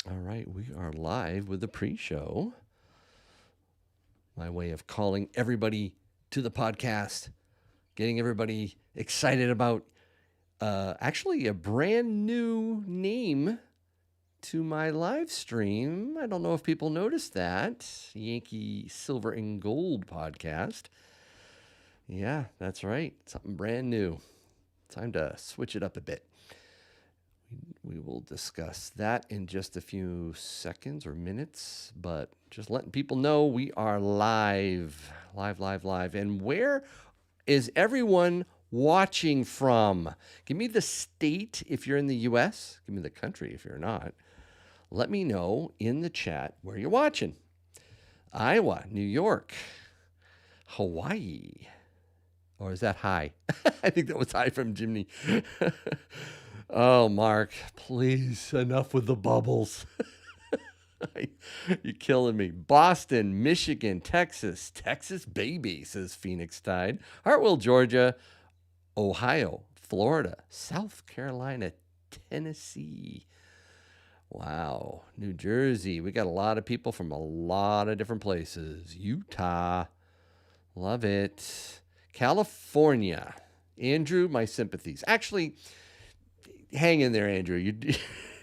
All right, we are live with the pre-show. My way of calling everybody to the podcast, getting everybody excited about actually a brand new name to my live stream. I don't know if people noticed that. Yankee Silver and Gold podcast. Yeah, that's right. Something brand new. Time to switch it up a bit. We will discuss that in just a few seconds or minutes, but just letting people know we are live. And where is everyone watching from? Give me the state if you're in the U.S. Give me the country if you're not. Let me know in the chat where you're watching. Iowa, New York, Hawaii. Or is that hi? I think that was hi from Jimmy. Oh, Mark, please, enough with the bubbles. You're killing me. Boston, Michigan, Texas. Texas baby, says Phoenix Tide. Hartwell, Georgia. Ohio, Florida, South Carolina, Tennessee. Wow. New Jersey. We got a lot of people from a lot of different places. Utah. Love it. California. Andrew, my sympathies. Actually, hang in there, Andrew.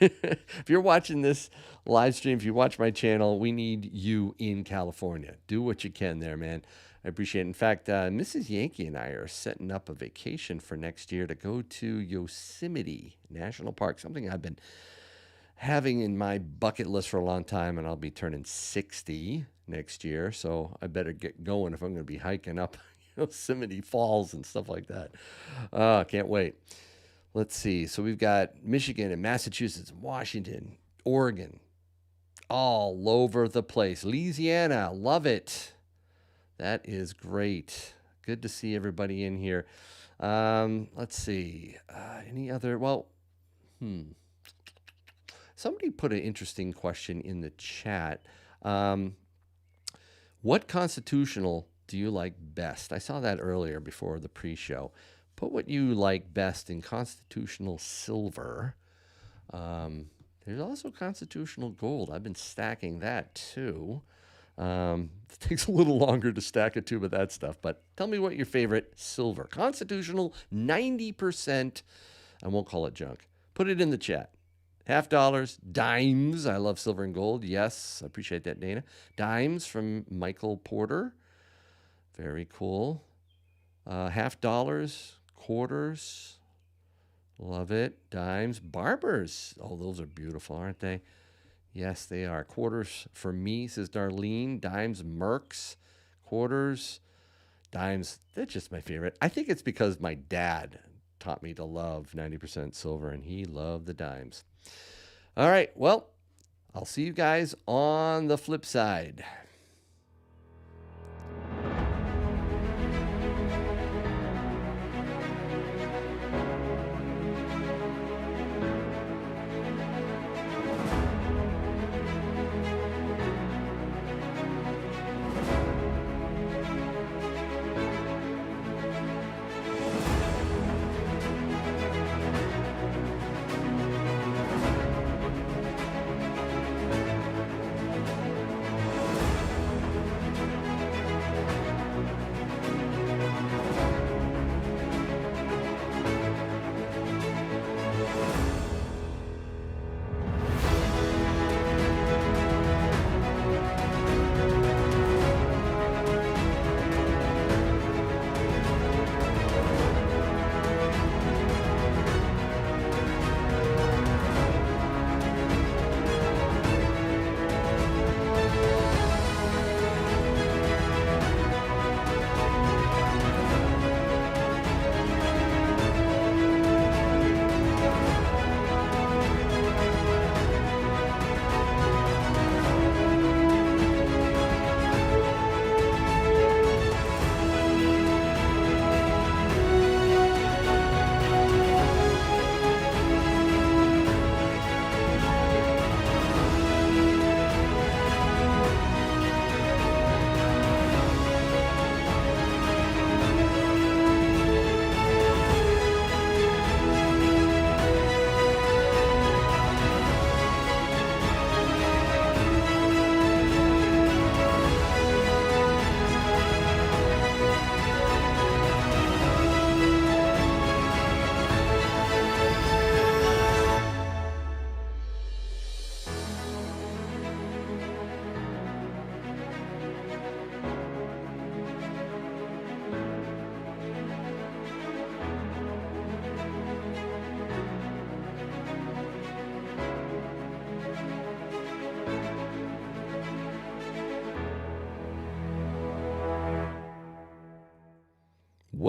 If you're watching this live stream, if you watch my channel, we need you in California. Do what you can there, man. I appreciate it. In fact, Mrs. Yankee and I are setting up a vacation for next year to go to Yosemite National Park, something I've been having in my bucket list for a long time, and I'll be turning 60 next year, so I better get going if I'm going to be hiking up Yosemite Falls and stuff like that. Can't wait. Let's see. So we've got Michigan and Massachusetts, Washington, Oregon, all over the place. Louisiana, love it. That is great. Good to see everybody in here. Let's see. Any other? Well, somebody put an interesting question in the chat. What constitutional do you like best? I saw that earlier before the pre-show. Put what you like best in constitutional silver. There's also constitutional gold. I've been stacking that too. It takes a little longer to stack a tube of that stuff, but tell me what your favorite silver. Constitutional, 90%. I won't call it junk. Put it in the chat. $50, dimes. I love silver and gold. Yes, I appreciate that, Dana. Dimes from Michael Porter. Very cool. $50, quarters. Love it. Dimes, barbers. Oh, those are beautiful, aren't they? Yes, they are. Quarters for me, says Darlene. Dimes, Mercs. Quarters, dimes. That's just my favorite. I think it's because my dad taught me to love 90% silver, and he loved the dimes. All right, well, I'll see you guys on the flip side.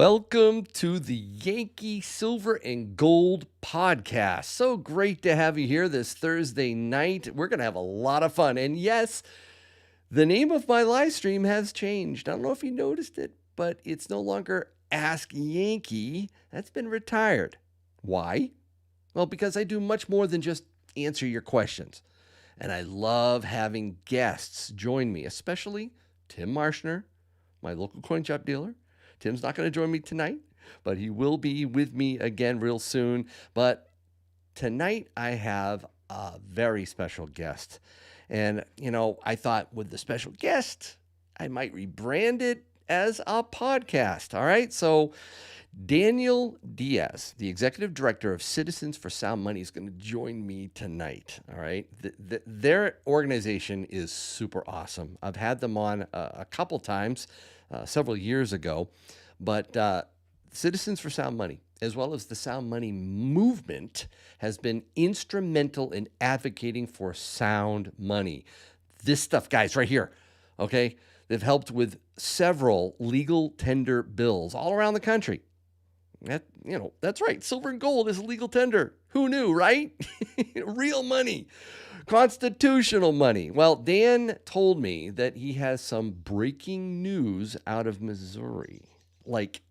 Welcome to the Yankee Silver and Gold podcast. So great to have you here this Thursday night. We're going to have a lot of fun. And yes, the name of my live stream has changed. I don't know if you noticed it, but it's no longer Ask Yankee. That's been retired. Why? Well, because I do much more than just answer your questions. And I love having guests join me, especially Tim Marshner, my local coin shop dealer. Tim's not going to join me tonight, but he will be with me again real soon. But tonight I have a very special guest. And, I thought with the special guest, I might rebrand it as a podcast. All right. So Daniel Diaz, the executive director of Citizens for Sound Money, is going to join me tonight. All right. Their organization is super awesome. I've had them on a couple times. Several years ago, but Citizens for Sound Money, as well as the Sound Money movement, has been instrumental in advocating for sound money. This stuff, guys, right here, okay? They've helped with several legal tender bills all around the country. That's right. Silver and gold is a legal tender. Who knew, right? Real money. Constitutional money. Well, Dan told me that he has some breaking news out of Missouri, like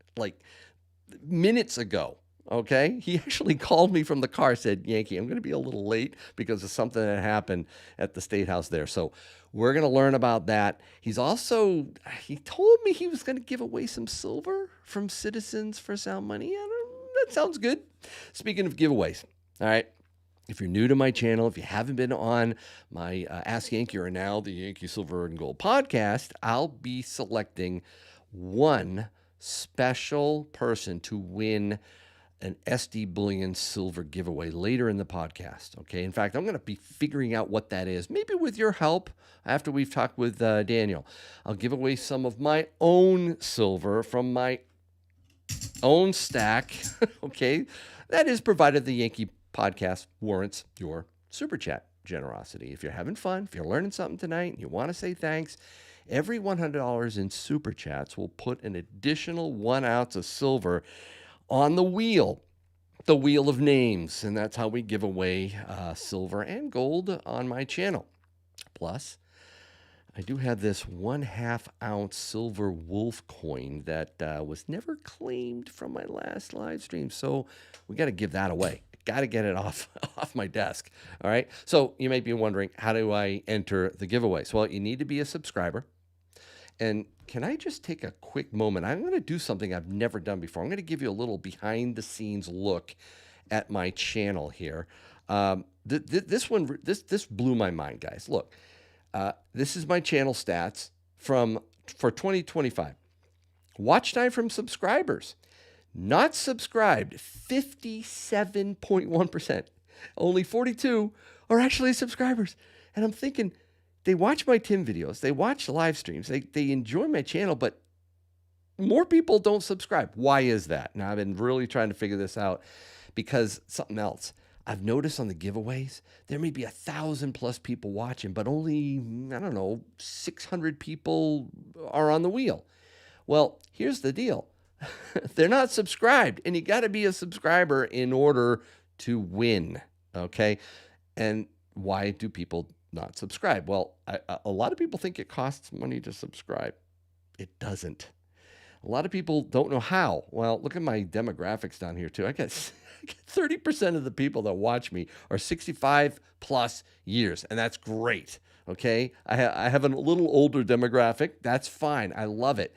minutes ago. Okay, he actually called me from the car, said, "Yankee, I'm going to be a little late because of something that happened at the State House there." So we're going to learn about that. He told me he was going to give away some silver from Citizens for Sound Money. That sounds good. Speaking of giveaways, all right. If you're new to my channel, if you haven't been on my Ask Yankee or now the Yankee Silver and Gold podcast, I'll be selecting one special person to win an SD Bullion silver giveaway later in the podcast. Okay. In fact, I'm going to be figuring out what that is, maybe with your help after we've talked with Daniel. I'll give away some of my own silver from my own stack. Okay. That is provided the Yankee podcast warrants your super chat generosity. If you're having fun, if you're learning something tonight and you want to say thanks, every $100 in super chats will put an additional 1 ounce of silver on the wheel of names. And that's how we give away silver and gold on my channel. Plus, I do have this 1/2 ounce silver wolf coin that was never claimed from my last live stream. So we got to give that away. Got to get it off my desk. All right. So you may be wondering, how do I enter the giveaways? Well, you need to be a subscriber. And can I just take a quick moment? I'm going to do something I've never done before. I'm going to give you a little behind the scenes look at my channel here. This blew my mind, guys. Look, this is my channel stats for 2025. Watch time from subscribers. Not subscribed, 57.1%. Only 42 are actually subscribers. And I'm thinking, they watch my Tim videos. They watch live streams. They enjoy my channel, but more people don't subscribe. Why is that? Now, I've been really trying to figure this out because something else. I've noticed on the giveaways, there may be 1,000+ people watching, but only, 600 people are on the wheel. Well, here's the deal. They're not subscribed, and you got to be a subscriber in order to win, okay? And why do people not subscribe? Well, a lot of people think it costs money to subscribe. It doesn't. A lot of people don't know how. Well, look at my demographics down here, too. I got 30% of the people that watch me are 65+ years, and that's great, okay? I have a little older demographic. That's fine. I love it.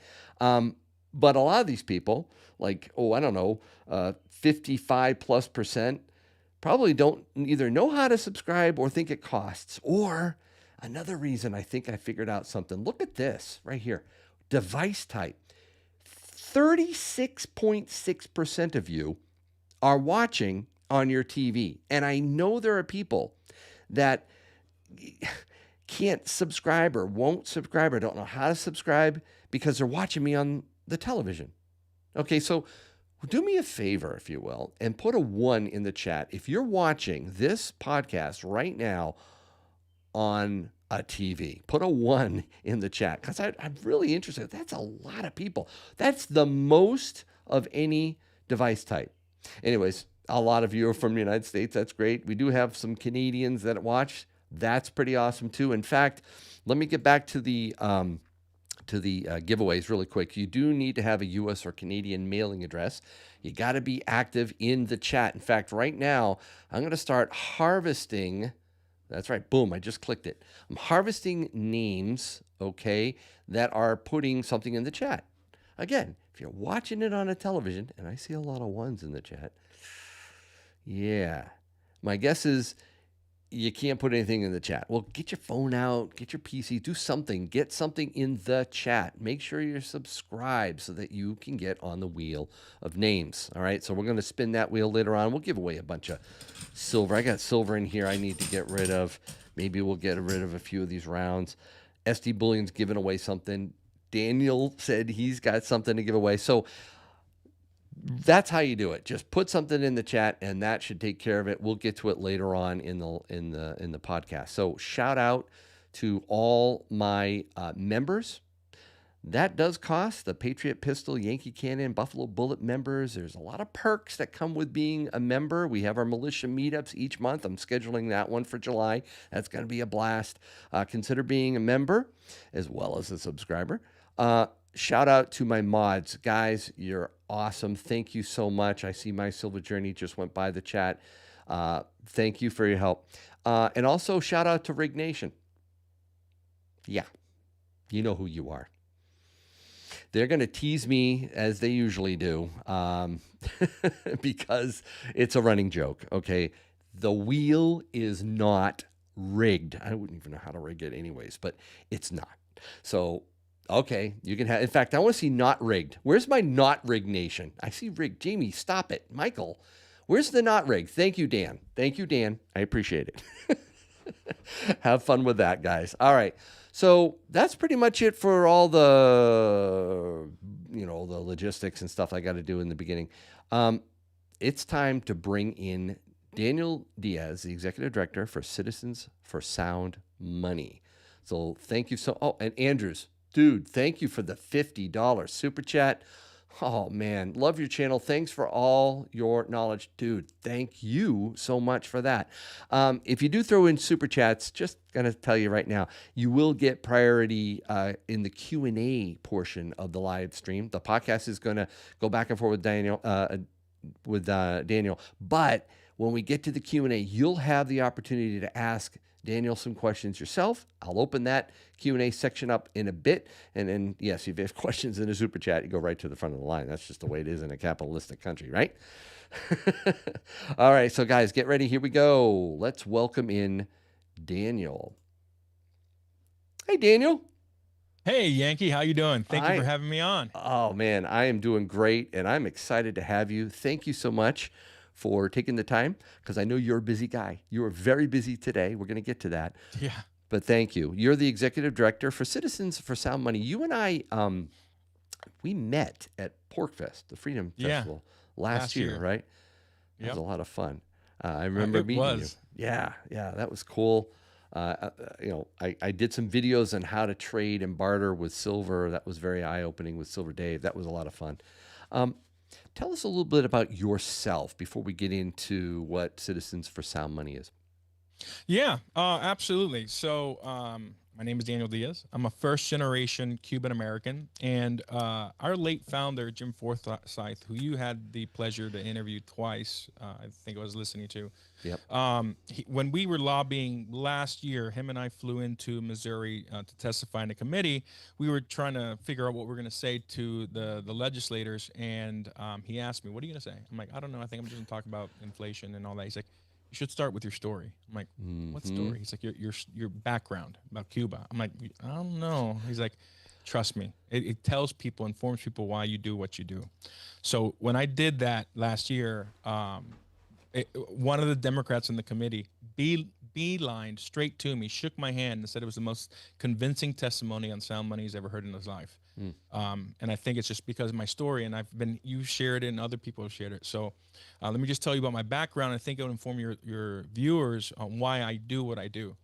But a lot of these people, 55+%, probably don't either know how to subscribe or think it costs. Or another reason, I think I figured out something. Look at this right here. Device type. 36.6% of you are watching on your TV. And I know there are people that can't subscribe or won't subscribe or don't know how to subscribe because they're watching me on the television. Okay, so do me a favor, if you will, and put a 1 in the chat if you're watching this podcast right now on a TV. Put a 1 in the chat because I'm really interested. That's a lot of people. That's the most of any device type. Anyways, a lot of you are from the United States. That's great. We do have some Canadians that watch. That's pretty awesome too. In fact, let me get back to the giveaways really quick. You do need to have a U.S. or Canadian mailing address. You got to be active in the chat. In fact, right now, I'm going to start harvesting. That's right. Boom. I just clicked it. I'm harvesting names, okay, that are putting something in the chat. Again, if you're watching it on a television, and I see a lot of ones in the chat, yeah, my guess is you can't put anything in the chat. Well, get your phone out, get your PC, do something, get something in the chat. Make sure you're subscribed so that you can get on the wheel of names. All right, so we're going to spin that wheel later on. We'll give away a bunch of silver. I got silver in here I need to get rid of. Maybe we'll get rid of a few of these rounds. SD Bullion's giving away something. Daniel said he's got something to give away. So that's how you do it. Just put something in the chat, and that should take care of it. We'll get to it later on in the podcast. So shout out to all my members. That does cost. The Patriot Pistol, Yankee Cannon, Buffalo Bullet members. There's a lot of perks that come with being a member. We have our militia meetups each month. I'm scheduling that one for July. That's going to be a blast. Consider being a member as well as a subscriber. Shout out to my mods. Guys, you're awesome. Thank you so much. I see my Silver Journey just went by the chat. Thank you for your help. And also shout out to Rig Nation. Yeah, you know who you are. They're going to tease me as they usually do because it's a running joke, okay? The wheel is not rigged. I wouldn't even know how to rig it anyways, but it's not. So, okay, you can have, in fact, I want to see not rigged. Where's my not rigged nation? I see rigged. Jamie, stop it. Michael, where's the not rigged? Thank you, Dan. Thank you, Dan. I appreciate it. Have fun with that, guys. All right. So that's pretty much it for all the, the logistics and stuff I got to do in the beginning. It's time to bring in Daniel Diaz, the executive director for Citizens for Sound Money. So thank you and Andrews, dude, thank you for the $50 super chat. Oh, man, love your channel. Thanks for all your knowledge. Dude, thank you so much for that. If you do throw in super chats, just going to tell you right now, you will get priority in the Q&A portion of the live stream. The podcast is going to go back and forth with Daniel. But when we get to the Q&A, you'll have the opportunity to ask Daniel some questions yourself. I'll open that Q&A section up in a bit. And then, yes, if you have questions in a super chat, you go right to the front of the line. That's just the way it is in a capitalistic country, right? All right, so guys, get ready. Here we go. Let's welcome in Daniel. Hey, Daniel. Hey, Yankee. How you doing? Thank you for having me on. Oh, man, I am doing great, and I'm excited to have you. Thank you so much for taking the time, because I know you're a busy guy. You are very busy today. We're going to get to that. Yeah. But thank you. You're the executive director for Citizens for Sound Money. You and I, we met at PorkFest, the Freedom Festival, last year, right? It was a lot of fun. I remember meeting you. Yeah, that was cool. I did some videos on how to trade and barter with silver. That was very eye-opening with Silver Dave. That was a lot of fun. Tell us a little bit about yourself before we get into what Citizens for Sound Money is. Yeah, absolutely. So my name is Daniel Diaz. I'm a first-generation Cuban-American, and our late founder, Jim Forsyth, who you had the pleasure to interview twice, I think I was listening to. Yep. When we were lobbying last year, him and I flew into Missouri to testify in a committee. We were trying to figure out what we're going to say to the legislators, and he asked me, "What are you going to say?" I'm like, "I don't know. I think I'm just going to talk about inflation and all that." He's like, "You should start with your story." I'm like, "What story?" He's like, your background about Cuba." I'm like, "I don't know." He's like, "Trust me. It tells people, informs people why you do what you do." So when I did that last year, one of the Democrats in the committee beelined straight to me, shook my hand, and said it was the most convincing testimony on sound money he's ever heard in his life. And I think it's just because of my story, and you shared it and other people have shared it. So let me just tell you about my background. I think it will inform your viewers on why I do what I do.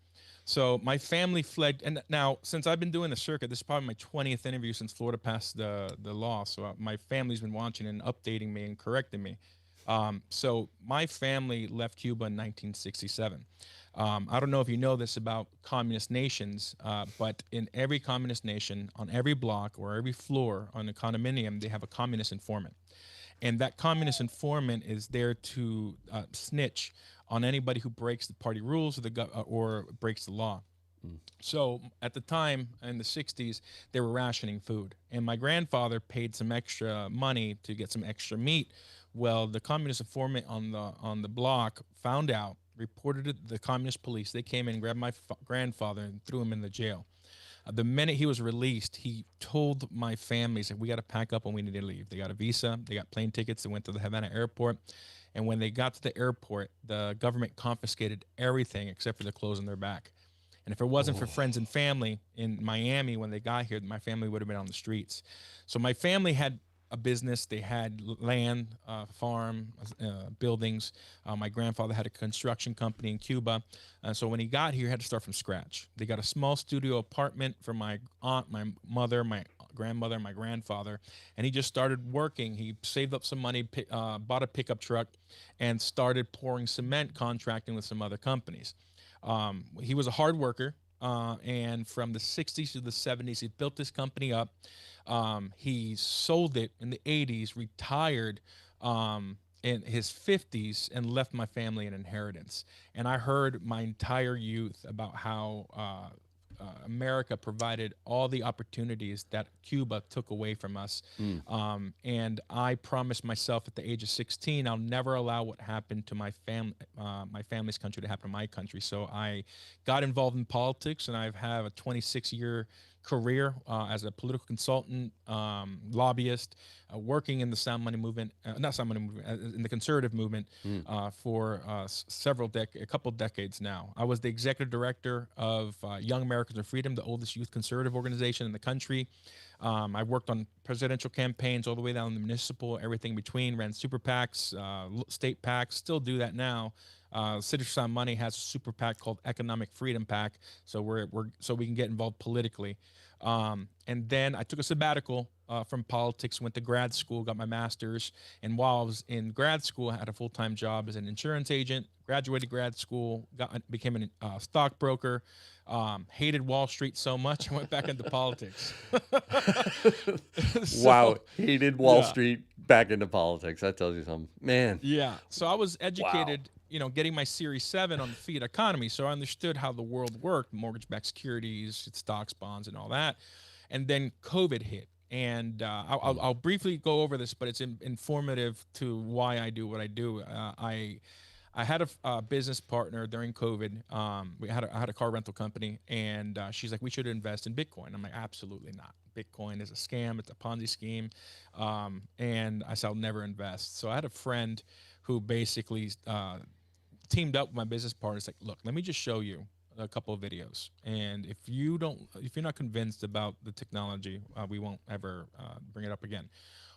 So my family fled, and now since I've been doing the circuit, this is probably my 20th interview since Florida passed the law. So my family's been watching and updating me and correcting me. So my family left Cuba in 1967. I don't know if you know this about communist nations, but in every communist nation, on every block or every floor on a condominium, they have a communist informant, and that communist informant is there to snitch on anybody who breaks the party rules or or breaks the law. Mm. So at the time in the 60s, they were rationing food, and my grandfather paid some extra money to get some extra meat. Well, the communist informant on the block found out, reported it to the communist police. They came in and grabbed my grandfather and threw him in the jail. The minute he was released, he told my family, he said, "We got to pack up and we need to leave." They got a visa, they got plane tickets, they went to the Havana airport. And when they got to the airport, the government confiscated everything except for the clothes on their back. And if it wasn't for Oh. friends and family in Miami when they got here, my family would have been on the streets. So my family had a business. They had land, farm, buildings. My grandfather had a construction company in Cuba. So when he got here, he had to start from scratch. They got a small studio apartment for my aunt, my mother, my grandmother, my grandfather, and he just started working. He saved up some money, bought a pickup truck, and started pouring cement, contracting with some other companies. He was a hard worker, and from the 60s to the 70s, he built this company up. He sold it in the 80s, retired in his 50s, and left my family an inheritance. And I heard my entire youth about how America provided all the opportunities that Cuba took away from us. Mm. And I promised myself at the age of 16, I'll never allow what happened to my family's country to happen to my country. So I got involved in politics, and I've had a 26-year career as a political consultant, lobbyist, working in the sound money movement, not sound money movement, in the conservative movement Mm. for a couple decades now. I was the executive director of Young Americans for Freedom, the oldest youth conservative organization in the country. I worked on presidential campaigns all the way down to municipal, everything between, ran super PACs, state PACs, still do that now. City for Sound Money has a super PAC called Economic Freedom PAC, so we're so we can get involved politically. And then I took a sabbatical from politics, went to grad school, got my master's, and while I was in grad school, I had a full-time job as an insurance agent. Graduated grad school, became a stockbroker. Hated Wall Street so much, I went back into politics. So Wow. Hated Wall yeah, Street, back into politics. That tells you something. Man. yeah. So I was Wow. educated, getting my Series 7 on the fiat economy. So I understood how the world worked, mortgage-backed securities, stocks, bonds, and all that. And then COVID hit. And Mm. I'll briefly go over this, but it's informative to why I do what I do. I had a business partner during COVID. I had a car rental company, and she's like, "We should invest in Bitcoin." I'm like, "Absolutely not. Bitcoin is a scam. It's a Ponzi scheme." And I said, "I'll never invest." So I had a friend who basically teamed up with my business partner. It's like, "Look, let me just show you a couple of videos, and if you're not convinced about the technology, we won't ever bring it up again."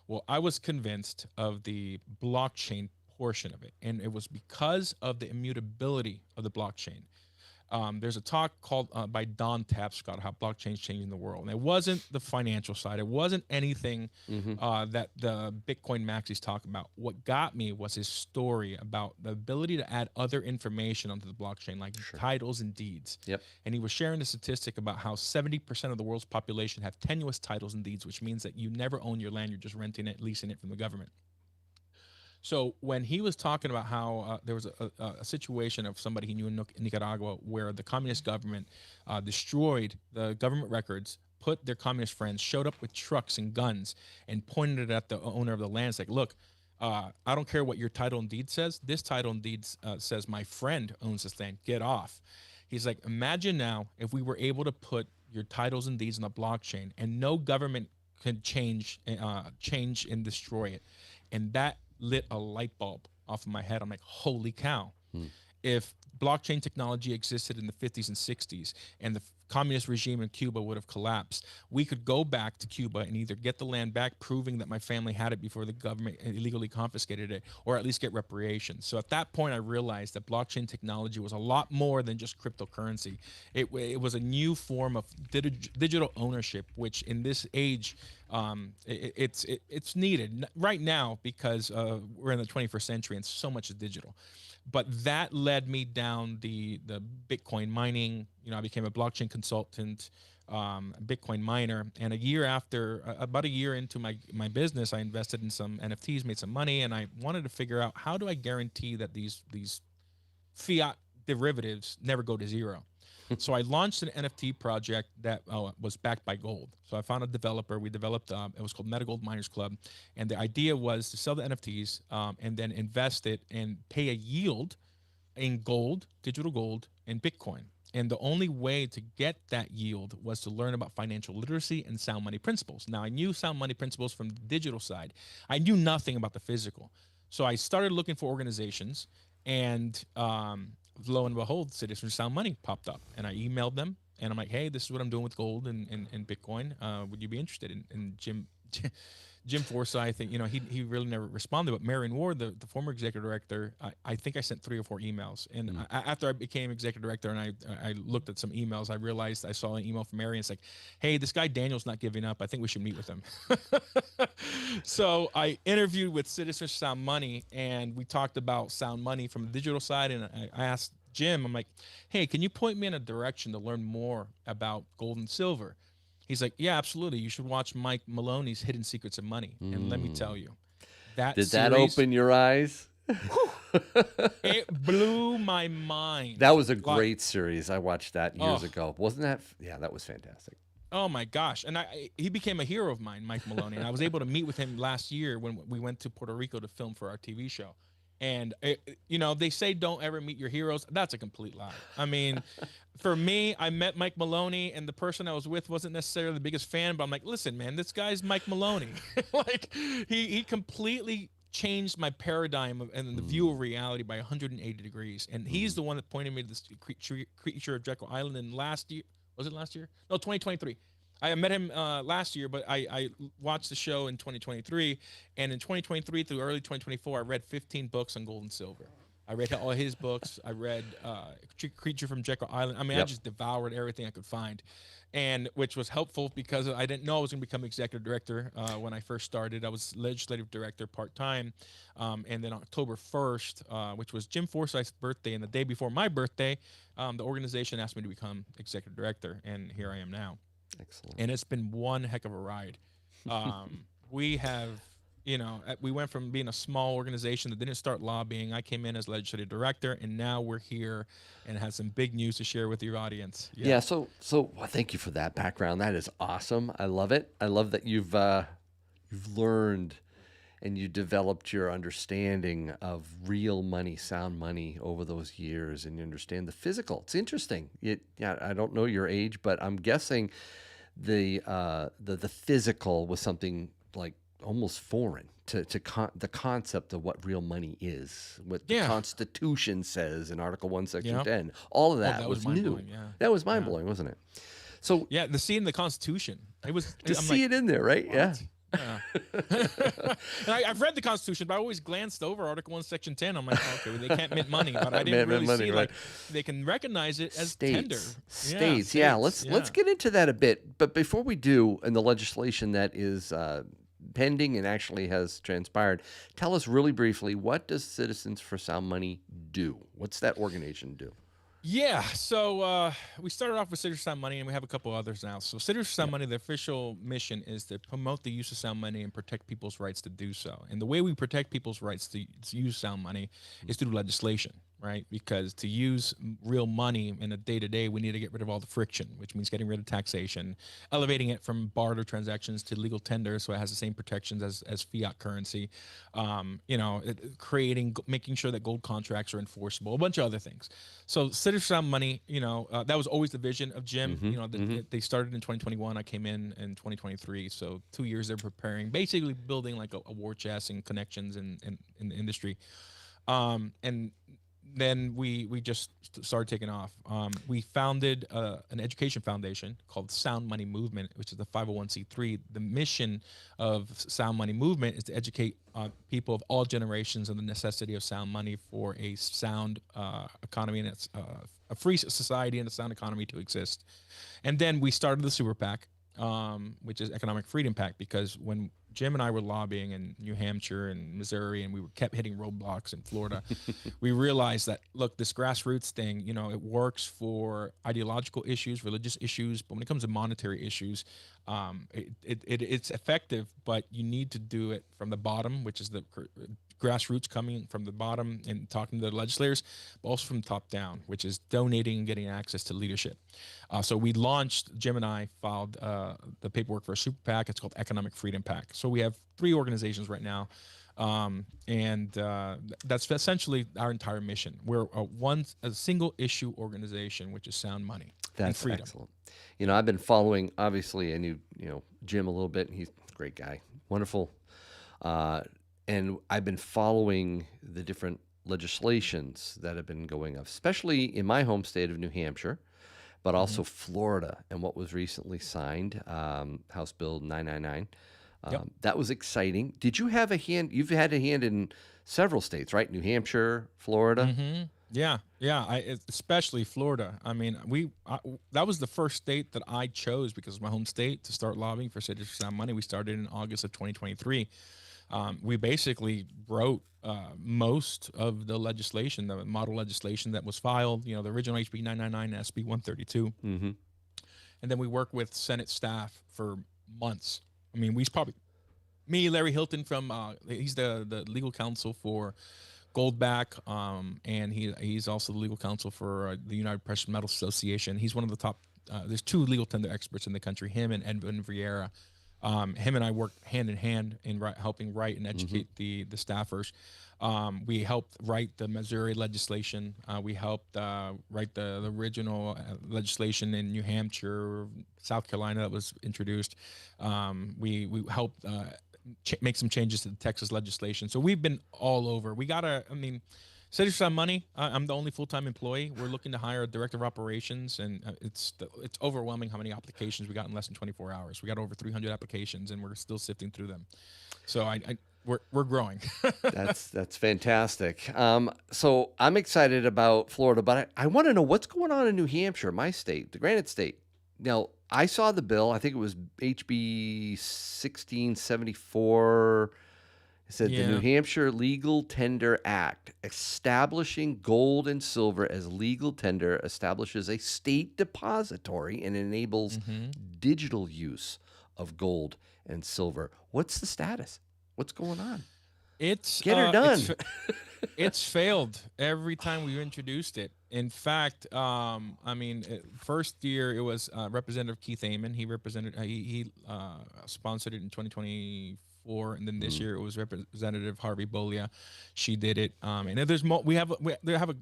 Well, I was convinced of the blockchain portion of it, and it was because of the immutability of the blockchain. There's a talk called by Don Tapscott, how blockchain's changing the world, and it wasn't the financial side. It wasn't anything Mm-hmm. that the Bitcoin maxis talk about. What got me was his story about the ability to add other information onto the blockchain, like Sure. titles and deeds. Yep. And he was sharing the statistic about how 70% of the world's population have tenuous titles and deeds, which means that you never own your land; you're just renting it, leasing it from the government. So when he was talking about how there was a situation of somebody he knew in Nicaragua where the communist government destroyed the government records, put their communist friends, showed up with trucks and guns, and pointed it at the owner of the land. It's like, "Look, I don't care what your title and deed says. This title and deed says my friend owns this land. Get off." He's like, "Imagine now if we were able to put your titles and deeds on the blockchain, and no government could change and destroy it." And that lit a light bulb off of my head. I'm like, "Holy cow." Mm. If blockchain technology existed in the 50s and 60s, and the communist regime in Cuba would have collapsed, we could go back to Cuba and either get the land back, proving that my family had it before the government illegally confiscated it, or at least get reparations. So at that point, I realized that blockchain technology was a lot more than just cryptocurrency. It was a new form of digital ownership, which in this age, it's needed right now because we're in the 21st century and so much is digital. But that led me down the Bitcoin mining. I became a blockchain consultant, Bitcoin miner, and about a year into my business, I invested in some NFTs, made some money, and I wanted to figure out how do I guarantee that these fiat derivatives never go to zero. So I launched an NFT project that was backed by gold. So I found a developer. We developed it was called Meta Gold Miners Club, and the idea was to sell the NFTs and then invest it and pay a yield in gold, digital gold, and Bitcoin. And the only way to get that yield was to learn about financial literacy and sound money principles. Now, I knew sound money principles from the digital side. I knew nothing about the physical. So I started looking for organizations, and lo and behold, Citizens Sound Money popped up. And I emailed them, and I'm like, hey, this is what I'm doing with gold and Bitcoin. Would you be interested? And Jim Forsyth, he really never responded. But Marion Ward, the former executive director, I think I sent 3 or 4 emails. And after I became executive director and I looked at some emails, I realized I saw an email from Marion. It's like, hey, this guy Daniel's not giving up. I think we should meet with him. So I interviewed with Citizens Sound Money, and we talked about sound money from the digital side. And I asked Jim, I'm like, hey, can you point me in a direction to learn more about gold and silver? He's like, yeah, absolutely. You should watch Mike Maloney's Hidden Secrets of Money. And let me tell you, that Did that series, open your eyes? whew, it blew my mind. That was a Like, great series. I watched that years ago. Wasn't that? Yeah, that was fantastic. oh my gosh. And he became a hero of mine, Mike Maloney. And I was able to meet with him last year when we went to Puerto Rico to film for our TV show. And, they say don't ever meet your heroes. That's a complete lie. I mean, for me, I met Mike Maloney, and the person I was with wasn't necessarily the biggest fan, but I'm like, listen, man, this guy's Mike Maloney. Like, he completely changed my paradigm and the view of reality by 180 degrees. And he's the one that pointed me to this creature of Jekyll Island in last year. Was it last year? No, 2023. I met him last year, but I watched the show in 2023. And in 2023 through early 2024, I read 15 books on gold and silver. I read all his books. I read Creature from Jekyll Island. I mean, I just devoured everything I could find, and which was helpful because I didn't know I was going to become executive director when I first started. I was legislative director part-time. And then October 1st, which was Jim Forsyth's birthday, and the day before my birthday, the organization asked me to become executive director, and here I am now. Excellent. And it's been one heck of a ride. We have, we went from being a small organization that didn't start lobbying. I came in as legislative director, and now we're here and have some big news to share with your audience. Yeah. So well, thank you for that background. That is awesome. I love it. I love that you've learned and you developed your understanding of real money, sound money over those years, and you understand the physical. It's interesting. I don't know your age, but I'm guessing the physical was something like almost foreign to the concept of what real money is, what the Constitution says in Article 1, Section 10. All of that, was new. Yeah. That was mind blowing, wasn't it? So the scene in the Constitution, it was to see it in there, right? What? Yeah. Yeah. And I've read the Constitution, but I always glanced over Article 1, Section 10. I'm like, okay, well, they can't mint money, but I didn't really see right. like they can recognize it as states. tender. States. Yeah. Let's get into that a bit. But before we do, in the legislation that is pending and actually has transpired, tell us really briefly, what does Citizens for Sound Money do? What's that organization do? Yeah, so we started off with Citizens for Sound Money, and we have a couple others now. So Citizens for Sound Money, the official mission is to promote the use of sound money and protect people's rights to do so. And the way we protect people's rights to use sound money is through legislation, right? Because to use real money in a day-to-day, we need to get rid of all the friction, which means getting rid of taxation, elevating it from barter transactions to legal tender so it has the same protections as fiat currency, making sure that gold contracts are enforceable, a bunch of other things. So Citizens for Sound Money, that was always the vision of Jim. They started in 2021. I came in 2023. So 2 years they're preparing, basically building like a war chest and connections in the industry. And then we just started taking off. We founded an education foundation called Sound Money Movement, which is the 501c3. The mission of Sound Money Movement is to educate people of all generations on the necessity of sound money for a sound economy, and it's a free society and a sound economy to exist. And then we started the Super PAC, which is Economic Freedom PAC, because when Jim and I were lobbying in New Hampshire and Missouri, and we were kept hitting roadblocks in Florida, we realized that, look, this grassroots thing, it works for ideological issues, religious issues, but when it comes to monetary issues, it's effective, but you need to do it from the bottom, which is the grassroots, coming from the bottom and talking to the legislators, but also from top down, which is donating and getting access to leadership. So we launched, Jim and I filed the paperwork for a super PAC. It's called Economic Freedom PAC. So we have 3 organizations right now. And that's essentially our entire mission. We're a single issue organization, which is sound money and That's freedom. excellent. I've been following, obviously, I knew, Jim a little bit, and he's a great guy, wonderful. And I've been following the different legislations that have been going up, especially in my home state of New Hampshire, but also Florida, and what was recently signed, House Bill 999. Yep. That was exciting. Did you have a hand? You've had a hand in several states, right? New Hampshire, Florida. Yeah, especially Florida. I mean, that was the first state that I chose because it's my home state to start lobbying for Citizens for Sound Money. We started in August of 2023. We basically wrote most of the legislation, the model legislation that was filed. The original HB 999 and SB 132, and then we worked with Senate staff for months. I mean, me, Larry Hilton from he's the legal counsel for Goldback, and he's also the legal counsel for the United Precious Metals Association. He's one of the top. There's 2 legal tender experts in the country, him and Edwin Vieira. Him and I work hand in hand in helping write and educate the staffers. We helped write the Missouri legislation. We helped write the original legislation in New Hampshire, South Carolina that was introduced. We helped make some changes to the Texas legislation. So we've been all over. Citizens for Sound Money, I'm the only full-time employee. We're looking to hire a director of operations, and it's overwhelming how many applications we got in less than 24 hours. We got over 300 applications, and we're still sifting through them. So we're growing. That's fantastic. So I'm excited about Florida, but I want to know what's going on in New Hampshire, my state, the Granite State. Now, I saw the bill. I think it was HB 1674. It said the New Hampshire Legal Tender Act, establishing gold and silver as legal tender, establishes a state depository and enables digital use of gold and silver. What's the status? What's going on? Get her done. It's failed every time we've introduced it. In fact, first year it was Representative Keith Amon. He sponsored it in 2024, and then this year it was Representative Harvey Bolia. She did it. And there's we have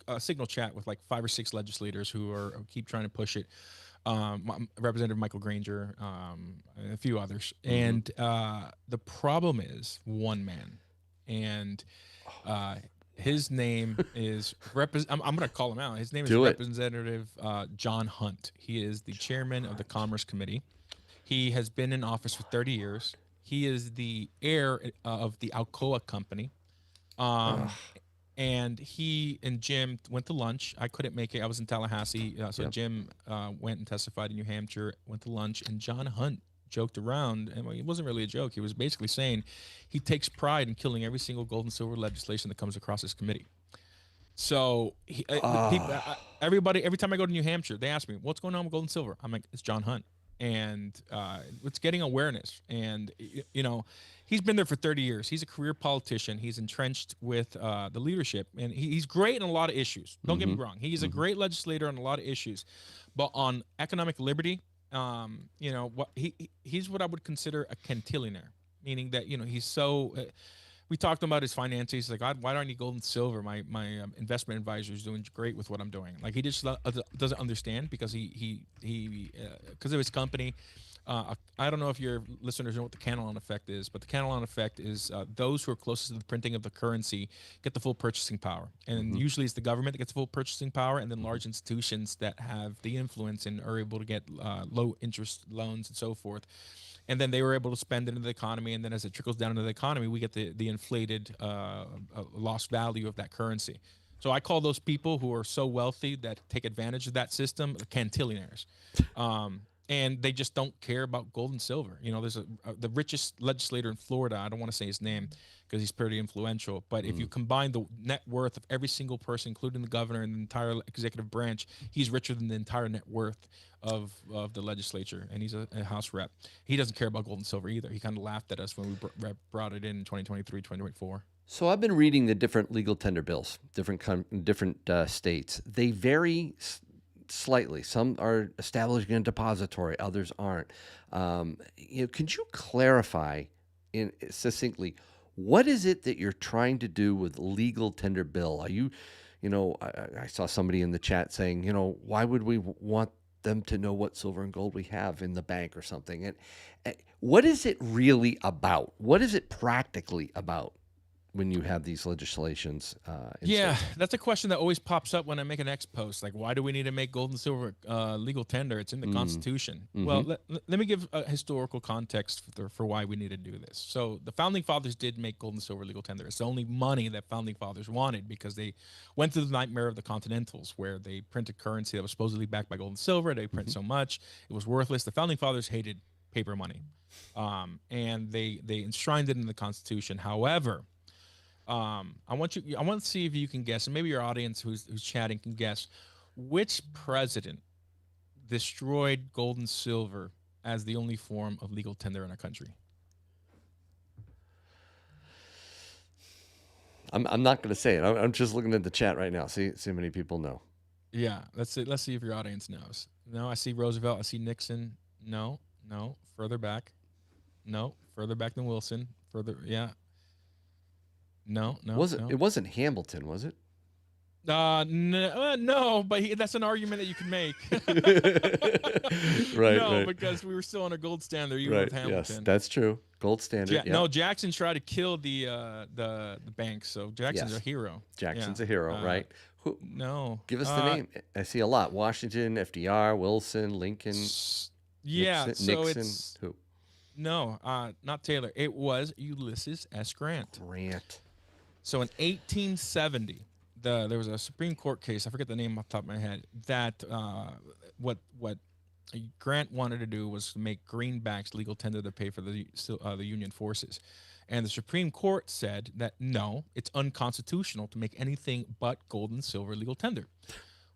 a signal chat with like 5 or 6 legislators who keep trying to push it. Representative Michael Granger, and a few others. And the problem is one man, and his name is I'm going to call him out. His name is Representative John Hunt. He is the chairman of the Commerce Committee. He has been in office for 30 years. He is the heir of the Alcoa Company. And he and Jim went to lunch. I couldn't make it. I was in Tallahassee. Jim went and testified in New Hampshire, went to lunch, and John Hunt joked around. And it wasn't really a joke. He was basically saying he takes pride in killing every single gold and silver legislation that comes across his committee. So everybody, every time I go to New Hampshire, they ask me, what's going on with gold and silver? I'm like, it's John Hunt. And it's getting awareness. And, he's been there for 30 years. He's a career politician. He's entrenched with the leadership. And he's great in a lot of issues. Don't get me wrong. He's a great legislator on a lot of issues. But on economic liberty, he's what I would consider a cantillionaire, meaning that, he's so... we talked about his finances. Like, why do I need gold and silver? My investment advisor is doing great with what I'm doing. Like, he just doesn't understand because because of his company. I don't know if your listeners know what the Cantillon effect is, but the Cantillon effect is those who are closest to the printing of the currency get the full purchasing power. And Mm-hmm. usually it's the government that gets full purchasing power, and then large institutions that have the influence and are able to get low interest loans and so forth. And then they were able to spend it into the economy, and then as it trickles down into the economy, we get the inflated lost value of that currency. So I call those people who are so wealthy that take advantage of that system cantillionaires. And they just don't care about gold and silver. You know, there's the richest legislator in Florida. I don't want to say his name because he's pretty influential. But if you combine the net worth of every single person, including the governor and the entire executive branch, he's richer than the entire net worth of the legislature. And he's a House rep. He doesn't care about gold and silver either. He kind of laughed at us when we brought it in 2023, 2024. So I've been reading the different legal tender bills, different states. They vary slightly. Some are establishing a depository, others aren't. Could you clarify succinctly what is it that you're trying to do with legal tender bill? Are you, I saw somebody in the chat saying, why would we want them to know what silver and gold we have in the bank or something? And what is it really about? What is it practically about when you have these legislations? Yeah, that's a question that always pops up when I make an X post. Like, why do we need to make gold and silver legal tender? It's in the Constitution. Mm-hmm. Well, let me give a historical context for why we need to do this. So the Founding Fathers did make gold and silver legal tender. It's the only money that Founding Fathers wanted because they went through the nightmare of the Continentals where they printed currency that was supposedly backed by gold and silver. They print so much, it was worthless. The Founding Fathers hated paper money, and they enshrined it in the Constitution. However, I want to see if you can guess, and maybe your audience who's chatting can guess, which president destroyed gold and silver as the only form of legal tender in our country. I'm not going to say it. I'm just looking at the chat right now. See how many people know. Yeah, let's see if your audience knows. No, I see Roosevelt. I see Nixon. No, further back. No, further back than Wilson. Further, yeah. No. It wasn't Hamilton, was it? No, but that's an argument that you can make. right. Because we were still on a gold standard even Right. with Hamilton. Yes, that's true. Gold standard. No, Jackson tried to kill the banks, so Jackson's a hero. Jackson's a hero, right? Who? No. Give us the name. I see a lot: Washington, FDR, Wilson, Lincoln. Yeah. Nixon. It's who? No, not Taylor. It was Ulysses S. Grant. So in 1870, there was a Supreme Court case. I forget the name off the top of my head. That what Grant wanted to do was to make greenbacks legal tender to pay for the Union forces, and the Supreme Court said that no, it's unconstitutional to make anything but gold and silver legal tender.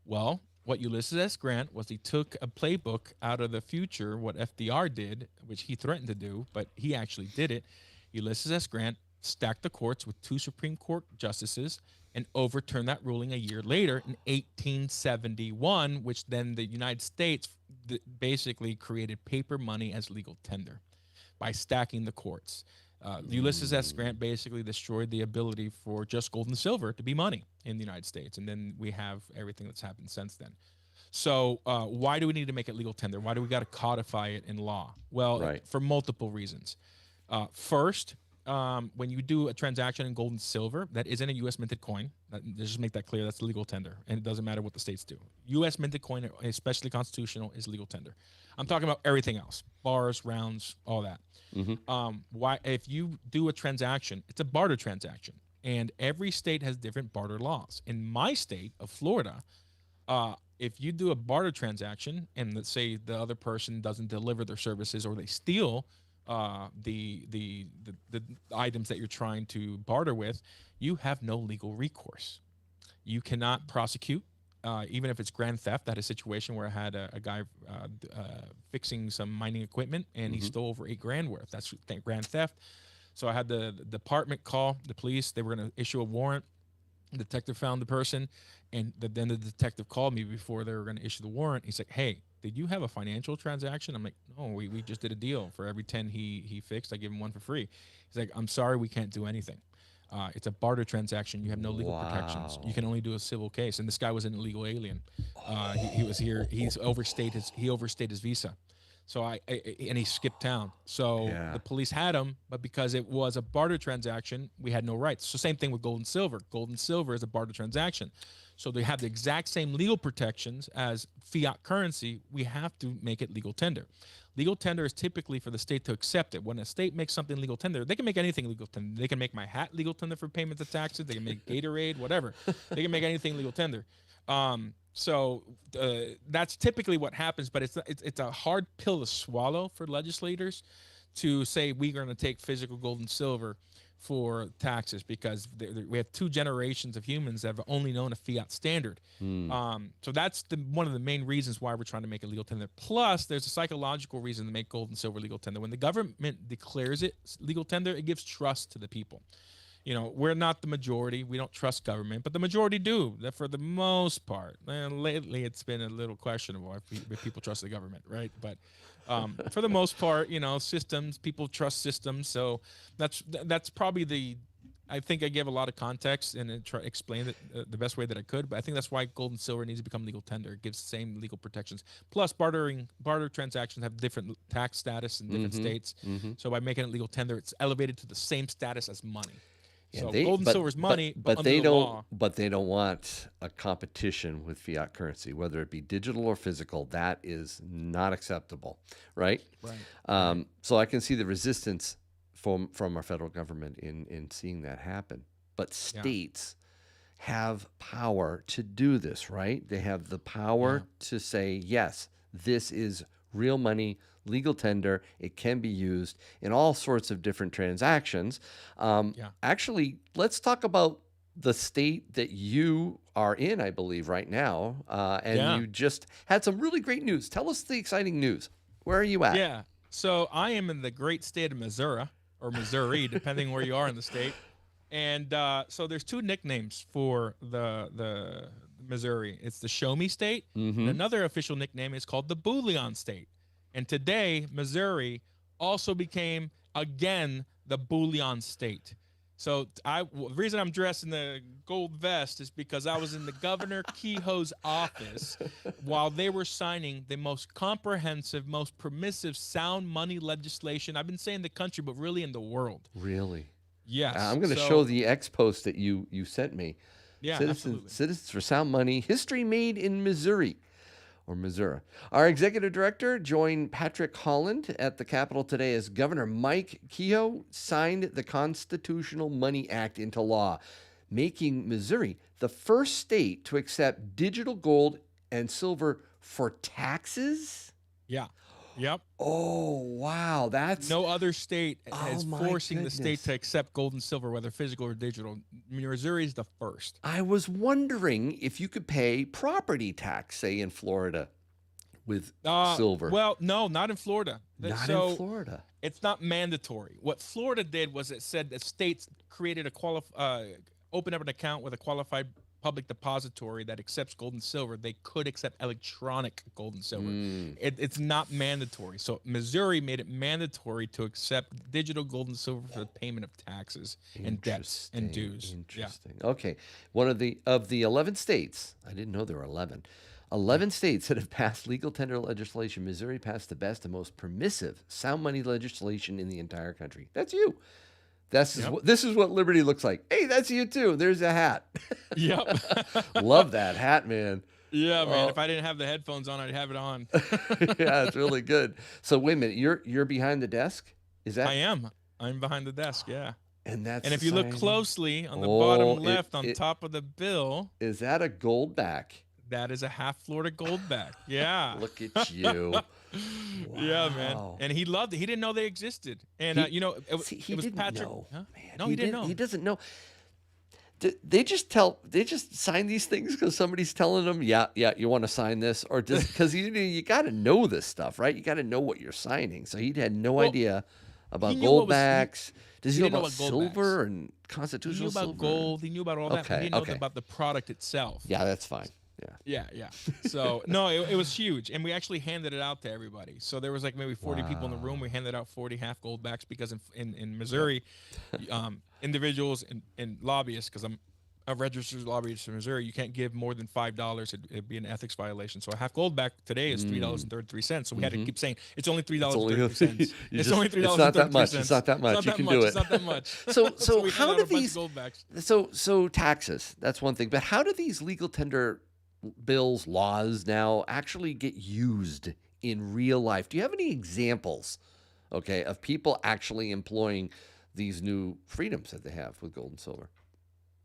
Well, what Ulysses S. Grant was, he took a playbook out of the future, what FDR did, which he threatened to do, but he actually did it. Ulysses S. Grant stacked the courts with 2 Supreme Court justices and overturned that ruling a year later in 1871, which then the United States basically created paper money as legal tender by stacking the courts. Ulysses S. Grant basically destroyed the ability for just gold and silver to be money in the United States. And then we have everything that's happened since then. So why do we need to make it legal tender? Why do we got to codify it in law? Well, for multiple reasons. First, when you do a transaction in gold and silver that isn't a U.S. minted coin, just make that clear, that's legal tender, and it doesn't matter what the states do. U.S. minted coin, especially constitutional, is legal tender. I'm talking about everything else, bars, rounds, all that. Why, if you do a transaction, it's a barter transaction, and every state has different barter laws. In my state of Florida, if you do a barter transaction, and let's say the other person doesn't deliver their services or they steal the items that you're trying to barter with, you have no legal recourse. You cannot prosecute, even if it's grand theft. I had a situation where I had a guy fixing some mining equipment, and he stole over $8,000 worth. That's grand theft. So I had the department call the police. They were going to issue a warrant. The detective found the person, and then the detective called me before they were going to issue the warrant. He's like, "Hey, did you have a financial transaction?" I'm like, "No, we just did a deal. For every 10 he fixed, I give him 1 for free." He's like, "I'm sorry, we can't do anything. It's a barter transaction. You have no legal protections. You can only do a civil case." And this guy was an illegal alien. He was here. He overstayed his visa. So and he skipped town. So Yeah. the police had him, but because it was a barter transaction, we had no rights. So same thing with gold and silver. Gold and silver is a barter transaction. So they have the exact same legal protections as fiat currency. We have to make it legal tender. Legal tender is typically for the state to accept it. When a state makes something legal tender, they can make anything legal tender. They can make my hat legal tender for payments of taxes. They can make Gatorade, whatever. They can make anything legal tender. So that's typically what happens, but it's a hard pill to swallow for legislators to say we're going to take physical gold and silver for taxes because we have two generations of humans that have only known a fiat standard. So that's one of the main reasons why we're trying to make it legal tender. Plus, there's a psychological reason to make gold and silver legal tender. When the government declares it legal tender, it gives trust to the people. We're not the majority. We don't trust government, but the majority do, for the most part. And lately, it's been a little questionable if people trust the government, right? But for the most part, systems, people trust systems. So that's probably I think I gave a lot of context and explained it the best way that I could. But I think that's why gold and silver needs to become legal tender. It gives the same legal protections. Plus, barter transactions have different tax status in different states. So by making it legal tender, it's elevated to the same status as money. Yeah, So gold and silver is money, but under they the don't. law. But they don't want a competition with fiat currency, whether it be digital or physical. That is not acceptable, right? Right. So I can see the resistance from our federal government in seeing that happen. But Yeah. states have power to do this, right? They have the power to say, yes, this is real money, legal tender. It can be used in all sorts of different transactions. Actually, let's talk about the state that you are in, I believe, right now. And you just had some really great news. Tell us the exciting news. Where are you at? Yeah. So I am in the great state of Missouri, or Missouri, depending where you are in the state. And so there's two nicknames for the Missouri. It's the Show Me State, and another official nickname is called the Bullion State. And today, Missouri also became again the Bullion State. So the reason I'm dressed in the gold vest is because I was in the Governor Kehoe's office while they were signing the most comprehensive, most permissive sound money legislation, I've been saying the country, but really in the world. Really? Yes. I'm going to show the X post that you sent me. Yeah, absolutely. Citizens for Sound Money, history made in Missouri. Or Missouri. Our executive director joined Patrick Holland at the Capitol today as Governor Mike Kehoe signed the Constitutional Money Act into law, making Missouri the first state to accept digital gold and silver for taxes. Yeah. Yep. Oh, wow. That's no other state is forcing goodness. the state to accept gold and silver, whether physical or digital. Missouri is the first. I was wondering if you could pay property tax, say in Florida, with silver. Well, no, not in Florida. In Florida. It's not mandatory. What Florida did was it said that states created open up an account with a qualified public depository that accepts gold and silver. They could accept electronic gold and silver. It's not mandatory. So Missouri made it mandatory to accept digital gold and silver for the payment of taxes and debts and dues. Interesting. Yeah. Okay. One of the 11 states, I didn't know there were 11 states that have passed legal tender legislation. Missouri passed the best and most permissive sound money legislation in the entire country. That's you. This is what liberty looks like. Hey, that's you too. There's a hat. Yep. Love that hat, man. Yeah, man. If I didn't have the headphones on, I'd have it on. Yeah, it's really good. So wait a minute. You're behind the desk? Is that? I am. I'm behind the desk. Yeah. And if you look closely on the bottom left, on top of the bill, is that a gold back? That is a half Florida gold back. Yeah. Look at you. Wow. Yeah, man. And he loved it. He didn't know they existed. And he it was didn't Patrick. know. Huh? Man, No, he didn't know. He doesn't know. They just sign these things because somebody's telling them, yeah, you want to sign this, or just because you got to know this stuff, right? You got to know what you're signing. So he had no idea about gold backs. Does he know about silver and constitutional silver? He knew about gold. He knew about all that. But he didn't know about the product itself. Yeah, that's fine. Yeah. So no, it was huge, and we actually handed it out to everybody. So there was like maybe 40 people in the room. We handed out 40 half gold backs because in Missouri, individuals and lobbyists, because I'm registered lobbyist in Missouri, you can't give more than $5. It'd be an ethics violation. So a half gold back today is $3.33. So we had to keep saying it's only three It's dollars and only 33 cents. you It's just only three it's dollars and not that thirty three much. It's cents. not that It's much. not You that can much. do It's it. not that much. So So so we handed how out do a bunch of these gold backs. so taxes, that's one thing. But how do these legal tender bills, laws now actually get used in real life? Do you have any examples, okay, of people actually employing these new freedoms that they have with gold and silver?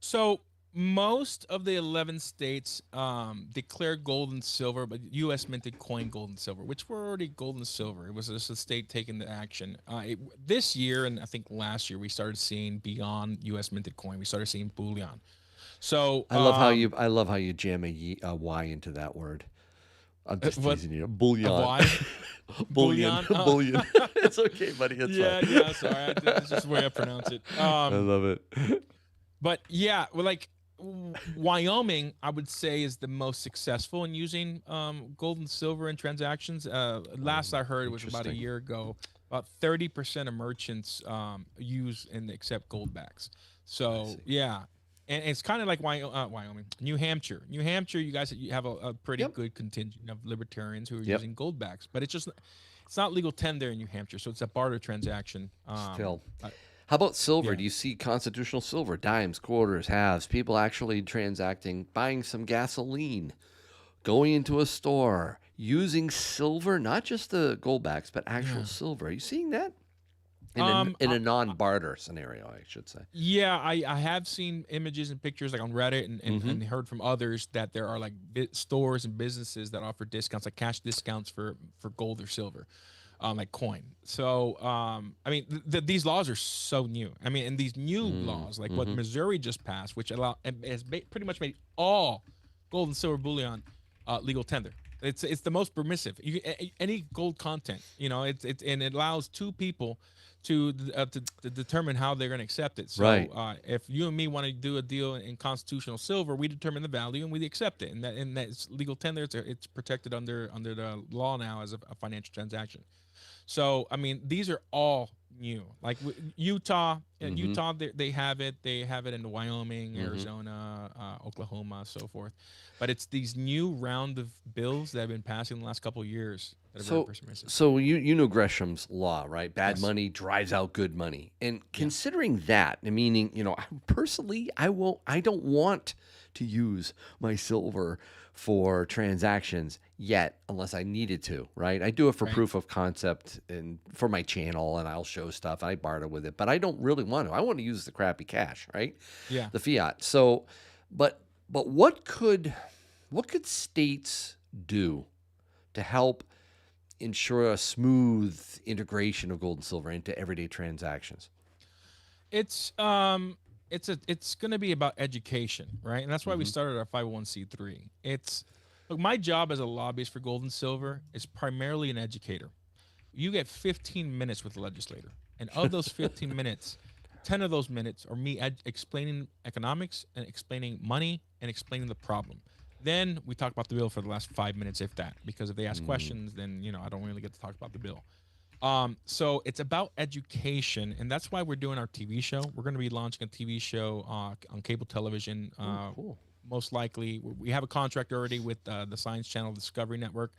So most of the 11 states declare gold and silver, but U.S. minted coin gold and silver, which were already gold and silver. It was just a state taking the action. This year, and I think last year, we started seeing beyond U.S. minted coin. We started seeing bullion. So I love how you jam a y into that word. I'm just what teasing you. a Bullion. why Bullion. bullion? Bullion. It's okay, buddy. It's fine. Yeah. Sorry, it's just the way I pronounce it. I love it. But yeah, well, like Wyoming, I would say is the most successful in using gold and silver in transactions. Last I heard, it was about a Interesting. year ago. About 30% of merchants use and accept gold backs. I So see. yeah, and it's kind of like Wyoming, New Hampshire. New Hampshire, you have a pretty Yep. good contingent of libertarians who are Yep. using gold backs, but it's not legal tender in New Hampshire, so it's a barter transaction. Still. How about silver? Yeah. Do you see constitutional silver, dimes, quarters, halves, people actually transacting, buying some gasoline, going into a store, using silver, not just the gold backs, but actual Yeah. silver? Are you seeing that in Um, a non-barter scenario, I should say? Yeah, I have seen images and pictures like on Reddit and heard from others that there are like stores and businesses that offer discounts, like cash discounts for gold or silver, like coin. So I mean, these laws are so new. I mean, and these new laws, like what Missouri just passed, which has pretty much made all gold and silver bullion legal tender. It's the most permissive. Any gold content, it's and it allows two people to determine how they're going to accept it. So Right. if you and me want to do a deal in constitutional silver, we determine the value and we accept it, and that's legal tender. It's protected under the law now as a financial transaction. So I mean, these are all new. Like Utah, Utah, they have it. They have it in Wyoming, Arizona, Oklahoma, so forth. But it's these new round of bills that have been passing in the last couple of years that are very So, permissive. so you know Gresham's law, right? Bad Yes. money drives out good money. And Yeah. considering that, meaning, personally, I don't want to use my silver for transactions yet unless I needed to, right? I do it for Right. proof of concept and for my channel, and I'll show stuff. I barter with it, but I don't really want to. I want to use the crappy cash, right? Yeah. The fiat. So, but what could states do to help ensure a smooth integration of gold and silver into everyday transactions? It's going to be about education, right? And that's why we started our 501c3. It's look, my job as a lobbyist for gold and silver is primarily an educator. You get 15 minutes with the legislator, and of those 15 minutes, 10 of those minutes are me explaining economics and explaining money and explaining the problem. Then we talk about the bill for the last 5 minutes, if that, because if they ask questions, then I don't really get to talk about the bill. So it's about education, and that's why we're doing our TV show. We're going to be launching a TV show on cable television. Cool. Most likely, we have a contract already with the Science Channel Discovery Network,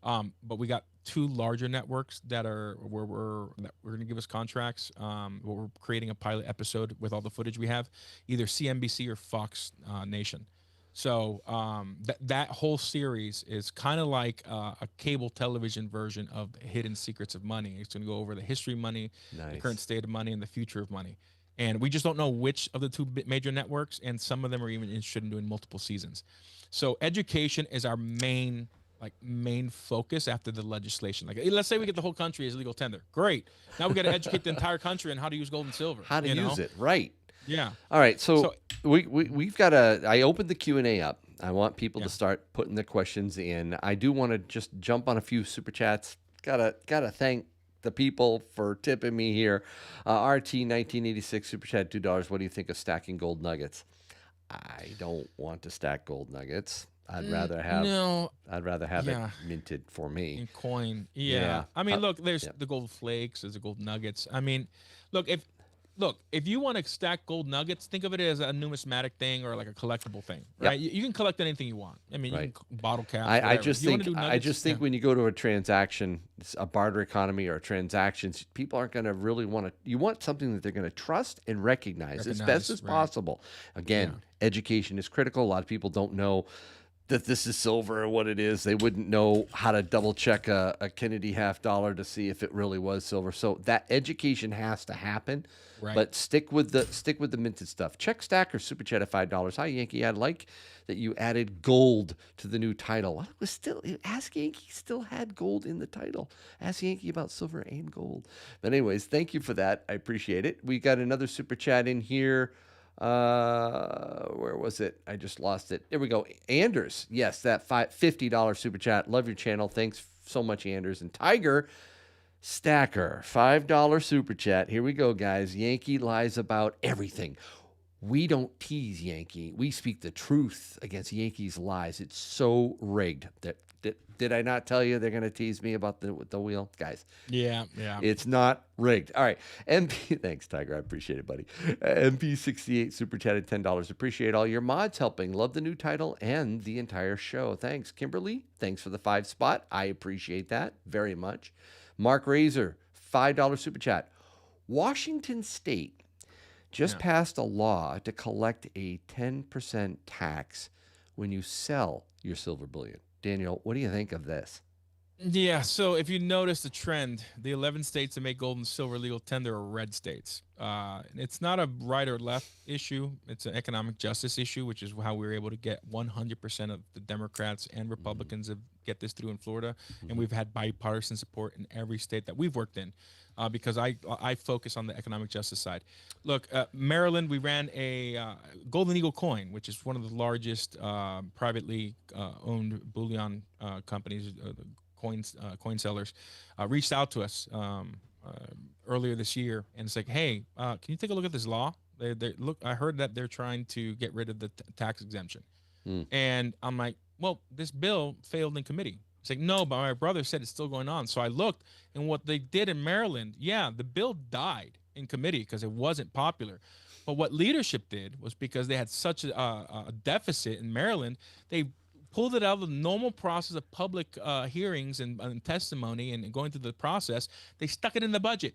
but we got two larger networks that are where we're going to give us contracts. Where we're creating a pilot episode with all the footage we have, either CNBC or Fox Nation. So that whole series is kind of like a cable television version of Hidden Secrets of Money. It's going to go over the history of money, the current Nice. state of money, and the future of money. And we just don't know which of the two major networks, and some of them are even interested in doing multiple seasons. So education is our main focus after the legislation. Like, let's say we get the whole country as legal tender. Great. Now we got to educate the entire country on how to use gold and silver. How to use it, right? Yeah. All right, so So we've got I opened the Q&A up. I want people Yeah. to start putting their questions in. I do want to just jump on a few super chats. Gotta thank the people for tipping me here. RT 1986 super chat $2. What do you think of stacking gold nuggets? I don't want to stack gold nuggets. I'd rather have no. it Yeah. minted for me. In coin. Yeah. Yeah. I mean, look, there's yeah. the gold flakes, there's the gold nuggets. I mean, look, look, if you want to stack gold nuggets, think of it as a numismatic thing or like a collectible thing, right? Yep. You can collect anything you want. I mean, you can Right. bottle caps, I whatever. just If you want think to do I nuggets, just yeah, think when you go to a transaction, a barter economy or transactions, people aren't going to really want to. You want something that they're going to trust and recognize as best recognize, as right? possible. Yeah, Again, education is critical. A lot of people don't know that this is silver or what it is. They wouldn't know how to double check a Kennedy half dollar to see if it really was silver. So that education has to happen. right. But stick with the minted stuff. Check Stacker Super Chat at $5. Hi Yankee. I'd like that you added gold to the new title. I was still Ask Yankee still had gold in the title. Ask Yankee about silver and gold. But anyways, thank you for that. I appreciate it. We got another super chat in here. Where was it? I just lost it. There we go. Anders. Yes, that $50 super chat. Love your channel. Thanks so much, Anders. And Tiger Stacker, $5 super chat. Here we go, guys. Yankee lies about everything. We don't tease Yankee. We speak the truth against Yankee's lies. It's so rigged. Did I not tell you they're going to tease me about the wheel? Guys, Yeah, yeah. it's not rigged. All right. MP, thanks, Tiger. I appreciate it, buddy. MP68 super chatted $10. Appreciate all your mods helping. Love the new title and the entire show. Thanks, Kimberly. Thanks for the 5 spot. I appreciate that very much. Mark Razor, $5 super chat. Washington State just Yeah. passed a law to collect a 10% tax when you sell your silver bullion. Daniel, what do you think of this? Yeah, so if you notice the trend, the 11 states that make gold and silver legal tender are red states. It's not a right or left issue. It's an economic justice issue, which is how we were able to get 100% of the Democrats and Republicans to get this through in Florida. And we've had bipartisan support in every state that we've worked in because I focus on the economic justice side. Look, Maryland, we ran a Golden Eagle coin, which is one of the largest privately owned bullion companies, coin sellers, reached out to us earlier this year, and it's like, hey, can you take a look at this law? Look, I heard that they're trying to get rid of the tax exemption, and I'm like, well, this bill failed in committee. It's like, no, but my brother said it's still going on. So I looked, and what they did in Maryland, yeah, the bill died in committee because it wasn't popular. But what leadership did was because they had such a deficit in Maryland, they pulled it out of the normal process of public hearings and testimony and going through the process. They stuck it in the budget.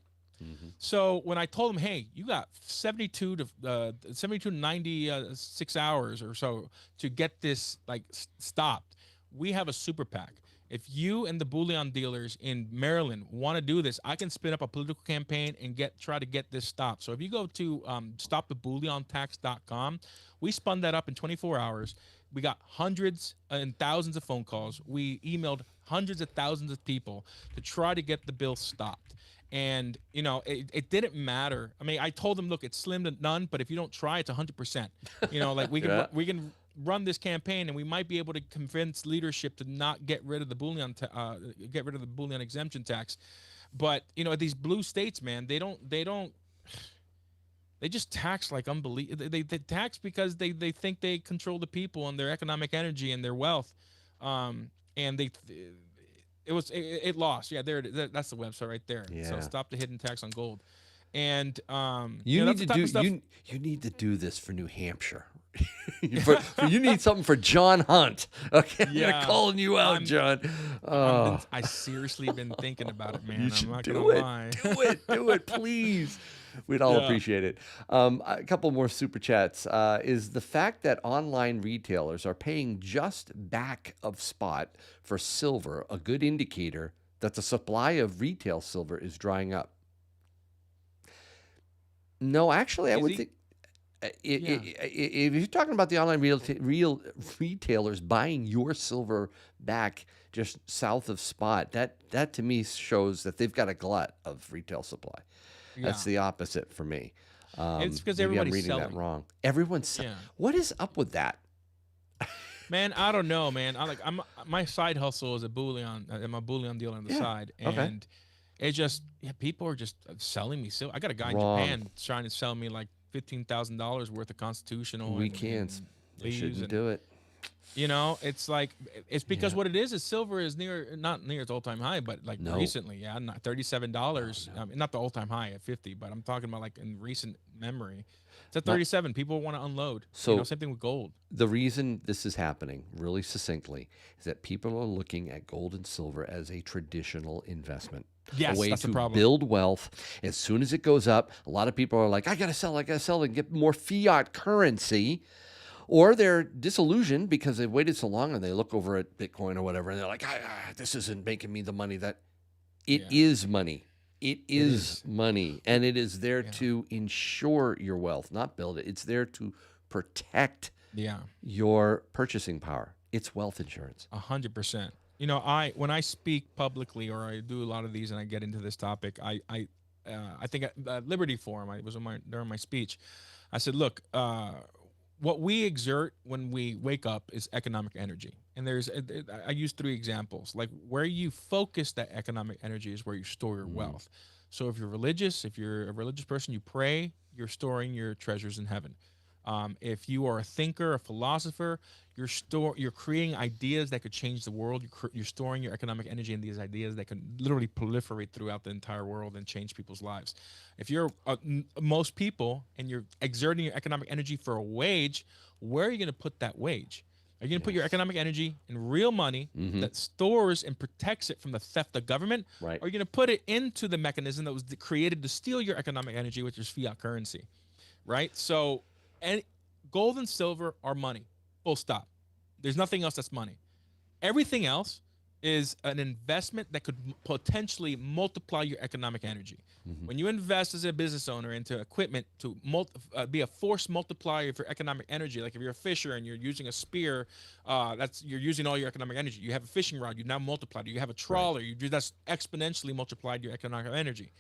So when I told them, hey, you got 72 to 96 hours or so to get this like stopped, we have a super PAC. If you and the bullion dealers in Maryland want to do this, I can spin up a political campaign and try to get this stopped. So if you go to stopthebullyontax.com, we spun that up in 24 hours. We got hundreds and thousands of phone calls. We emailed hundreds of thousands of people to try to get the bill stopped. And, it didn't matter. I mean, I told them, look, it's slim to none, but if you don't try, it's 100%. Like Yeah. we can run this campaign and we might be able to convince leadership to not get rid of the bullion exemption tax. But, these blue states, man, they just tax like unbelievable. They tax because they think they control the people and their economic energy and their wealth. And it lost. Yeah, there it is. That's the website right there. So Yeah. stop the hidden tax on gold. And You that's need the to type do of stuff. you need to do this for New Hampshire. You need something for John Hunt. Okay, Yeah. they're calling you out, I'm- John. Oh, I seriously been thinking about it, man. you I'm should not do gonna it. lie. Do it, please. We'd all Yeah. appreciate it. A couple more super chats. Is the fact that online retailers are paying just back of spot for silver a good indicator that the supply of retail silver is drying up? No, actually, I Is would he? think Yeah. if you're talking about the online real retailers buying your silver back just south of spot, that to me shows that they've got a glut of retail supply. That's Yeah. the opposite for me. It's because Maybe I'm everybody's reading that selling. wrong. Everyone's Yeah. what is up with that? Man, I don't know, man. My side hustle is a bullion. I'm a bullion dealer on the Yeah. side, Okay. and it just people are just selling me. So I got a guy in Wrong. Japan trying to sell me like $15,000 worth of constitutional Weekends. and They leaves shouldn't and do it. You know, it's like it's because Yeah. what it is silver is not near its all-time high, but like No. recently, yeah, not $37. No. Not the all-time high at 50, but I'm talking about like in recent memory. It's at My, 37. People want to unload. You know, so same thing with gold. the reason this is happening, really succinctly, is that people are looking at gold and silver as a traditional investment, a Yes, way that's the to problem. build wealth. As soon as it goes up, a lot of people are like, I got to sell and get more fiat currency. Or they're disillusioned because they've waited so long and they look over at Bitcoin or whatever and they're like, this isn't making me the money that it Yeah, is money. It it is is. money. And it is there Yeah. to ensure your wealth, not build it. It's there to protect Yeah. your purchasing power. It's wealth insurance. 100%. You know, when I speak publicly or I do a lot of these and I get into this topic, I think at Liberty Forum, I was during my speech, I said, look, what we exert when we wake up is economic energy. And I use three examples. Like where you focus that economic energy is where you store your Mm, wealth. So if you're a religious person, you pray, you're storing your treasures in heaven. If you are a thinker, a philosopher, you're creating ideas that could change the world. You're storing your economic energy in these ideas that can literally proliferate throughout the entire world and change people's lives. If you're most people and you're exerting your economic energy for a wage, where are you going to put that wage? Are you going to put your yes. economic energy in real money Mm-hmm. that stores and protects it from the theft of government? Right. Or are you going to put it into the mechanism that was created to steal your economic energy, which is fiat currency? Right? So, and gold and silver are money. Full stop. There's nothing else that's money. Everything else is an investment that could potentially multiply your economic energy. Mm-hmm. When you invest as a business owner into equipment to be a force multiplier for economic energy, like if you're a fisher and you're using a spear, you're using all your economic energy. You have a fishing rod, you now multiplied it. You have a Right. trawler, that's exponentially multiplied your economic energy.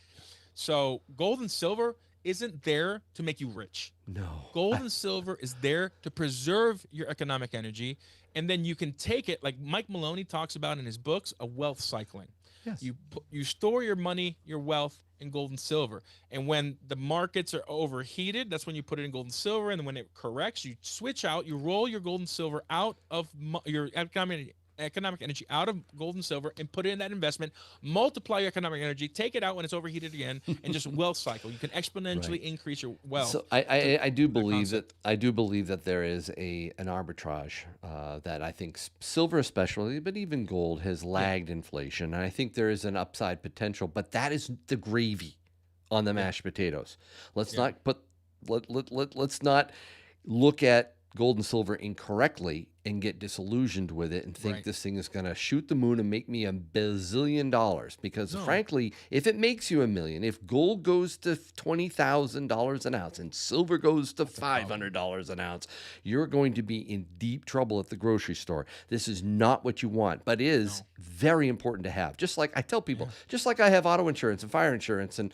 So gold and silver isn't there to make you rich. No. Gold and silver is there to preserve your economic energy, and then you can take it like Mike Maloney talks about in his books, a wealth cycling. Yes. You store your money, your wealth in gold and silver, and when the markets are overheated, that's when you put it in gold and silver, and then when it corrects, you switch out, you roll your gold and silver out of your economic energy out of gold and silver and put it in that investment, multiply your economic energy, take it out when it's overheated again, and just wealth cycle. You can exponentially Right. increase your wealth. So I do The believe concept. that there is an arbitrage that I think silver especially, but even gold has Yeah, lagged inflation, and I think there is an upside potential. But that is the gravy on the yeah, mashed potatoes. Let's yeah. not put let's not look at gold and silver incorrectly and get disillusioned with it and think Right. this thing is going to shoot the moon and make me $1 billion. Because No. frankly, if it makes you a million, if gold goes to $20,000 an ounce and silver goes to That's a problem. $500 an ounce, you're going to be in deep trouble at the grocery store. This is not what you want, but is No. very important to have. Just like I tell people, Yeah. just like I have auto insurance and fire insurance and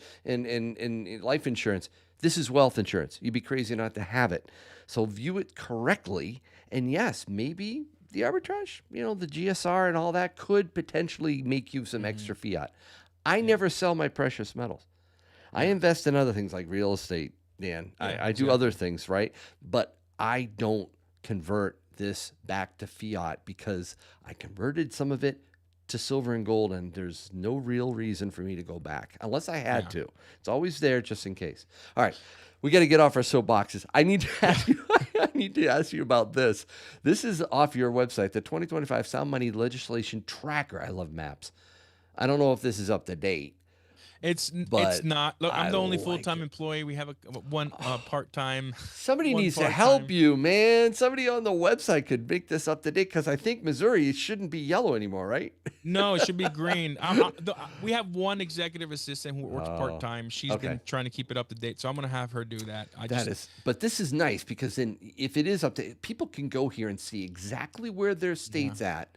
life insurance, this is wealth insurance. You'd be crazy not to have it. So view it correctly. And yes, maybe the arbitrage, the GSR and all that could potentially make you some Hmm. extra fiat. I Yeah. never sell my precious metals. I Yeah. invest in other things like real estate, Dan. Yeah. I do other Exactly. things, right? But I don't convert this back to fiat because I converted some of it to silver and gold, and there's no real reason for me to go back unless I had Yeah. to. It's always there just in case. All right, we got to get off our soapboxes. I need to Yeah. ask you. I need to ask you about this. This is off your website, the 2025 Sound Money Legislation Tracker. I love maps. I don't know if this is up to date, It's but not. Look, I'm I the only full like time it. employee. We have one part time, Somebody one needs to part help time. you, man. Somebody on the website could make this up to date because I think Missouri shouldn't be yellow anymore, right? No, it should be green. We have one executive assistant who works part Oh, time. She's okay. been trying to keep it up to date, so I'm gonna have her do that. That is, but this is nice because then if it is up to, people can go here and see exactly where their Yeah, state's at.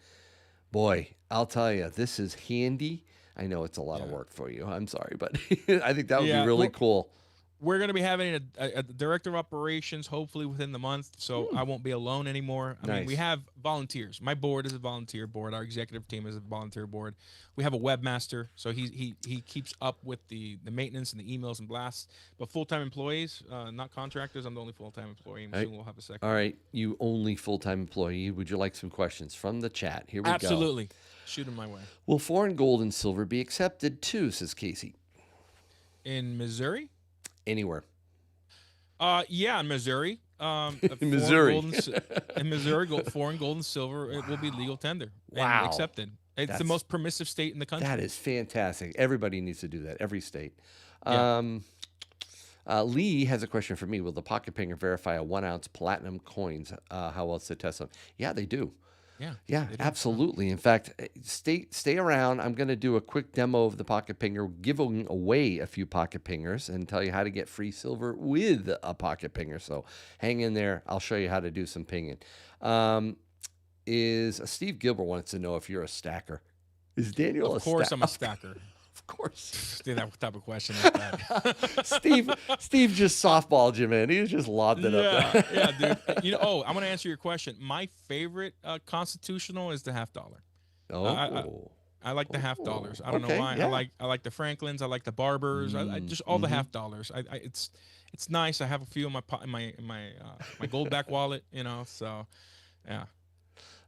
Boy, I'll tell you, this is handy. I know it's a lot of yeah, work for you. I'm sorry, but I think that would be yeah. really Well, cool. we're going to be having a director of operations hopefully within the month, so I won't be alone anymore. I mean, we Nice. have volunteers. My board is a volunteer board. Our executive team is a volunteer board. We have a webmaster, so he keeps up with the maintenance and the emails and blasts. But full-time employees, not contractors. I'm the only full-time employee, and All right. soon we'll have a second. All right, you only full-time employee. Would you like some questions from the chat? Here we go. Absolutely. Shoot them my way. Will foreign gold and silver be accepted too, says Casey? In Missouri? Anywhere. Yeah, in Missouri. In Missouri. In Missouri, foreign gold and silver, it will be legal tender Wow. and accepted. It's the most permissive state in the country. That is fantastic. Everybody needs to do that. Every state. Yeah. Lee has a question for me. Will the pocket pinger verify a 1 ounce platinum coins? How else to test them? Yeah, they do. Yeah. Yeah, absolutely. In fact, stay around. I'm going to do a quick demo of the pocket pinger, giving away a few pocket pingers, and tell you how to get free silver with a pocket pinger. So hang in there. I'll show you how to do some pinging. Steve Gilbert wants to know if you're a stacker. Is Daniel Of course, I'm a stacker. Of course. Dude, that type of question like that. Steve just softballed you, man. He was just lobbed it up there. Yeah, dude. I'm going to answer your question. My favorite constitutional is the $50. Oh. I like the $50. I don't know why. Yeah. I like the Franklins. I like the Barbers. I just all the $50. It's nice. I have a few in my my gold back wallet. So yeah.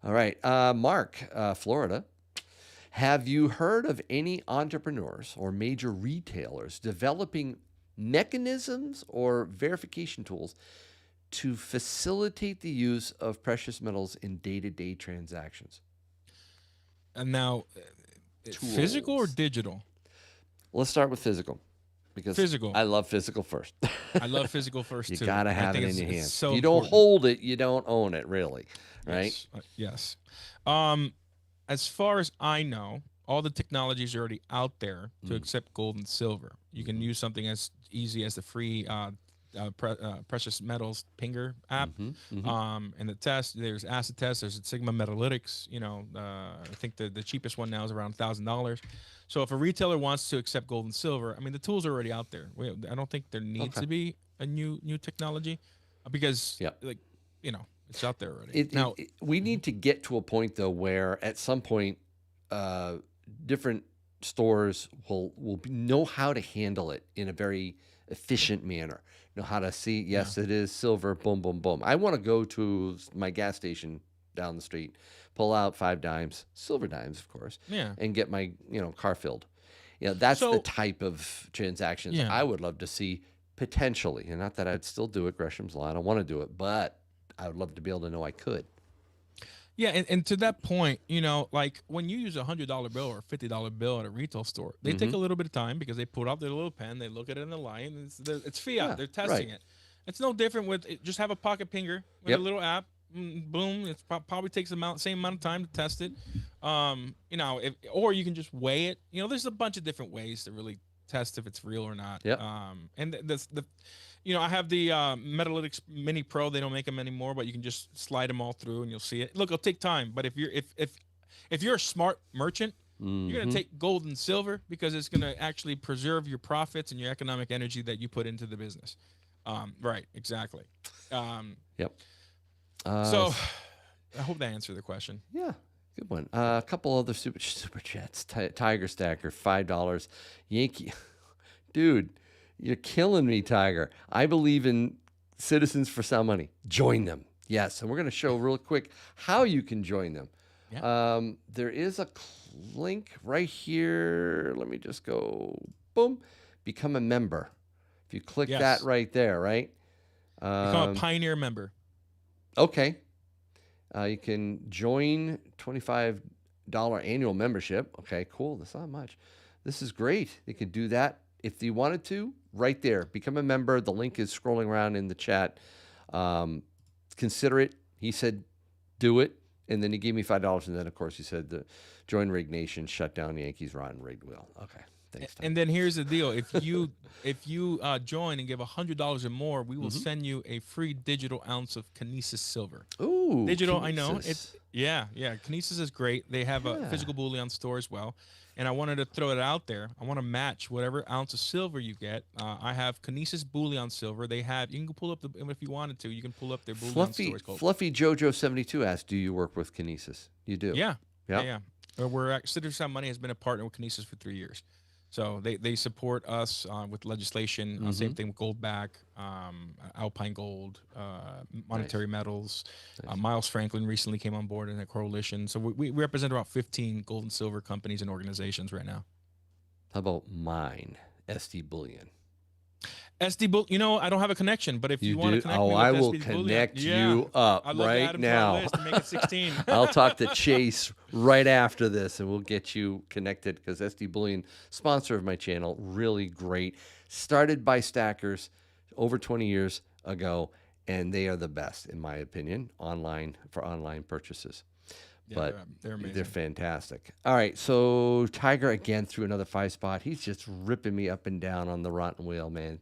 All right, Mark, Florida. Have you heard of any entrepreneurs or major retailers developing mechanisms or verification tools to facilitate the use of precious metals in day-to-day transactions? And now, physical or digital? Let's start with physical. Because physical. I love physical first. I love physical first, you too. You got to have it in your hands. So you don't hold it, you don't own it, really. Right? Yes. As far as I know, all the technologies are already out there to accept gold and silver. You can use something as easy as the free precious metals pinger app. And the test, there's acid test, there's Sigma Metalytics. I think the cheapest one now is around $1,000. So if a retailer wants to accept gold and silver, I mean, the tools are already out there. I don't think there needs to be a new technology because it's out there already. We need to get to a point, though, where at some point different stores will know how to handle it in a very efficient manner. Know how to see, yes, it is silver, boom, boom, boom. I want to go to my gas station down the street, pull out 5 dimes, silver dimes, of course, and get my car filled. That's the type of transactions I would love to see potentially. And not that I'd still do it, Gresham's Law. I don't want to do it, but I would love to be able to know I could. Yeah, and to that point, like when you use a $100 bill or a $50 bill at a retail store, they take a little bit of time because they pull out their little pen, they look at it in the light, and it's fiat. They're testing it. It's no different with just have a pocket pinger with a little app. Boom, it probably takes the same amount of time to test it. Or you can just weigh it. There's a bunch of different ways to really test if it's real or not. Yep. And I have the Metalytics Mini Pro. They don't make them anymore, but you can just slide them all through and you'll see it. Look, it'll take time, but if you're a smart merchant, you're gonna take gold and silver because it's gonna actually preserve your profits and your economic energy that you put into the business. Right, exactly. Yep. So I hope that answered the question. Yeah. Good one. A couple other super chats. Tiger Stacker, $5. Yankee, dude, you're killing me, Tiger. I believe in Citizens for Sound Money. Join them. Yes, and we're going to show real quick how you can join them. Yeah. There is a link right here. Let me just go. Boom. Become a member. If you click that right there, right? Become a Pioneer member. Okay. You can join $25 annual membership. Okay, cool. That's not much. This is great. You could do that if you wanted to right there. Become a member. The link is scrolling around in the chat. Consider it. He said, do it. And then he gave me $5. And then, of course, he said, join Rig Nation, shut down Yankees Rotten Rigged Wheel. Okay. Thanks, Tom. And then here's the deal. If you join and give $100 or more, we will send you a free digital ounce of Kinesis silver. Ooh, digital, Kinesis. I know. Yeah, yeah. Kinesis is great. They have a Yeah. physical bullion store as well. And I wanted to throw it out there. I want to match whatever ounce of silver you get. I have Kinesis bullion silver. They have. You can pull up the if you wanted to. You can pull up their bullion store. Fluffy It's called. Fluffy Jojo 72 asked, "Do you work with Kinesis?" You do. Yeah, yeah, Yep. yeah. Citizens Sound Money has been a partner with Kinesis for 3 years, so they support us with legislation. Mm-hmm. Same thing with Goldback, Alpine Gold, Nice. Monetary Metals. Nice. Miles Franklin recently came on board in a coalition, so we represent about 15 gold and silver companies and organizations right now. How about mine, SD Bullion? SD Bull, I don't have a connection, but if You you want to do? connect Oh, me I with will SD Bullion, connect yeah, you up I'd love to right add him to our now. list and make it 16. I'll talk to Chase right after this and we'll get you connected because SD Bullion, sponsor of my channel, really great. Started by stackers over 20 years ago, and they are the best, in my opinion, for online purchases. Yeah, But they're they're amazing. fantastic. All right, so Tiger again threw another 5 spot. He's just ripping me up and down on the rotten wheel, man.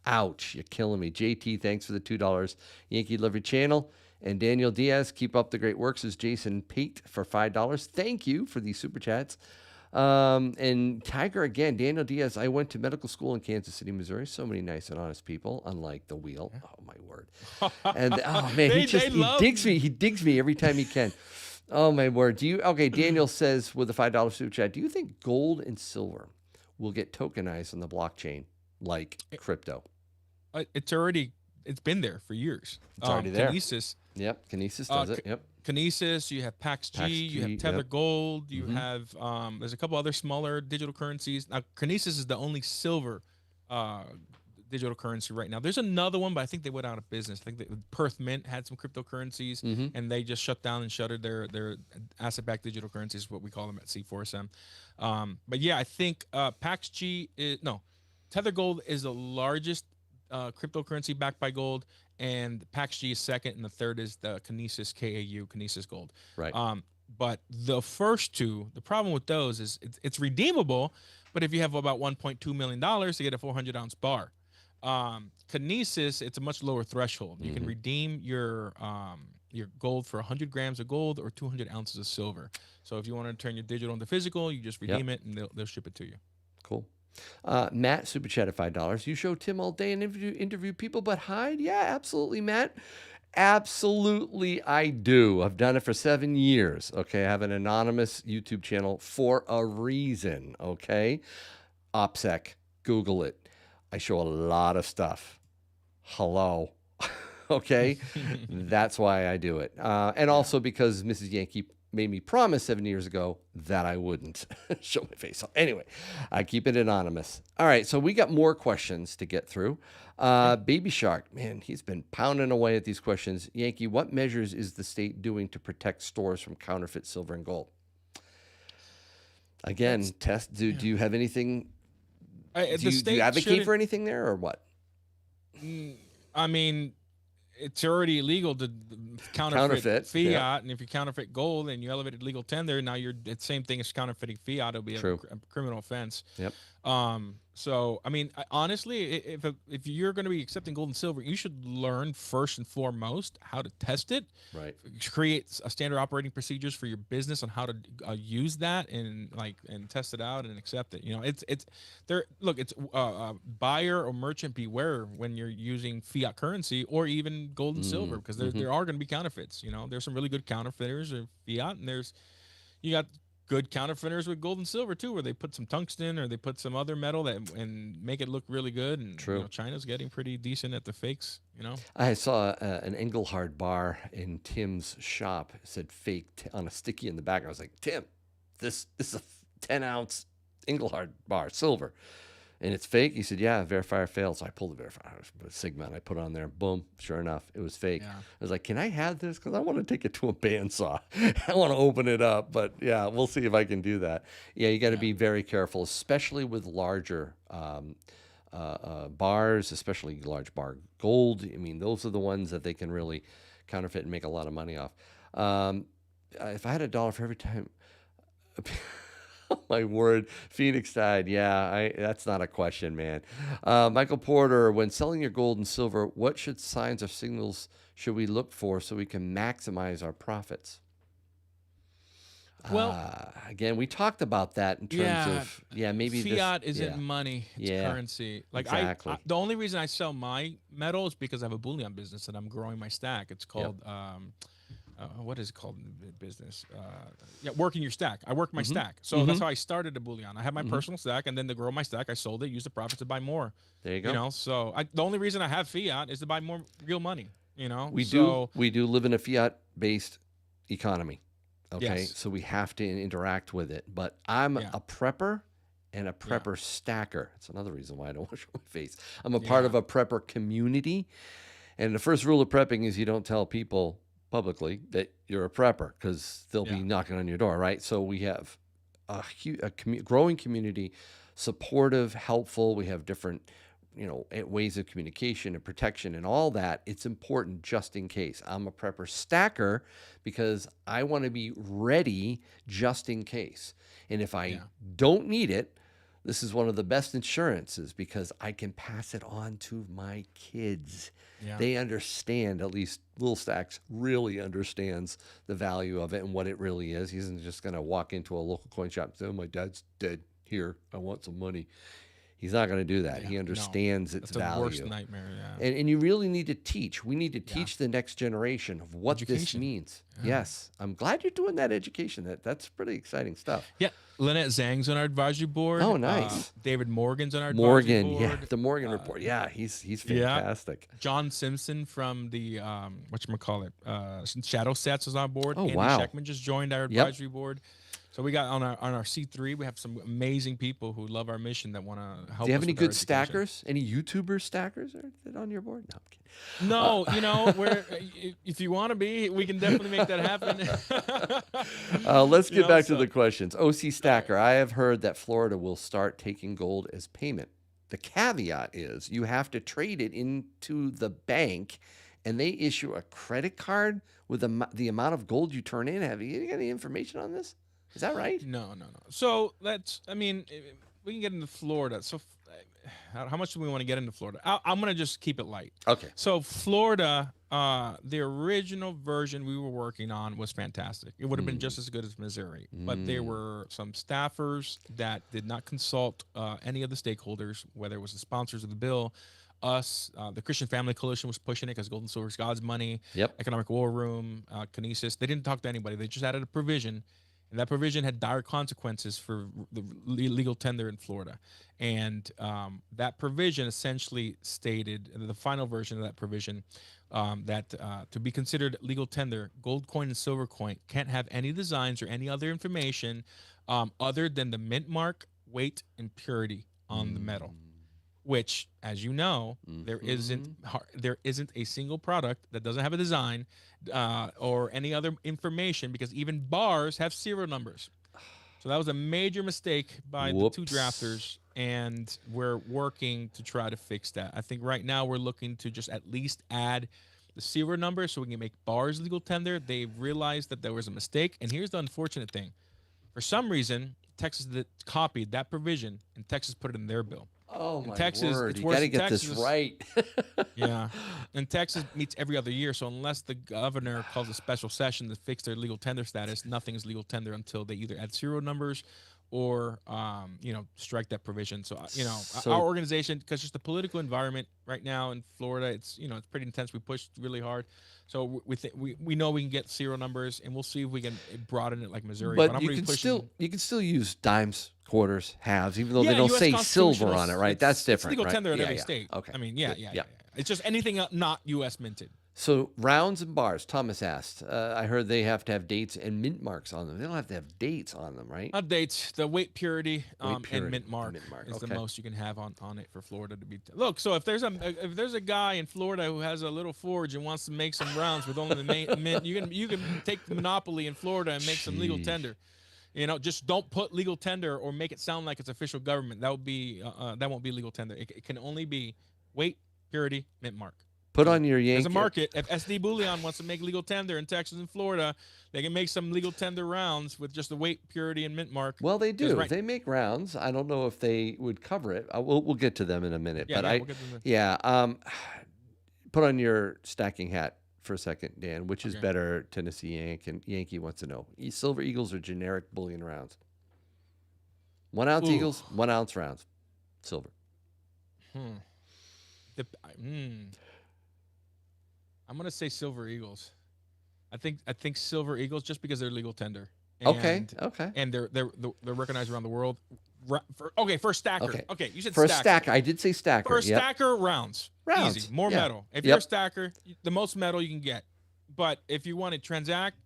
Ouch, you're killing me. JT, thanks for the $2. Yankee Love Your Channel. And Daniel Diaz, keep up the great works. Is Jason Pate for $5. Thank you for these super chats. And Tiger again, Daniel Diaz. I went to medical school in Kansas City, Missouri. So many nice and honest people, unlike the wheel. Oh my word! And oh man, They he love. digs me. He digs me every time he can. Oh my word! Okay? Daniel says with a $5 super chat, do you think gold and silver will get tokenized on the blockchain like crypto? It's been there for years. It's already there. Kinesis. Yep, Kinesis does it. Yep. Kinesis, you have Pax G, you have Tether yep. Gold, you Mhm. have there's a couple other smaller digital currencies. Now Kinesis is the only silver uh digital currency right now. There's another one, but I think they went out of business. I think Perth Mint had some cryptocurrencies Mhm. and they just shut down and shuttered their asset-backed digital currencies, what we call them at C4SM. But yeah, I think Pax G is no, Tether Gold is the largest cryptocurrency backed by gold, and Pax G is second, and the third is the Kinesis KAU, Kinesis Gold. Right. But the first two, the problem with those is it's redeemable, but if you have about $1.2 million to get a 400-ounce bar. Kinesis, it's a much lower threshold. You can redeem your gold for 100 grams of gold or 200 ounces of silver. So if you want to turn your digital into physical, you just redeem it and they'll ship it to you. Cool. Matt, super chat at $5. You show Tim all day and interview people but hide? Yeah, absolutely, Matt. Absolutely, I do. I've done it for 7 years. Okay, I have an anonymous YouTube channel for a reason. Okay, OPSEC, Google it. I show a lot of stuff. Hello. Okay, that's why I do it. And also because Mrs. Yankee made me promise 7 years ago that I wouldn't show my face. Anyway, I keep it anonymous. All right, so we got more questions to get through. Baby Shark, man, he's been pounding away at these questions. Yankee, what measures is the state doing to protect stores from counterfeit silver and gold? Again, do you have anything? Do you advocate for anything there or what? I mean, it's already illegal to counterfeit fiat, and if you counterfeit gold and you elevated legal tender, now it's the same thing as counterfeiting fiat. It'll be a criminal offense. Yep. So I mean, honestly, if you're going to be accepting gold and silver, you should learn first and foremost how to test it. Right. Create a standard operating procedures for your business on how to use that and test it out and accept it. It's there. Look, it's buyer or merchant beware when you're using fiat currency or even gold and silver, because there are going to be counterfeits. There's some really good counterfeiters of fiat, and you got good counterfeiters with gold and silver too, where they put some tungsten or they put some other metal and make it look really good. And China's getting pretty decent at the fakes. I saw an Engelhard bar in Tim's shop. It said fake on a sticky in the back. I was like, Tim, this is a 10-ounce Engelhard bar, silver. And it's fake? He said, yeah, verifier failed. So I pulled the verifier, Sigma, and I put it on there. Boom. Sure enough, it was fake. Yeah. I was like, can I have this? Because I want to take it to a bandsaw. I want to open it up. But yeah, we'll see if I can do that. Yeah, you got to be very careful, especially with larger bars, especially large bar gold. I mean, those are the ones that they can really counterfeit and make a lot of money off. If I had $1 for every time... Oh, my word. Phoenix died. Yeah, that's not a question, man. Michael Porter, when selling your gold and silver, what signs or signals should we look for so we can maximize our profits? Well, Again, we talked about that in terms yeah, of, maybe this, fiat isn't money; it's yeah, currency. Like exactly. the only reason I sell my metal is because I have a bullion business and I'm growing my stack. It's Yep. called what is it called in the business? Yeah, working your stack. I work my Mm-hmm. stack, so that's Mm-hmm. how I started the bullion. I had my Mm-hmm. personal stack, and then to grow my stack, I sold it, used the profits to buy more. There you You go. know, so the only reason I have fiat is to buy more real money. You know, We do so we do live in a fiat based economy. Okay, yes, so we have to interact with it. But I'm yeah, a prepper and a yeah, prepper stacker. That's another reason why I don't wash my face. I'm a part yeah, of a prepper community, and the first rule of prepping is you don't tell people publicly that you're a prepper because they'll be yeah, knocking on your door, right? So we have growing community, supportive, helpful. We have different, ways of communication and protection and all that. It's important just in case. I'm a prepper stacker because I want to be ready just in case. And if I yeah, don't need it, this is one of the best insurances because I can pass it on to my kids. yeah. They understand, at least Little Stacks really understands the value of it and what it really is. He isn't just going to walk into a local coin shop and say, "Oh, my dad's dead. Here, I want some money." He's not going to do that. Yeah, He no, understands its that's the worst value. nightmare. Yeah, And you really need to teach. We need to yeah. teach the next generation of what this Education. means. Yeah. Yes, I'm glad you're doing that education. That's pretty exciting stuff. Yeah, Lynette Zhang's on our advisory board. Oh, nice. David Morgan's on our advisory Morgan, yeah, board. the Morgan Uh, report. Yeah, he's yeah, fantastic. John Simpson from the whatchamacallit, Shadow Sets is on board. Oh, Andy wow. Scheckman just joined our Yep. advisory board. So we got on our C3, we have some amazing people who love our mission that want to help Do you have us any with our good education. stackers? Any YouTuber stackers are on your board? No, I'm kidding. No, you know, if you want to be, we can definitely make that happen. Let's You get know, back to so the questions. OC Stacker, I have heard that Florida will start taking gold as payment. The caveat is you have to trade it into the bank and they issue a credit card with the amount of gold you turn in. Have you got any information on this? Is that right? no. So we can get into Florida. So how much do we want to get into Florida? I'm going to just keep it light. Okay. So Florida, the original version we were working on was fantastic. It would have been just as good as Missouri, but there were some staffers that did not consult any of the stakeholders, whether it was the sponsors of the bill, us, the Christian Family Coalition was pushing it because Gold and Silver is God's money. Yep. Economic War Room, Kinesis. They didn't talk to anybody. They just added a provision, and that provision had dire consequences for the legal tender in Florida. And that provision essentially stated, the final version of that provision, that to be considered legal tender, gold coin and silver coin can't have any designs or any other information other than the mint mark, weight, and purity on the metal. Which, as you know, there isn't a single product that doesn't have a design or any other information, because even bars have serial numbers. So that was a major mistake by the two Whoops. drafters, and we're working to try to fix that. I think right now we're looking to just at least add the serial number so we can make bars legal tender. They realized that there was a mistake, and here's the unfortunate thing: for some reason, Texas copied that provision, and Texas put it in their bill. Oh, In my Texas, word. it's You worse got to in get this Texas. right. Yeah. And Texas meets every other year. So unless the governor calls a special session to fix their legal tender status, nothing is legal tender until they either add serial numbers or, strike that provision. So, So- our organization, because just the political environment right now in Florida, it's pretty intense. We pushed really hard. So we know we can get serial numbers, and we'll see if we can broaden it like Missouri. But I'm you really can pushing. still use dimes, quarters, halves, even though Yeah, they don't US say Constitutional, silver on it, right? That's different. It's legal right? tender in Yeah, every yeah. state. Okay. I mean, Good. yeah. It's just anything not U.S. minted. So rounds and bars. Thomas asked. I heard they have to have dates and mint marks on them. They don't have to have dates on them, right? Dates, the weight purity, Purity, and mint mark, is the most you can have on it for Florida to be. Look, so if there's a guy in Florida who has a little forge and wants to make some rounds with only the mint, you can take the monopoly in Florida and make some legal Jeez. tender. Just don't put legal tender or make it sound like it's official government. That won't be legal tender. It can only be weight, purity, mint mark. Put on your Yankee. There's a market. If SD Bullion wants to make legal tender in Texas and Florida, they can make some legal tender rounds with just the weight, purity, and mint mark. Well, they do. Right. They make rounds. I don't know if they would cover it. We'll get to them in a minute. Yeah, but we'll get to them. put on your stacking hat for a second, Dan. Which is Okay. better, Tennessee Yankee wants to know. Silver Eagles or generic bullion rounds? 1 ounce Ooh. Eagles, 1 ounce rounds, silver. Hmm. I'm gonna say Silver Eagles. I think Silver Eagles just because they're legal tender Okay, and okay, they're recognized around the world. Okay, first stacker. okay. Okay, you said For a stacker. stacker, I did say stacker. First Yep, stacker rounds. Easy. rounds. More Yeah, metal. If you're a yep. stacker, the most metal you can get. But if you want to transact,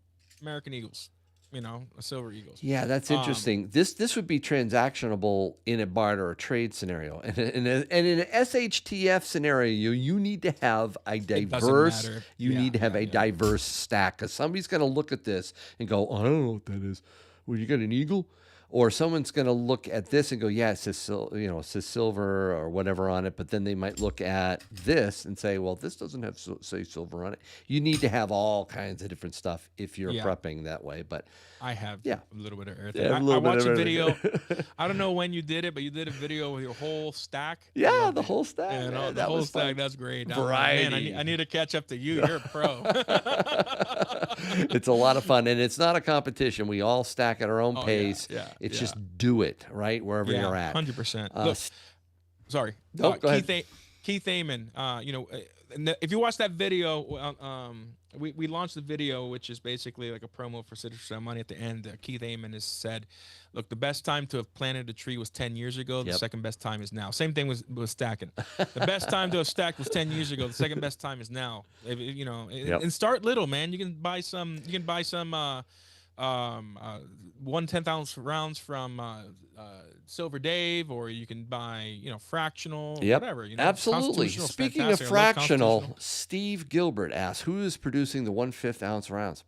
American Eagles. A Silver Eagles. Yeah, that's Um, interesting. This would be transactionable in a barter or trade scenario, and in an SHTF scenario, you need to have a it doesn't diverse. matter. You Yeah, need to have yeah, a yeah. diverse stack because somebody's going to look at this and go, "I don't know what that is." Well, you got an eagle, or someone's going to look at this and go, "Yeah, it says it says silver or whatever on it," but then they might look at this and say, "Well, this doesn't have say silver on it." You need to have all kinds of different stuff if you're Yeah. prepping that way, but. I have Yeah. a little bit of everything. Yeah, a I little bit watched of a everything. video. I don't know when you did it, but you did a video with your whole stack. I Yeah, loved the it. whole stack. And Man, the that whole was stack, fun. that's great. Man, Variety. I need to catch up to you. You're a pro. It's a lot of fun, and it's not a competition. We all stack at our own Oh pace. yeah, It's yeah, just do it right wherever yeah. you're at. 100%. Uh, Look, s- sorry. no, go ahead. Keith Amon. If you watch that video, we launched the video, which is basically like a promo for Citizen Money. At the end, Keith Amon has said, "Look, the best time to have planted a tree was 10 years ago. The Yep. second best time is now." Same thing with stacking. The best time to have stacked was 10 years ago. The second best time is now. Yep. And start little, man. You can buy some. 1/10 ounce rounds from Silver Dave, or you can buy fractional, Yep. whatever. Absolutely. Constitutional's Speaking of fantastic. I love fractional, constitutional. Steve Gilbert asks, "Who is producing the 1/5 ounce rounds?"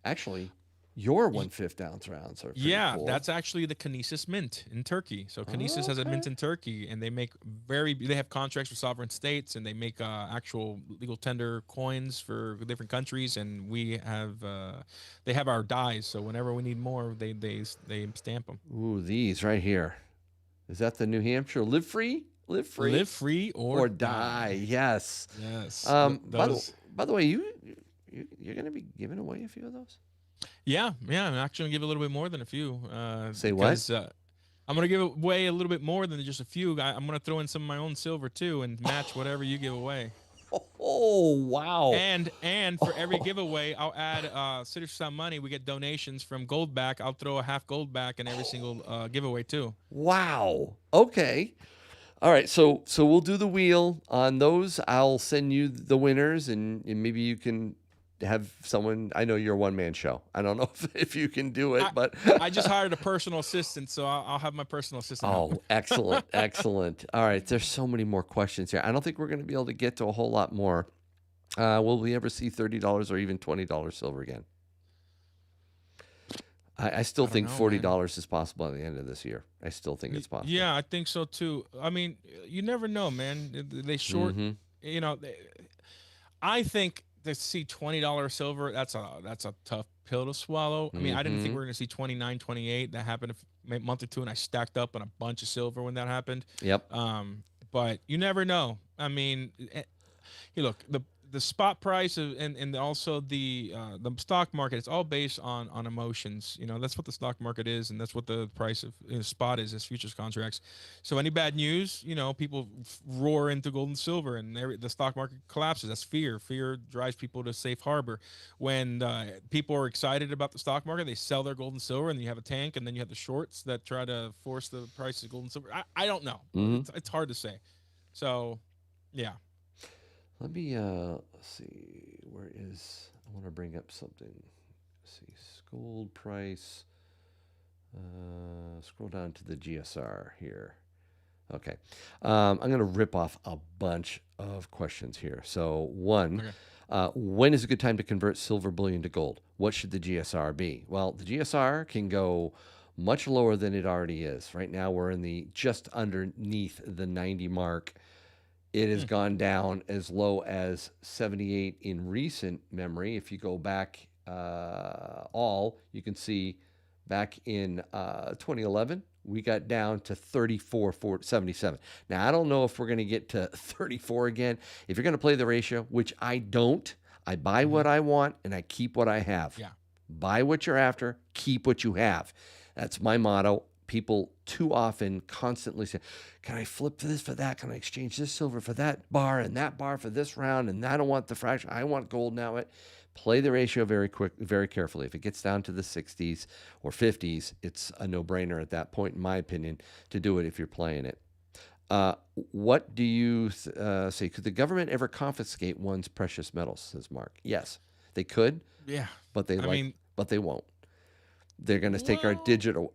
Actually, your 1/5 ounce rounds are pretty Yeah, cool. that's actually the Kinesis Mint in Turkey. So Kinesis has a mint Okay. in Turkey, and they have contracts with sovereign states, and they make actual legal tender coins for different countries. And they have our dies. So whenever we need more, they stamp them. Ooh, these right here. Is that the New Hampshire live free? Live free? Live free or die. Yes. Yes, By the way, you're going to be giving away a few of those? Yeah. I'm actually gonna give a little bit more than a few. Say what? Because, I'm gonna give away a little bit more than just a few. I'm gonna throw in some of my own silver too, and match whatever you give away. Oh, wow. And for every giveaway, I'll add Citizen Money. We get donations from Goldback. I'll throw a half Goldback in every single giveaway too. Wow. Okay. All right. So we'll do the wheel on those. I'll send you the winners, and maybe you can have someone. I know you're a one-man show. I don't know if you can do it, but I just hired a personal assistant, so I'll have my personal assistant. oh, excellent, excellent. All right, there's so many more questions here. I don't think we're going to be able to get to a whole lot more. Will we ever see $30 or even $20 silver again? I still think $40 is possible at the end of this year. I still think it's possible. Yeah, I think so too. I mean, you never know, man. They short, I think to see $20 silver, that's a tough pill to swallow. I mean, I didn't think we were going to see 29, 28. That happened a month or two, and I stacked up on a bunch of silver when that happened. Yep. But you never know. I mean, look, the spot price and also the stock market, it's all based on emotions. That's what the stock market is, and that's what the price of spot is futures contracts. So any bad news, people roar into gold and silver, and the stock market collapses. That's fear. Fear drives people to safe harbor. When people are excited about the stock market, they sell their gold and silver, and you have a tank, and then you have the shorts that try to force the price of gold and silver. I don't know. It's hard to say. So, yeah. Let me see. Where is? I want to bring up something. Let's see, gold price. Scroll down to the GSR here. Okay, I'm going to rip off a bunch of questions here. So one, when is a good time to convert silver bullion to gold? What should the GSR be? Well, the GSR can go much lower than it already is. Right now, we're in the just underneath the 90 mark. It has gone down as low as 78 in recent memory. If you go back you can see back in 2011, we got down to 34.77. Now, I don't know if we're going to get to 34 again. If you're going to play the ratio, which I don't, I buy what I want and I keep what I have. Yeah. Buy what you're after, keep what you have. That's my motto. People too often constantly say, can I flip this for that? Can I exchange this silver for that bar and that bar for this round? And I don't want the fraction. I want gold now. Play the ratio very carefully. If it gets down to the 60s or 50s, it's a no-brainer at that point, in my opinion, to do it if you're playing it. What do you say? Could the government ever confiscate one's precious metals, says Mark? Yes, they could. Yeah. But they but they won't. They're going to take our Well- digital.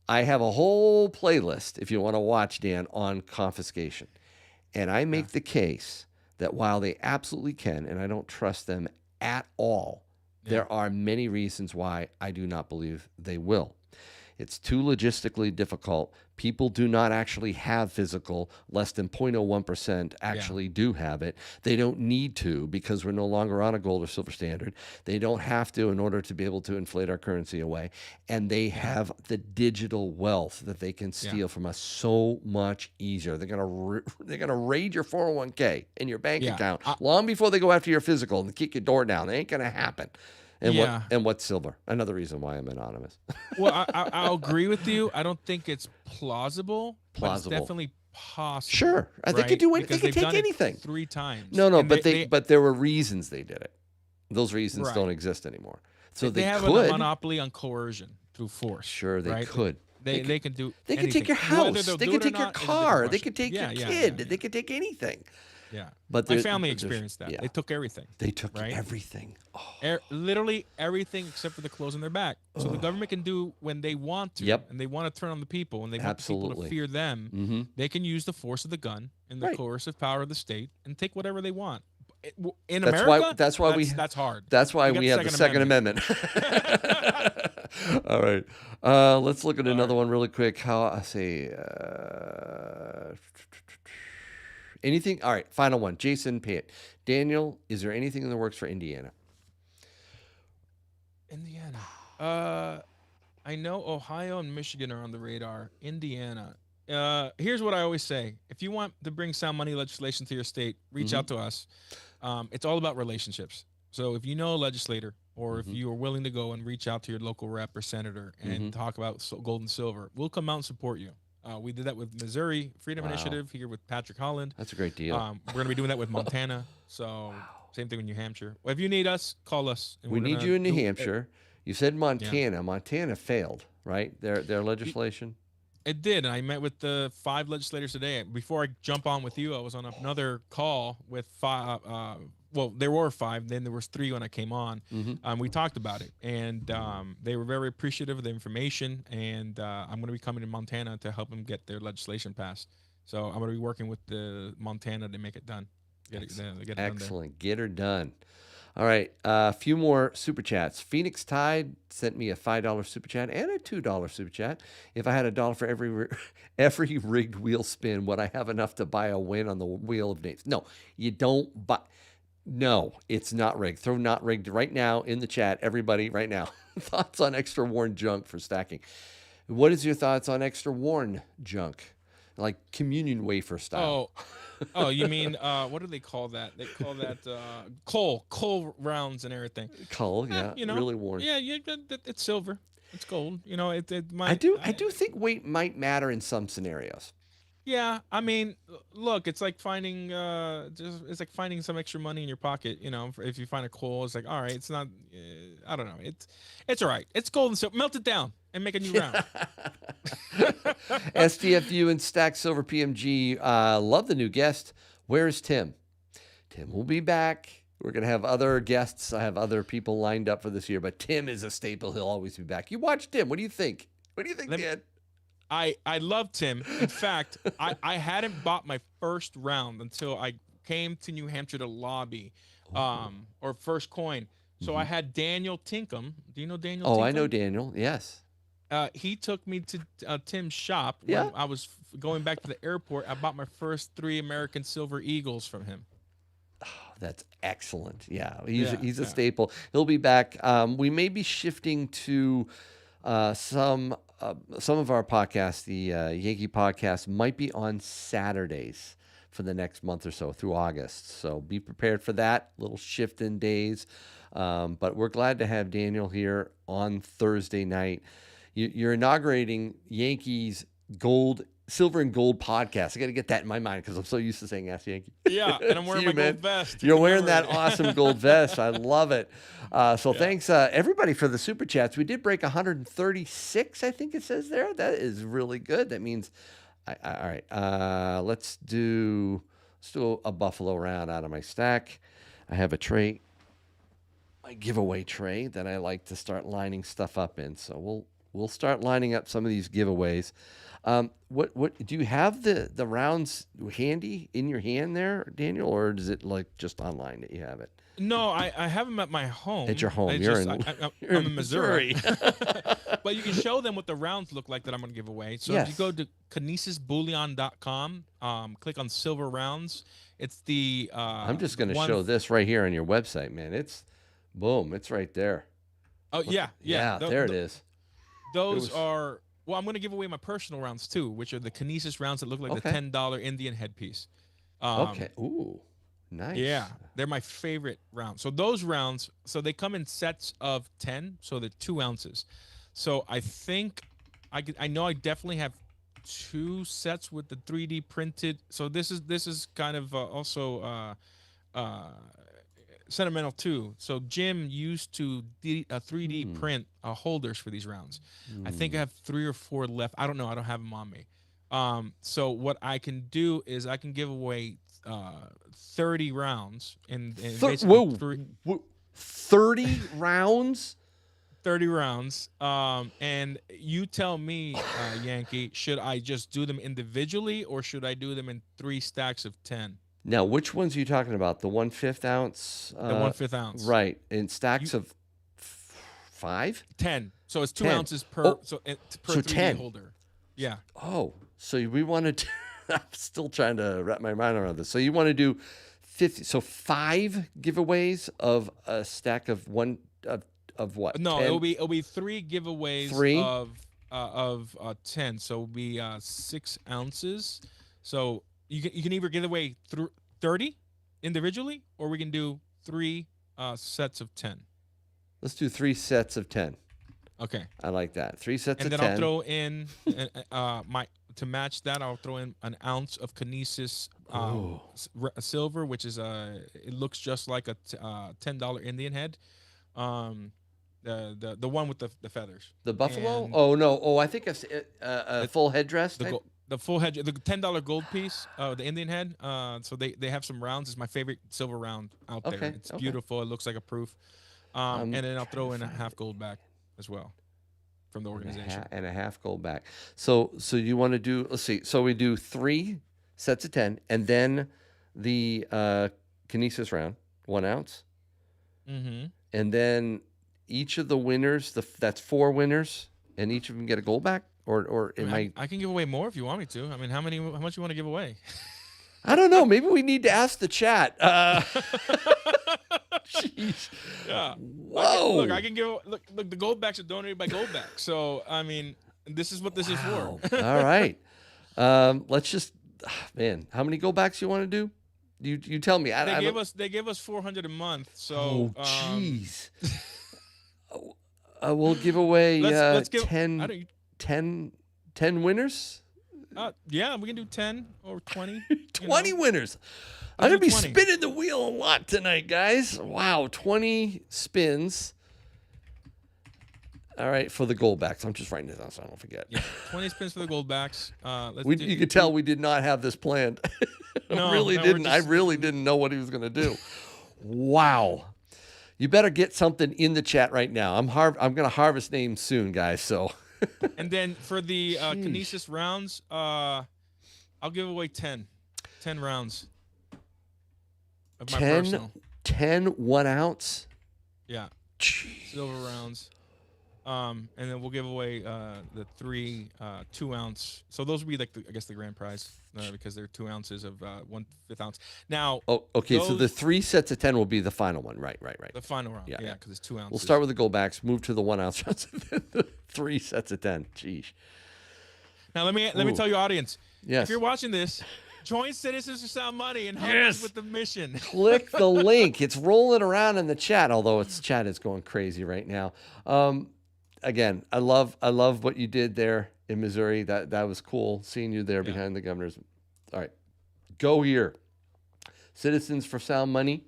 I have a whole playlist, if you want to watch, Dan, on confiscation. And I make the case that while they absolutely can, and I don't trust them at all, there are many reasons why I do not believe they will. It's too logistically difficult. People do not actually have physical. Less than 0.01% actually do have it. They don't need to because we're no longer on a gold or silver standard. They don't have to in order to be able to inflate our currency away. And they have the digital wealth that they can steal from us so much easier. They're gonna raid your 401k and your bank account long before they go after your physical and kick your door down. It ain't gonna happen. And what's silver? Another reason why I'm anonymous. Well, I'll agree with you. I don't think it's plausible. But it's definitely possible. Sure, they could do anything. They could take anything. 3 times. No, but there were reasons they did it. Those reasons don't exist anymore. So they have could. a monopoly on coercion through force. Sure, they could. They can do. They could take your house. They could take your car. They could take your kid. They could take anything. Yeah, but my family experienced that. They took everything. They took everything. Literally everything except for the clothes on their back. So the government can do when they want to, and they want to turn on the people, and they want people to fear them. They can use the force of the gun and the coercive power of the state and take whatever they want. In America, that's hard. That's why we have the Second Amendment. All right, let's look at another one really quick. How I say. Anything? All right, final one. Jason Pitt. Daniel, is there anything in the works for Indiana? I know Ohio and Michigan are on the radar. Indiana. Here's what I always say. If you want to bring sound money legislation to your state, reach out to us. It's all about relationships. So if you know a legislator or if you are willing to go and reach out to your local rep or senator and talk about gold and silver, we'll come out and support you. We did that with Missouri Freedom Initiative here with Patrick Holland. That's a great deal. We're going to be doing that with Montana. So same thing with New Hampshire. Well, if you need us, call us. We need you in New Hampshire. You said Montana. Montana failed, right? Their legislation. It did. And I met with the 5 legislators today. Before I jump on with you, I was on another call with 5. Well, there were 5. Then there was 3 when I came on. We talked about it, and they were very appreciative of the information. And I'm going to be coming to Montana to help them get their legislation passed. So I'm going to be working with the Montana to make it done. Get it Excellent. Get her done. All right. A few more super chats. Phoenix Tide sent me a $5 super chat and a $2 super chat. If I had $1 for every rigged wheel spin, would I have enough to buy a win on the Wheel of Names? No, you don't buy. No, it's not rigged. Throw not rigged right now in the chat. Everybody right now. Thoughts on extra worn junk for stacking. What is your thoughts on extra worn junk? Like communion wafer style. Oh, you mean what do they call that? They call that coal rounds and everything. Coal, yeah, really worn. Yeah, it's silver. It's gold. I do think weight might matter in some scenarios. Yeah, I mean, look, it's like finding it's like finding some extra money in your pocket. If you find a coal, it's like, all right, it's not. I don't know. It's all right. It's gold and silver. Melt it down and make a new round. STFU and Stack Silver PMG. Love the new guest. Where is Tim? Tim will be back. We're going to have other guests. I have other people lined up for this year, but Tim is a staple. He'll always be back. You watch Tim. What do you think? Dan? I love Tim. In fact, I hadn't bought my first round until I came to New Hampshire to lobby, or first coin. So I had Daniel Tinkham. Do you know Daniel Tinkham? I know Daniel. Yes. He took me to Tim's shop when I was going back to the airport. I bought my first 3 American Silver Eagles from him. Oh, that's excellent. Yeah, he's a staple. He'll be back. We may be shifting to some of our podcasts. The Yankee podcast might be on Saturdays. for the next month or so through August. So be prepared for that little shift in days. But we're glad to have Daniel here on Thursday night. You're inaugurating Yankees Silver and Gold podcast. I got to get that in my mind because I'm so used to saying Ask Yankee. Yeah, and I'm wearing my gold vest. You're wearing that awesome gold vest. I love it. Thanks, everybody, for the super chats. We did break 136, I think it says there. That is really good. That means, all right, let's do a Buffalo round out of my stack. I have a tray, my giveaway tray that I like to start lining stuff up in. So we'll start lining up some of these giveaways. What do you have the rounds handy in your hand there, Daniel, or is it like just online that you have it? No, I have them at my home. At your home. I'm in Missouri. But you can show them what the rounds look like that I'm going to give away. So if you go to kinesisbullion.com, click on silver rounds. It's the I'm just going to show this right here on your website, man. It's boom. It's right there. Oh, yeah. There it is. Those are... Well, I'm going to give away my personal rounds, too, which are the Kinesis rounds that look like the $10 Indian headpiece. Okay. Ooh, nice. Yeah, they're my favorite rounds. So those rounds, so they come in sets of 10, so they're 2 ounces. So I think, I know I definitely have 2 sets with the 3D printed. So this is kind of also sentimental too. So Jim used to 3D print holders for these rounds. I think I have 3 or 4 left. I don't know. I don't have them on me. So what I can do is I can give away 30 rounds and 30 rounds. 30 rounds. And you tell me, Yankee, should I just do them individually or should I do them in 3 stacks of 10? Now, which ones are you talking about? The 1/5 ounce? The 1/5 ounce. Right. In stacks of 5? 10. So it's 2 10. ounces per 3D 10 holder. Yeah. Oh, so we want to I'm still trying to wrap my mind around this. So you want to do 50, so 5 giveaways of a stack of one of what? No, 10? it'll be 3 giveaways 3 of 10. So it'll be 6 ounces. So you can either give away 30 individually, or we can do 3 sets of 10. Let's do 3 sets of 10. Okay. I like that. 3 sets of 10. And then I'll throw in to match that. I'll throw in an ounce of Kinesis silver, which is it looks just like a $10 Indian head. The one with the feathers. The buffalo? No. I think it's a full headdress. The full head, the $10 gold piece, the Indian head. So they have some rounds. It's my favorite silver round out there. It's beautiful. It looks like a proof. And then I'll throw in a half gold back as well from the organization. And a half gold back. So you want to do, let's see. So we do 3 sets of 10 and then the Kinesis round, 1 ounce. Mm-hmm. And then each of the winners, that's 4 winners, and each of them get a gold back? Or I can give away more if you want me to. I mean, how much you want to give away? I don't know. Maybe we need to ask the chat. Jeez. Yeah. Whoa. I can give. Look. The gold backs are donated by Goldback. So I mean, this is what this is for. All right. Let's just, man. How many gold backs you want to do? You tell me. They give us 400 a month. So. Oh, jeez. We'll give away let's give 10 winners? Yeah, we can do 10 or 20. 20 winners. I'm going to be spinning the wheel a lot tonight, guys. Wow, 20 spins. All right, for the gold backs. I'm just writing this down so I don't forget. Yeah, 20 spins for the gold backs. You could tell we did not have this planned. No, didn't. I really didn't know what he was going to do. Wow. You better get something in the chat right now. I'm going to harvest names soon, guys, so... And then for the Kinesis rounds, I'll give away 10 rounds of my personal. 10 1 ounce? Yeah. Jeez. Silver rounds. And then we'll give away the 3 2 ounce. So those would be like the grand prize because they're 2 ounces of 1/5 ounce. Now. Oh, okay. So the 3 sets of 10 will be the final one, right? The final round. Yeah, because it's 2 ounces. We'll start with the gold backs, move to the 1 ounce rounds, and then the 3 sets of 10. Jeez. Now let me tell you, audience. Yes. If you're watching this, Join Citizens for Sound Money and help Yes. us with the mission. Click the link. It's rolling around in the chat, although its chat is going crazy right now. Again, I love what you did there in Missouri. That was cool seeing you there behind the governor's. All right, go here. Citizens for Sound Money,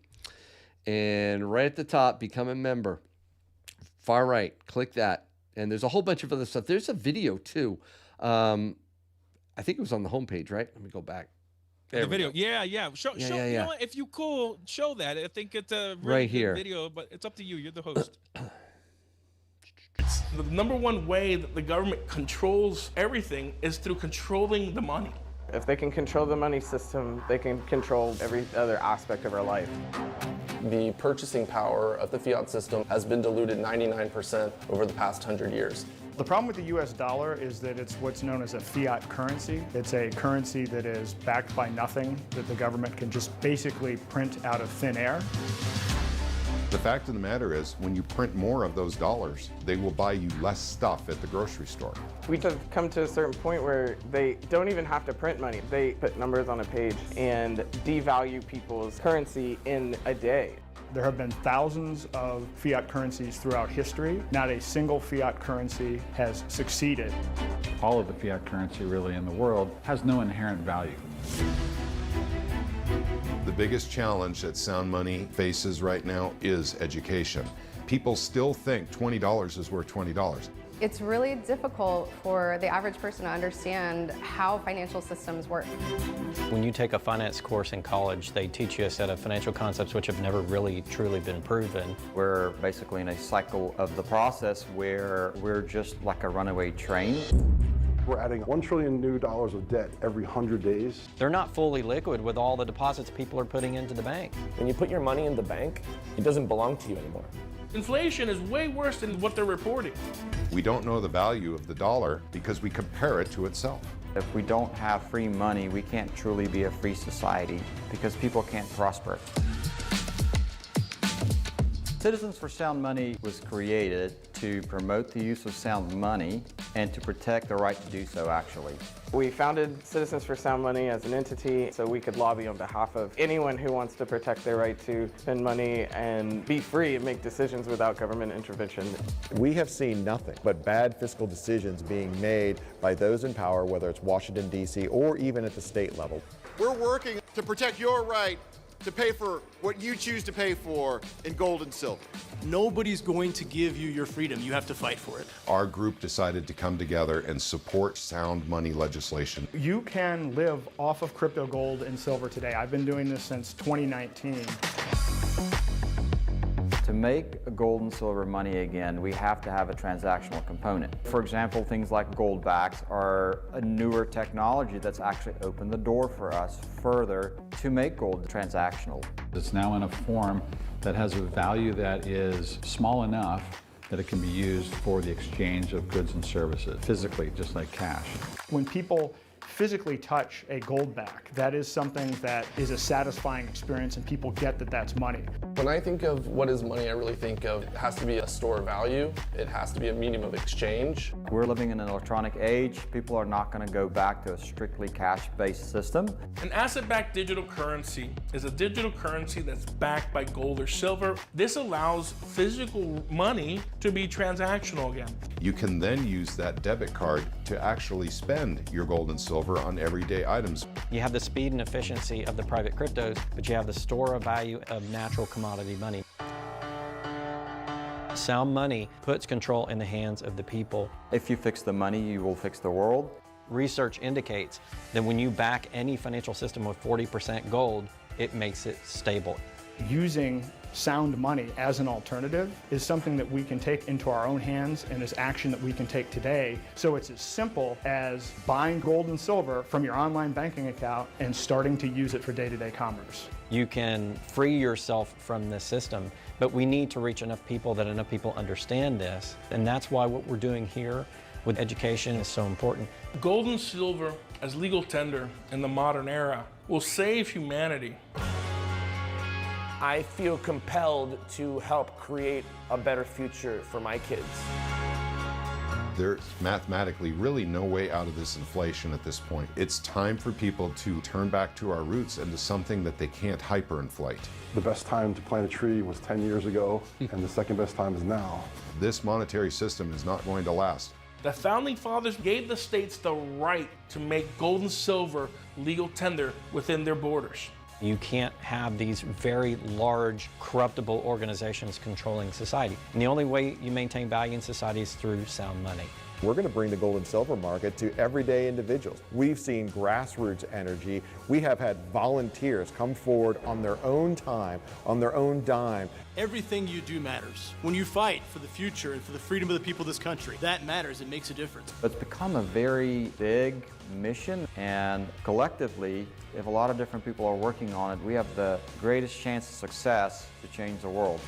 and right at the top, become a member. Far right, click that, and there's a whole bunch of other stuff. There's a video too. I think it was on the homepage, right? Let me go back. There the video, yeah. Show. You know what? If you cool, show that. I think it's a really right here good video, but it's up to you. You're the host. The number one way that the government controls everything is through controlling the money. If they can control the money system, they can control every other aspect of our life. The purchasing power of the fiat system has been diluted 99% over the past 100 years. The problem with the US dollar is that it's what's known as a fiat currency. It's a currency that is backed by nothing, that the government can just basically print out of thin air. The fact of the matter is, when you print more of those dollars, they will buy you less stuff at the grocery store. We have come to a certain point where they don't even have to print money. They put numbers on a page and devalue people's currency in a day. There have been thousands of fiat currencies throughout history. Not a single fiat currency has succeeded. All of the fiat currency really in the world has no inherent value. The biggest challenge that Sound Money faces right now is education. People still think $20 is worth $20. It's really difficult for the average person to understand how financial systems work. When you take a finance course in college, they teach you a set of financial concepts which have never really truly been proven. We're basically in a cycle of the process where we're just like a runaway train. We're adding $1 trillion new dollars of debt every 100 days. They're not fully liquid with all the deposits people are putting into the bank. When you put your money in the bank, it doesn't belong to you anymore. Inflation is way worse than what they're reporting. We don't know the value of the dollar because we compare it to itself. If we don't have free money, we can't truly be a free society because people can't prosper. Citizens for Sound Money was created to promote the use of sound money and to protect the right to do so, actually. We founded Citizens for Sound Money as an entity so we could lobby on behalf of anyone who wants to protect their right to spend money and be free and make decisions without government intervention. We have seen nothing but bad fiscal decisions being made by those in power, whether it's Washington, D.C., or even at the state level. We're working to protect your right to pay for what you choose to pay for in gold and silver. Nobody's going to give you your freedom. You have to fight for it. Our group decided to come together and support sound money legislation. You can live off of crypto gold and silver today. I've been doing this since 2019. To make gold and silver money again, we have to have a transactional component. For example, things like gold backs are a newer technology that's actually opened the door for us further to make gold transactional. It's now in a form that has a value that is small enough that it can be used for the exchange of goods and services, physically, just like cash. When people physically touch a gold back, that is something that is a satisfying experience and people get that that's money. When I think of what is money, I really think of it has to be a store of value. It has to be a medium of exchange. We're living in an electronic age. People are not going to go back to a strictly cash-based system. An asset-backed digital currency is a digital currency that's backed by gold or silver. This allows physical money to be transactional again. You can then use that debit card to actually spend your gold and silver on everyday items. You have the speed and efficiency of the private cryptos, but you have the store of value of natural commodity money. Sound money puts control in the hands of the people. If you fix the money, you will fix the world. Research indicates that when you back any financial system with 40% gold, it makes it stable. Using sound money as an alternative is something that we can take into our own hands and is action that we can take today. So it's as simple as buying gold and silver from your online banking account and starting to use it for day-to-day commerce. You can free yourself from this system, but we need to reach enough people that enough people understand this. And that's why what we're doing here with education is so important. Gold and silver as legal tender in the modern era will save humanity. I feel compelled to help create a better future for my kids. There's mathematically really no way out of this inflation at this point. It's time for people to turn back to our roots and to something that they can't hyperinflate. The best time to plant a tree was 10 years ago, and the second best time is now. This monetary system is not going to last. The Founding Fathers gave the states the right to make gold and silver legal tender within their borders. You can't have these very large, corruptible organizations controlling society. And the only way you maintain value in society is through sound money. We're going to bring the gold and silver market to everyday individuals. We've seen grassroots energy. We have had volunteers come forward on their own time, on their own dime. Everything you do matters. When you fight for the future and for the freedom of the people of this country, that matters. It makes a difference. It's become a very big mission, and collectively, if a lot of different people are working on it, we have the greatest chance of success to change the world.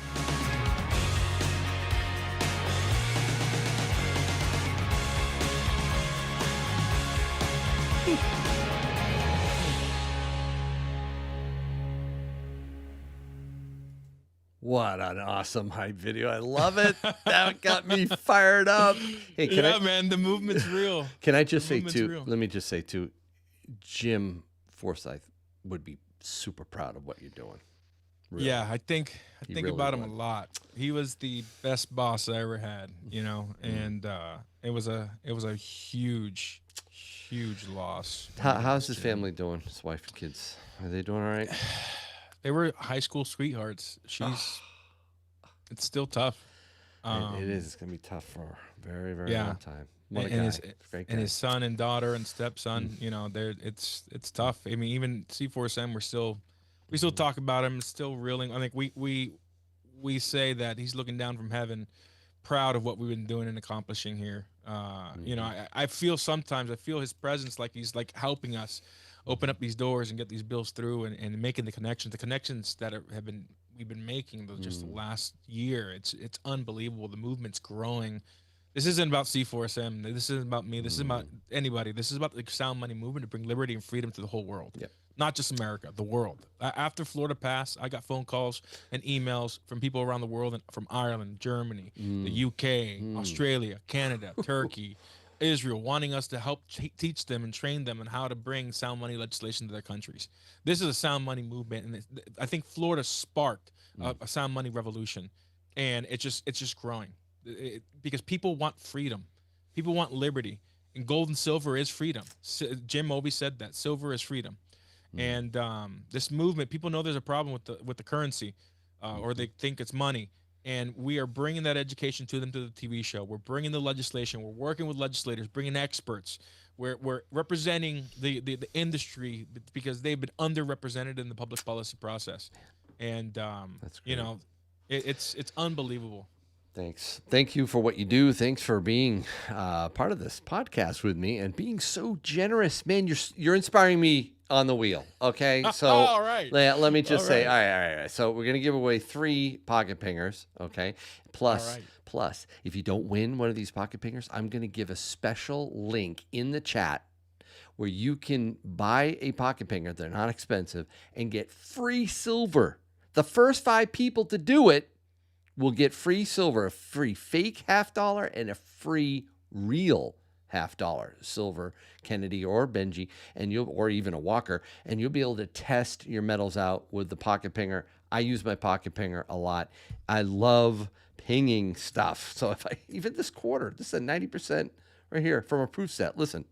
What an awesome hype video. I love it. That got me fired up. Hey, man, the movement's real. Can I just say, too, let me just say, too, Jim Forsyth would be super proud of what you're doing. Really. Yeah, I think really about him a lot. He was the best boss I ever had, you know, and it was a huge loss. How's his family doing? His wife and kids, are they doing all right? They were high school sweethearts. It's still tough. It is. It's gonna be tough for a very, very long time. What a and guy. His son and daughter and stepson, you know, it's tough. I mean, even C4SM, we still talk about him. It's still reeling. I think we say that he's looking down from heaven, proud of what we've been doing and accomplishing here. You know, I feel his presence, like he's like helping us open up these doors and get these bills through and making the connections that we've been making just the last year. It's unbelievable. The movement's growing. This isn't about C4SM. This isn't about me. This isn't about anybody. This is about the sound money movement to bring liberty and freedom to the whole world. Yep. Not just America, the world. After Florida passed, I got phone calls and emails from people around the world, from Ireland, Germany, the UK, Australia, Canada, Turkey, Israel, wanting us to help teach them and train them on how to bring sound money legislation to their countries. This is a sound money movement, and I think Florida sparked a sound money revolution, and it's just growing because people want freedom, people want liberty, and gold and silver is freedom. Jim always said that silver is freedom, and this movement, people know there's a problem with the currency, or they think it's money. And we are bringing that education to them through the TV show. We're bringing the legislation. We're working with legislators, bringing experts. We're representing the industry because they've been underrepresented in the public policy process. And, you know, it's unbelievable. Thanks. Thank you for what you do. Thanks for being part of this podcast with me and being so generous. Man, you're inspiring me on the wheel. Okay. So all right. Let me just say, right. all right. So we're going to give away 3 pocket pingers. Okay. Plus, if you don't win one of these pocket pingers, I'm going to give a special link in the chat where you can buy a pocket pinger. They're not expensive and get free silver. The first 5 people to do it will get free silver, a free fake $50 and a free real $50 silver Kennedy or Benji, and or even a Walker, and you'll be able to test your metals out with the pocket pinger. I use my pocket pinger a lot. I love pinging stuff. So if even this quarter, this is a 90% right here from a proof set. Listen.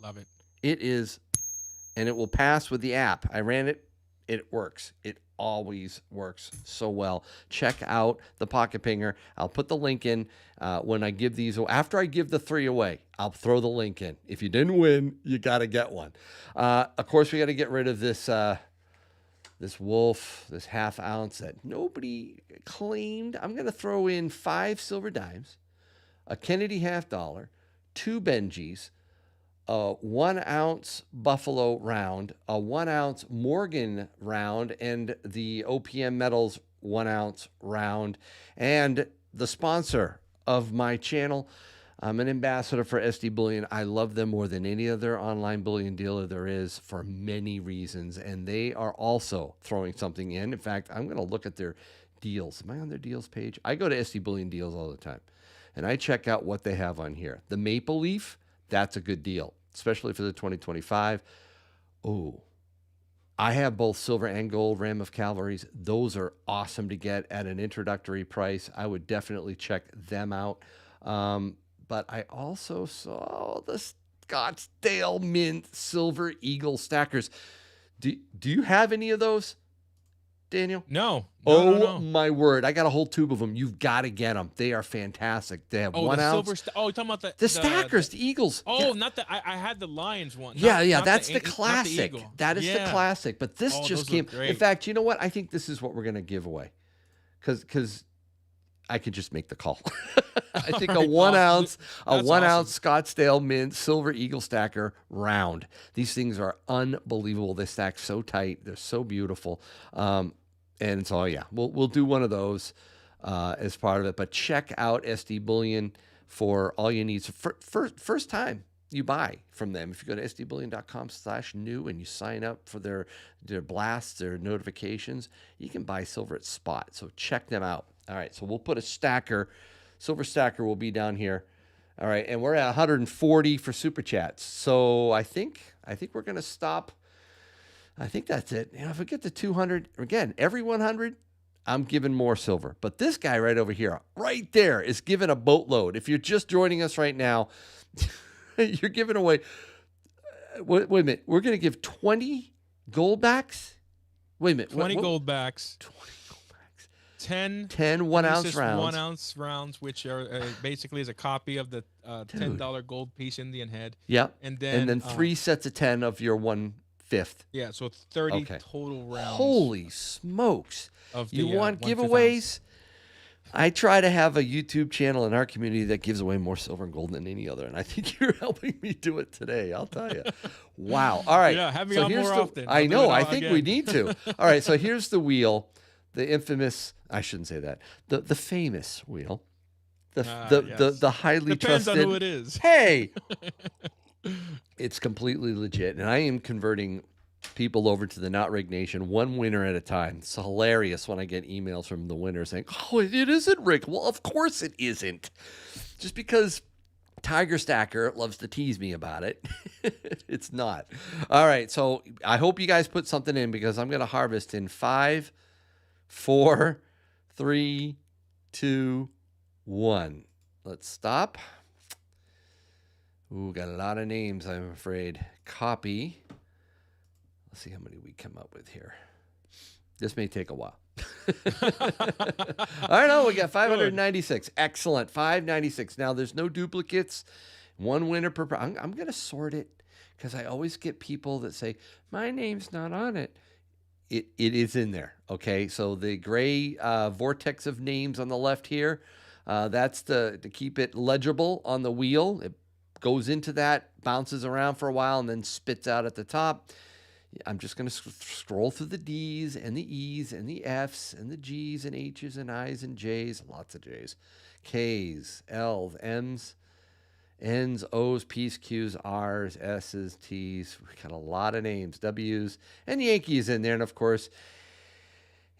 Love it. It is, and it will pass with the app. I ran it. It works. It always works so well. Check out the pocket pinger. I'll put the link in when I give these. After I give the 3 away, I'll throw the link in. If you didn't win, you got to get one. Of course, we got to get rid of this this wolf, this ½ ounce that nobody claimed. I'm going to throw in 5 silver dimes, a Kennedy $50, 2 Benjis, a 1 ounce Buffalo round, a 1 ounce Morgan round, and the OPM Metals 1 ounce round. And the sponsor of my channel, I'm an ambassador for SD Bullion. I love them more than any other online bullion dealer there is for many reasons. And they are also throwing something in. In fact, I'm going to look at their deals. Am I on their deals page? I go to SD Bullion deals all the time. and I check out what they have on here. The Maple Leaf, that's a good deal, especially for the 2025. Oh, I have both silver and gold Ram of Calvaries. Those are awesome to get at an introductory price. I would definitely check them out. But I also saw the Scottsdale Mint Silver Eagle Stackers. Do you have any of those, Daniel? No. Oh, my word. I got a whole tube of them. You've got to get them. They are fantastic. They have 1 ounce. Silver you're talking about the stackers, the Eagles. Oh, not the, I had the Lions one. Yeah, that's the classic. That is the classic. But this just came. In fact, you know what? I think this is what we're going to give away. Because I could just make the call. I think a 1 ounce Scottsdale Mint Silver Eagle Stacker round. These things are unbelievable. They stack so tight. They're so beautiful. And so, yeah, we'll do one of those as part of it. But check out SD Bullion for all you need. So first time you buy from them, if you go to sdbullion.com/new and you sign up for their blasts, their notifications, you can buy silver at spot. So check them out. All right, so we'll put a stacker. Silver stacker will be down here. All right, and we're at 140 for Super Chats. So I think we're going to stop. I think that's it. If we get to 200, again, every 100, I'm giving more silver. But this guy right over here, right there, is giving a boatload. If you're just joining us right now, you're giving away. Wait a minute. We're going to give 20 gold backs? Wait a minute. 20 gold backs. 20 gold backs. 10 1 ounce rounds. 1 ounce rounds, which are basically is a copy of the $10 gold piece Indian head. Yep. And then 3 sets of 10 of your 1/5. Yeah, so 30 total rounds. Holy smokes. You want 1/5 giveaways? ounce. I try to have a YouTube channel in our community that gives away more silver and gold than any other, and I think you're helping me do it today. I'll tell you. Wow. All right. Yeah, have me on more often. I know. I think we need to. All right. So here's the wheel, the infamous. I shouldn't say that. The famous wheel, the highly Depends trusted. on who it is. Hey, it's completely legit, and I am converting people over to the Not Rigged Nation one winner at a time. It's hilarious when I get emails from the winner saying, "Oh, it isn't rigged." Well, of course it isn't. Just because Tiger Stacker loves to tease me about it, it's not. All right, so I hope you guys put something in because I'm going to harvest in 5, 4, 3, 2, 1. Let's stop. Ooh, got a lot of names, I'm afraid. Copy. Let's see how many we come up with here. This may take a while. All right, no, we got 596. Excellent. 596. Now, there's no duplicates. One winner per. I'm going to sort it because I always get people that say, my name's not on it. It is in there. Okay, so the gray vortex of names on the left here, that's to keep it legible on the wheel. It goes into that, bounces around for a while, and then spits out at the top. I'm just going to scroll through the D's and the E's and the F's and the G's and H's and I's and J's, lots of J's, K's, L's, M's, N's, O's, P's, Q's, R's, S's, T's. We got a lot of names, W's, and Yankee is in there. And of course,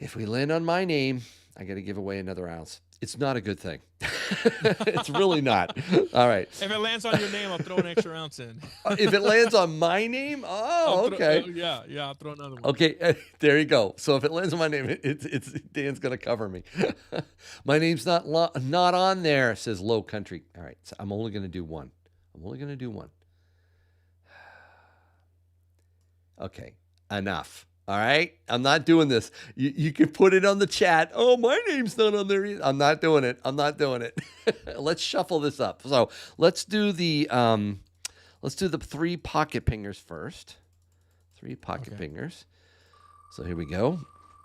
if we land on my name, I got to give away another ounce. It's not a good thing. It's really not. All right. If it lands on your name, I'll throw an extra ounce in. If it lands on my name, okay. I'll throw another one. Okay, there you go. So if it lands on my name, it's Dan's gonna cover me. My name's not on there, says Low Country. All right, so I'm only gonna do one. Okay, enough. All right, I'm not doing this. You can put it on the chat. Oh, my name's not on there either. I'm not doing it. Let's shuffle this up. So let's do the 3 pocket pingers first. 3 pocket pingers. So here we go.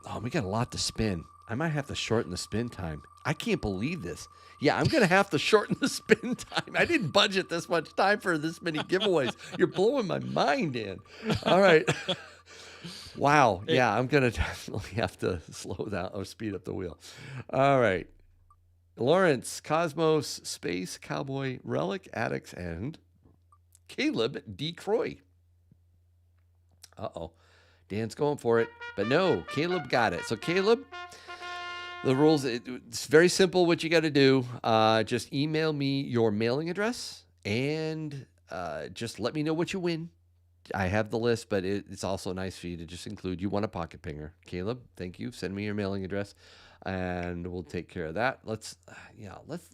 Oh, we got a lot to spin. I might have to shorten the spin time. I can't believe this. Yeah, I'm gonna have to shorten the spin time. I didn't budget this much time for this many giveaways. You're blowing my mind, Dan. All right. Wow. Yeah, I'm going to definitely have to slow down or speed up the wheel. All right. Lawrence, Cosmos, Space, Cowboy, Relic, Addicts, and Caleb D. Croy. Uh-oh. Dan's going for it. But no, Caleb got it. So Caleb, The rules, it's very simple what you got to do. Just email me your mailing address and just let me know what you win. I have the list, but it's also nice for you to just include you won a pocket pinger. Caleb, thank you. Send me your mailing address, and we'll take care of that. Let's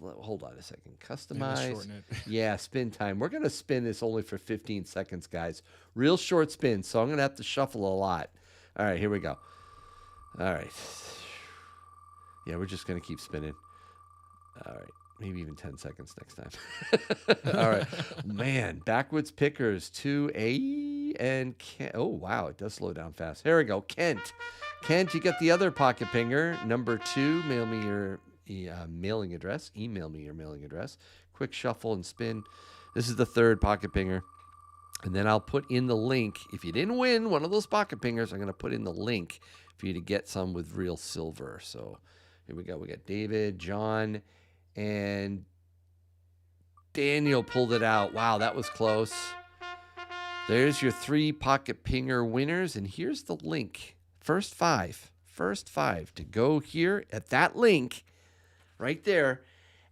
hold on a second. Customize. Yeah, spin time. We're going to spin this only for 15 seconds, guys. Real short spin, so I'm going to have to shuffle a lot. All right, here we go. All right. Yeah, we're just going to keep spinning. All right. Maybe even 10 seconds next time. All right. Man, backwoods pickers 2A and Kent. Oh, wow. It does slow down fast. Here we go. Kent. Kent, you got the other pocket pinger. Number 2, mail me your mailing address. Email me your mailing address. Quick shuffle and spin. This is the third pocket pinger. And then I'll put in the link. If you didn't win one of those pocket pingers, I'm going to put in the link for you to get some with real silver. So here we go. We got David, John, and Daniel pulled it out. Wow, that was close. There's your 3 pocket pinger winners. And here's the link. First five to go here at that link right there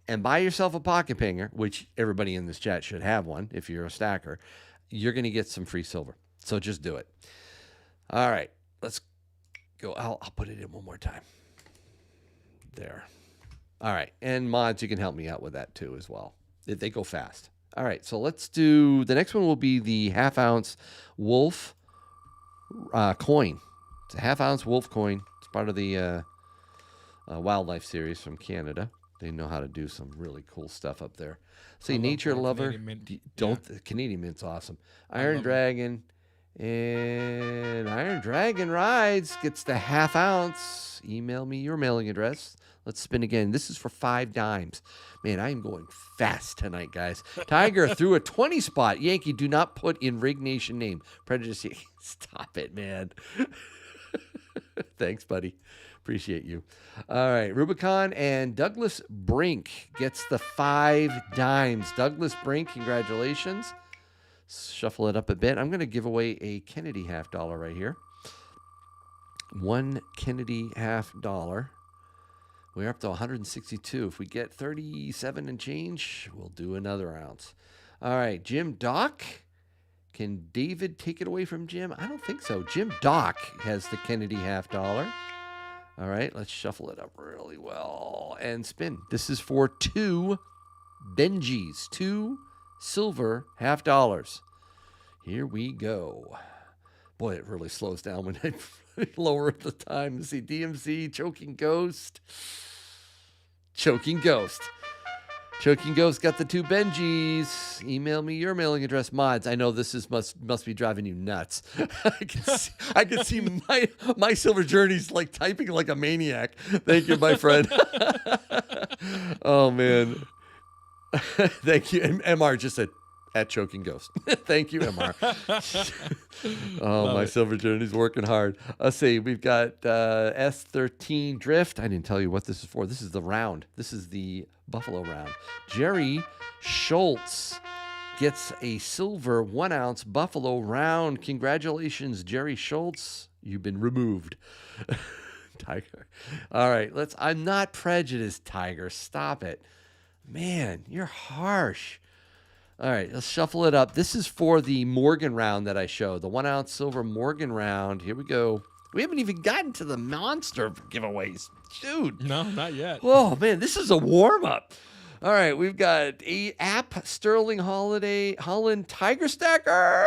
and buy yourself a pocket pinger, which everybody in this chat should have one if you're a stacker. You're going to get some free silver. So just do it. All right, let's go. I'll put it in one more time. There. All right. And mods, you can help me out with that too as well. They go fast. All right. So let's do, the next one will be the half-ounce wolf coin. It's a half-ounce wolf coin. It's part of the wildlife series from Canada. They know how to do some really cool stuff up there. See, Nature Lover. Canadian Mint's awesome. Iron Dragon. And Iron Dragon Rides gets the half-ounce. Email me your mailing address. Let's spin again. This is for 5 dimes. Man, I am going fast tonight, guys. Tiger threw a 20 spot. Yankee, do not put in Rig Nation name. Prejudice. Stop it, man. Thanks, buddy. Appreciate you. All right. Rubicon and Douglas Brink gets the 5 dimes. Douglas Brink, congratulations. Shuffle it up a bit. I'm going to give away a Kennedy $50 right here. 1 Kennedy $50. We're up to 162. If we get 37 and change, we'll do another ounce. All right, Jim Doc. Can David take it away from Jim? I don't think so. Jim Doc has the Kennedy $50. All right, let's shuffle it up really well and spin. This is for 2 Benjis, 2 silver $50. Here we go. Boy, it really slows down when I lower the time. See, DMC, Choking Ghost. Choking Ghost got the 2 Benjis. Email me your mailing address, mods. I know this must be driving you nuts. I can see my silver journeys like typing like a maniac. Thank you, my friend. Oh man. Thank you. MR just said at Choking Ghost. Thank you, MR. My silver journey's working hard. Let's see. We've got S13 Drift. I didn't tell you what this is for. This is the round. This is the Buffalo round. Jerry Schultz gets a silver 1 ounce Buffalo round. Congratulations, Jerry Schultz. You've been removed. Tiger. All right. I'm not prejudiced, Tiger. Stop it. Man, you're harsh. All right, let's shuffle it up. This is for the Morgan round that I showed, the 1 ounce silver Morgan round. Here we go. We haven't even gotten to the monster giveaways. Shoot. No, not yet. Oh, man, this is a warm-up. All right, we've got a app Sterling Holland Tiger Stacker.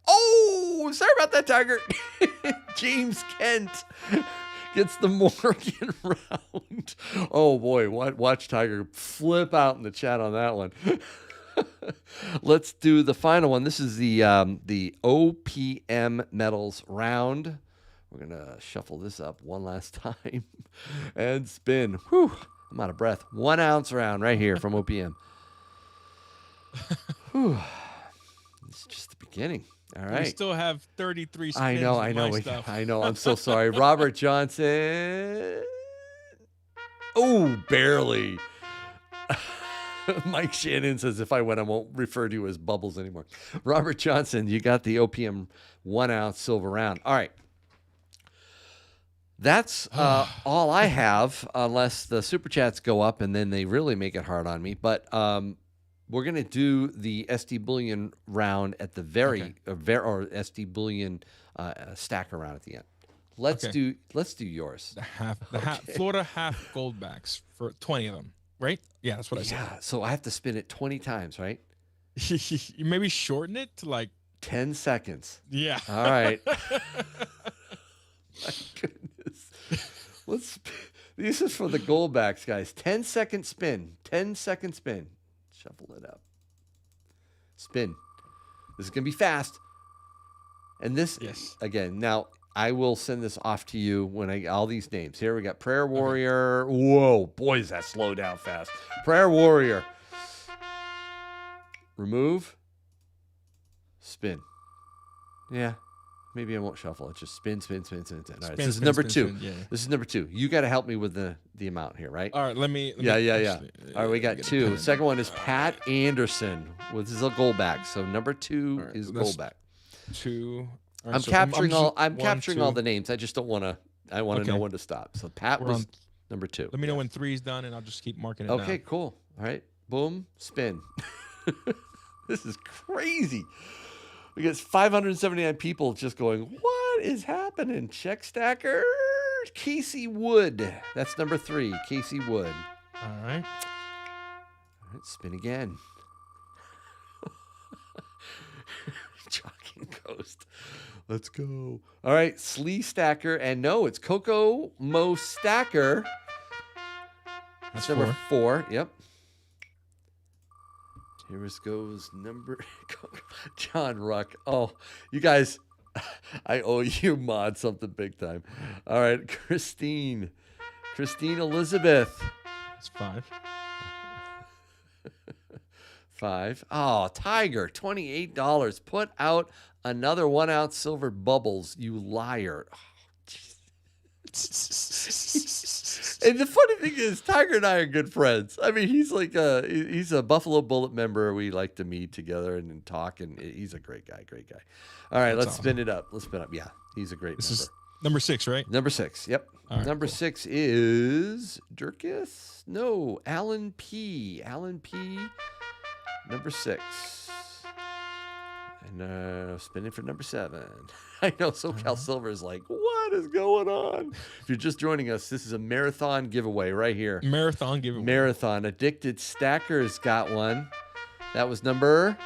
Oh, sorry about that, Tiger. James Kent gets the Morgan round. Oh, boy, watch Tiger flip out in the chat on that one. Let's do the final one. This is the OPM Metals round. We're going to shuffle this up one last time and spin. Whew, I'm out of breath. 1 ounce round right here from OPM. Whew. It's just the beginning. All right. We still have 33 spins. I know. I know. I'm so sorry. Robert Johnson. Oh, barely. Mike Shannon says, if I win, I won't refer to you as Bubbles anymore. Robert Johnson, you got the OPM 1 ounce silver round. All right. That's all I have, unless the super chats go up and then they really make it hard on me. But we're gonna do the SD Bullion round at the very or SD Bullion stacker round at the end. Let's do yours. The half Florida half goldbacks for 20 of them, right? Yeah, that's what I said. Yeah, so I have to spin it 20 times, right? You maybe shorten it to like 10 seconds. Yeah. All right. My goodness. This is for the goldbacks, guys. 10-second spin. 10-second spin. Shuffle it up. Spin. This is going to be fast. And this, again, now I will send this off to you when all these names. Here we got Prayer Warrior. Whoa, boy, does that slow down fast. Prayer Warrior. Remove. Spin. Yeah. Maybe I won't shuffle it. Just spin. All right, this is number two. Yeah. This is number two. You got to help me with the amount here, right? All right, let me Yeah. actually, All right, we got get a two. pen. Second one is Pat Anderson. This is a goalback. So number two is that's goalback. Two. All right, I'm so capturing all. I'm I'm capturing all two. the names. I just don't want to. I want to know Okay. when to stop. So Pat We're was on- number two. Let me know when three's done, and I'll just keep marking it Okay, down. cool. All right, boom, spin. This is crazy. We get 579 people just going, what is happening? Check stacker. Casey Wood. That's number three. Casey Wood. All right. All right, spin again. Jogging Ghost. Let's go. All right, Slee Stacker. And no, it's Coco Mo Stacker. That's number four. Yep. Here goes number John Ruck. Oh, you guys, I owe you mod something big time. All right, Christine Elizabeth. That's five. Five. Oh, Tiger, $28. Put out another 1 ounce silver bubbles, you liar. Oh, and the funny thing is, Tiger and I are good friends. I mean, he's like he's a Buffalo Bullet member. We like to meet together and talk, and he's a great guy. All right, let's spin it up. Yeah, he's a great member. Is number six, right? Number six, yep. All right, number six is Dirkus? No, Alan P. Number six. And spinning for number seven. I know SoCal Silver is like, what is going on? If you're just joining us, this is a marathon giveaway right here. Marathon giveaway. Marathon. Addicted Stackers got one. That was number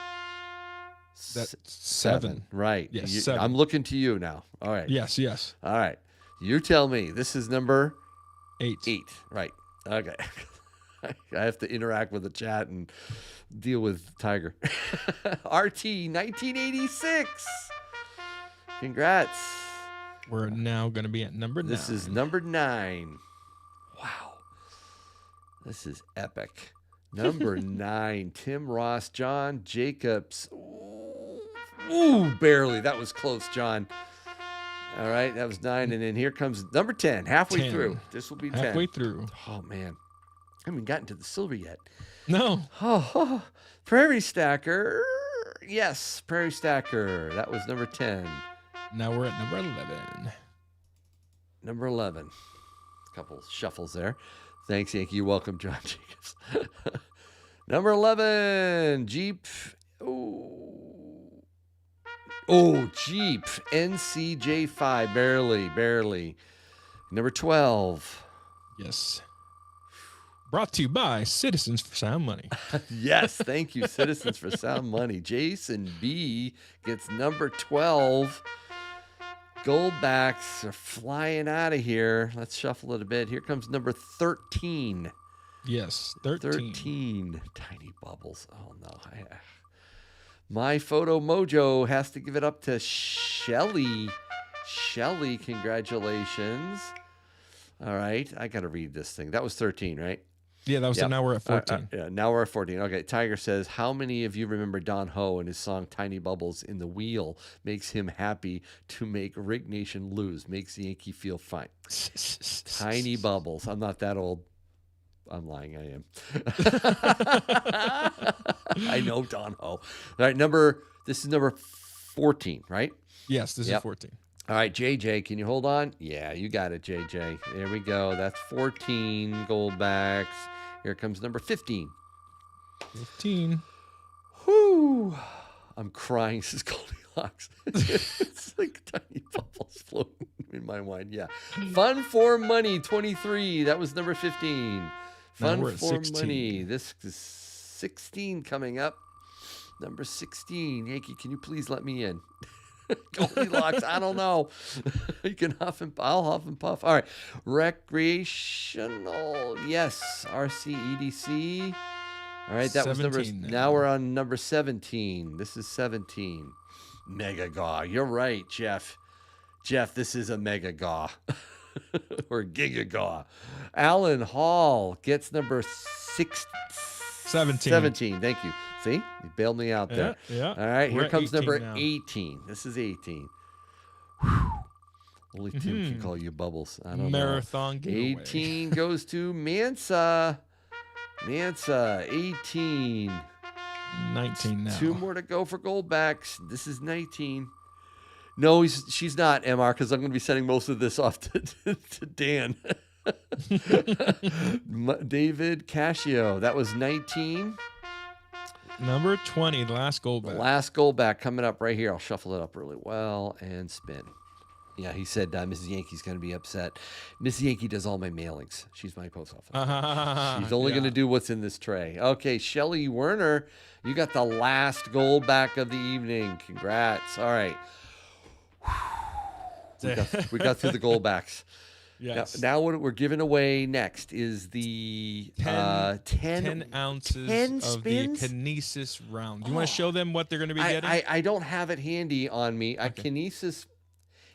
seven. Right. Yes, You- 7. I'm looking to you now. All right. Yes. All right. You tell me. This is number 8. Right. Okay. I have to interact with the chat and deal with Tiger. RT 1986. Congrats. We're now going to be at number 9. This is number 9. Wow. This is epic. Number 9. Tim Ross, John Jacobs. Ooh, barely. That was close, John. All right, that was 9. And then here comes number 10. Halfway 10. through. This will be 10. Halfway through. Oh, man. I haven't gotten to the silver yet. No. Oh, Prairie Stacker. Yes, Prairie Stacker. That was number 10. Now we're at number 11. Number 11. A couple shuffles there. Thanks, Yankee. You're welcome, John Jacobs. Number 11, Jeep. Oh, Jeep. NCJ5. Barely. Number 12. Yes. Brought to you by Citizens for Sound Money. Yes, thank you, Citizens for Sound Money. Jason B gets number 12. Goldbacks are flying out of here. Let's shuffle it a bit. Here comes number 13. Yes, 13. Tiny bubbles. Oh, no. My Photo Mojo has to give it up to Shelly. Shelly, congratulations. All right, I got to read this thing. That was 13, right? Yeah, that was now we're at 14. Yeah, now we're at 14. Okay, Tiger says, how many of you remember Don Ho and his song Tiny Bubbles in the Wheel makes him happy to make Rig Nation lose, makes Yankee feel fine. Tiny Bubbles. I'm not that old. I'm lying, I am. I know Don Ho. All right, this is number 14, right? Yes, this is 14. All right, JJ, can you hold on? Yeah, you got it, JJ. There we go. That's 14 gold backs. Here comes number 15. 15. Whoo! I'm crying. This is Goldilocks. It's like tiny bubbles floating in my mind. Yeah. Fun for Money 23. That was number 15. Fun we're at for 16. Money. This is 16 coming up. Number 16. Yankee, can you please let me in? Goldilocks, I don't know. You can huff and I'll huff and puff. All right. Recreational. Yes. RCEDC. All right, that was number. Now we're on number 17. This is 17. Mega Gaw. You're right, Jeff. Jeff, this is a Mega Gaw. Or Giga Gaw. Alan Hall gets number 17. 17. Thank you. See? You bailed me out there. Yeah. All right, We're here at comes 18 number now. 18. This is 18. Whew. Only Tim can call you Bubbles. I don't Marathon know. giveaway. 18 goes to Mansa. Mansa, 18. 19 now. 2 more to go for Goldbacks. This is 19. No, she's not, MR, because I'm going to be sending most of this off to Dan. David Cascio, that was 19. Number 20, the last gold The back. last Goldback coming up right here. I'll shuffle it up really well and spin. Yeah, he said Mrs. Yankee's going to be upset. Mrs. Yankee does all my mailings. She's my post office. She's only going to do what's in this tray. Okay, Shelly Werner, you got the last gold back of the evening. Congrats. All right. We got through the gold backs. Yes. Now what we're giving away next is the 10 ounces 10 of spins? the Kinesis round. Do you want to show them what they're going to be getting? I don't have it handy on me. A Kinesis.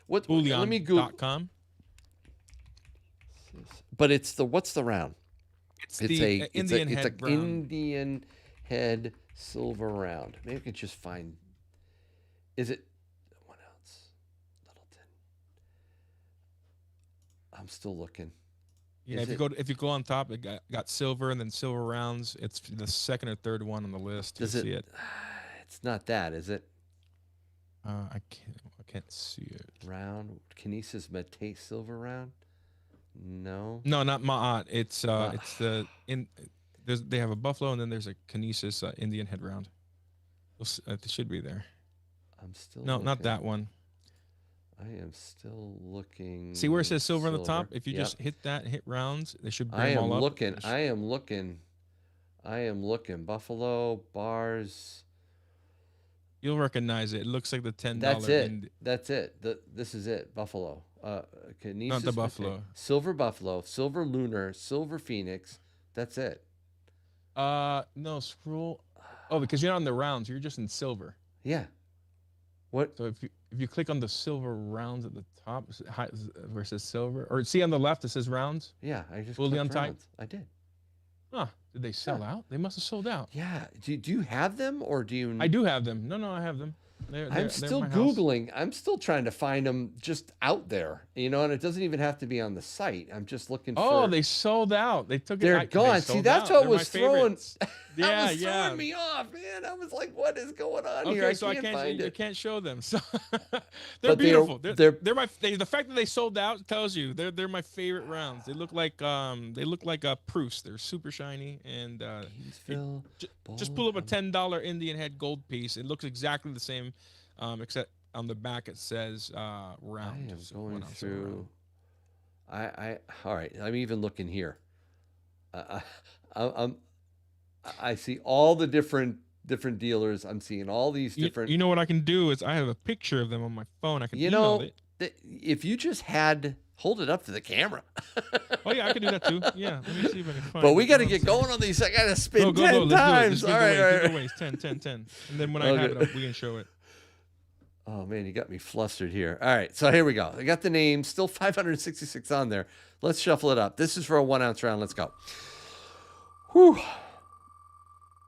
Let me Google. Bullion.com. But it's what's the round? It's the Indian head round. Indian head silver round. Maybe I could just find. Is it 1 ounce? Littleton. I'm still looking. Yeah, if you go on top, it got silver and then silver rounds. It's the second or third one on the list. Does see it? It's not that, is it? I can't see it. Round Kinesis Mate silver round. No. No, not Ma'at. It's the they have a buffalo and then there's a Kinesis Indian head round. It should be there. I'm still. No, looking. not that one. I am still looking. See where it says silver on the top? If you just hit rounds, they should bring I them am all up. looking. I am looking. Buffalo bars. You'll recognize it. It looks like the $10. That's it. That's it. This is it. Buffalo. Kinesis Not the buffalo. Silver buffalo. Silver lunar. Silver phoenix. That's it. No, scroll. Oh, because you're not on the rounds. You're just in silver. Yeah. What? So if you click on the silver rounds at the top where it says silver, or see on the left it says rounds. Yeah, I just Bullion clicked type. rounds. I did. Huh? Did they sell out? They must have sold out. Yeah. Do you have them or do you? I do have them. No, I have them. I'm still Googling. I'm still trying to find them just out there, and it doesn't even have to be on the site. I'm just looking for. Oh, they sold out. They took it. They're gone. See, that's what was throwing. Yeah, that was throwing me off, man. I was like, "What is going on here?" Okay, so I can't find you it. can't show them. So they're But beautiful. they're The fact that they sold out tells you they're my favorite rounds. They look like proofs. They're super shiny and just pull up a $10 Indian head gold piece. It looks exactly the same, except on the back it says round. I am going through. All right. I'm even looking here. I see all the different dealers. I'm seeing all these different. You know what I can do is I have a picture of them on my phone. I can email it. If you just hold it up to the camera. Oh yeah, I can do that too. Yeah, let me see if I can find. But we got to get going on these. I got to spin go, 10 times. All right. Giveaways, 10. And then when I have it up, we can show it. Oh man, you got me flustered here. All right, so here we go. I got the name. Still 566 on there. Let's shuffle it up. This is for a 1 ounce round. Let's go. Whew.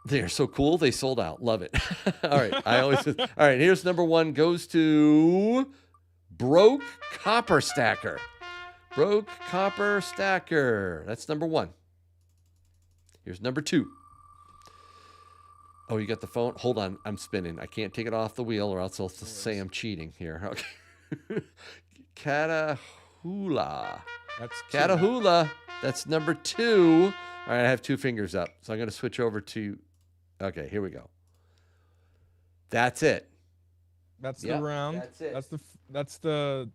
They are so cool. They sold out. Love it. All right. All right. Here's number 1 goes to Broke Copper Stacker. Broke Copper Stacker. That's number 1. Here's number 2. Oh, you got the phone? Hold on. I'm spinning. I can't take it off the wheel or else I'll say I'm cheating here. Okay. Catahoula. That's Catahoula. That's number 2. All right, I have 2 fingers up. So I'm going to switch over to, okay, here we go. That's it. That's Yep, the round. that's it. That's the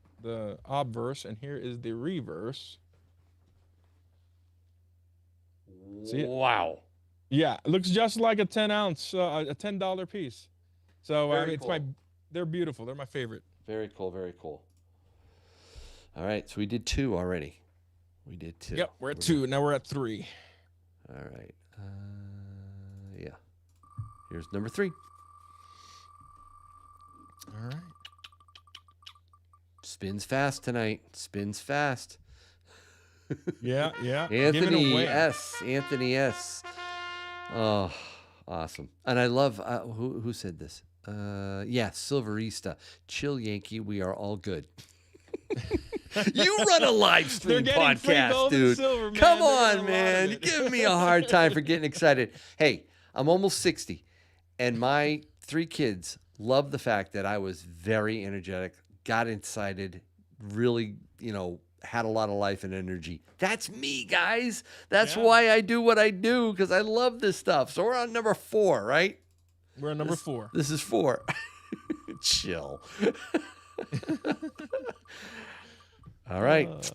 obverse, and here is the reverse. See it? Wow. Yeah, it looks just like a 10 ounce, a $10 piece. So Very it's cool. they're beautiful. They're my favorite. Very cool, very cool. All right, so we did 2 already. We did 2. Yep, we're at 2. Now we're at 3. All right. Yeah. Here's number 3. All right. Spins fast tonight. Spins fast. Yeah. Anthony away. S. Anthony S. Oh, awesome. And I love, who said this? Yeah, Silverista. Chill, Yankee. We are all good. You run a live stream podcast, dude. Silver, Come on, man. You're giving me a hard time for getting excited. Hey, I'm almost 60, and my 3 kids love the fact that I was very energetic, got excited, really, had a lot of life and energy. That's me, guys. That's why I do what I do, because I love this stuff. So we're on number 4, right? We're on number 4. This is 4. Chill. All right.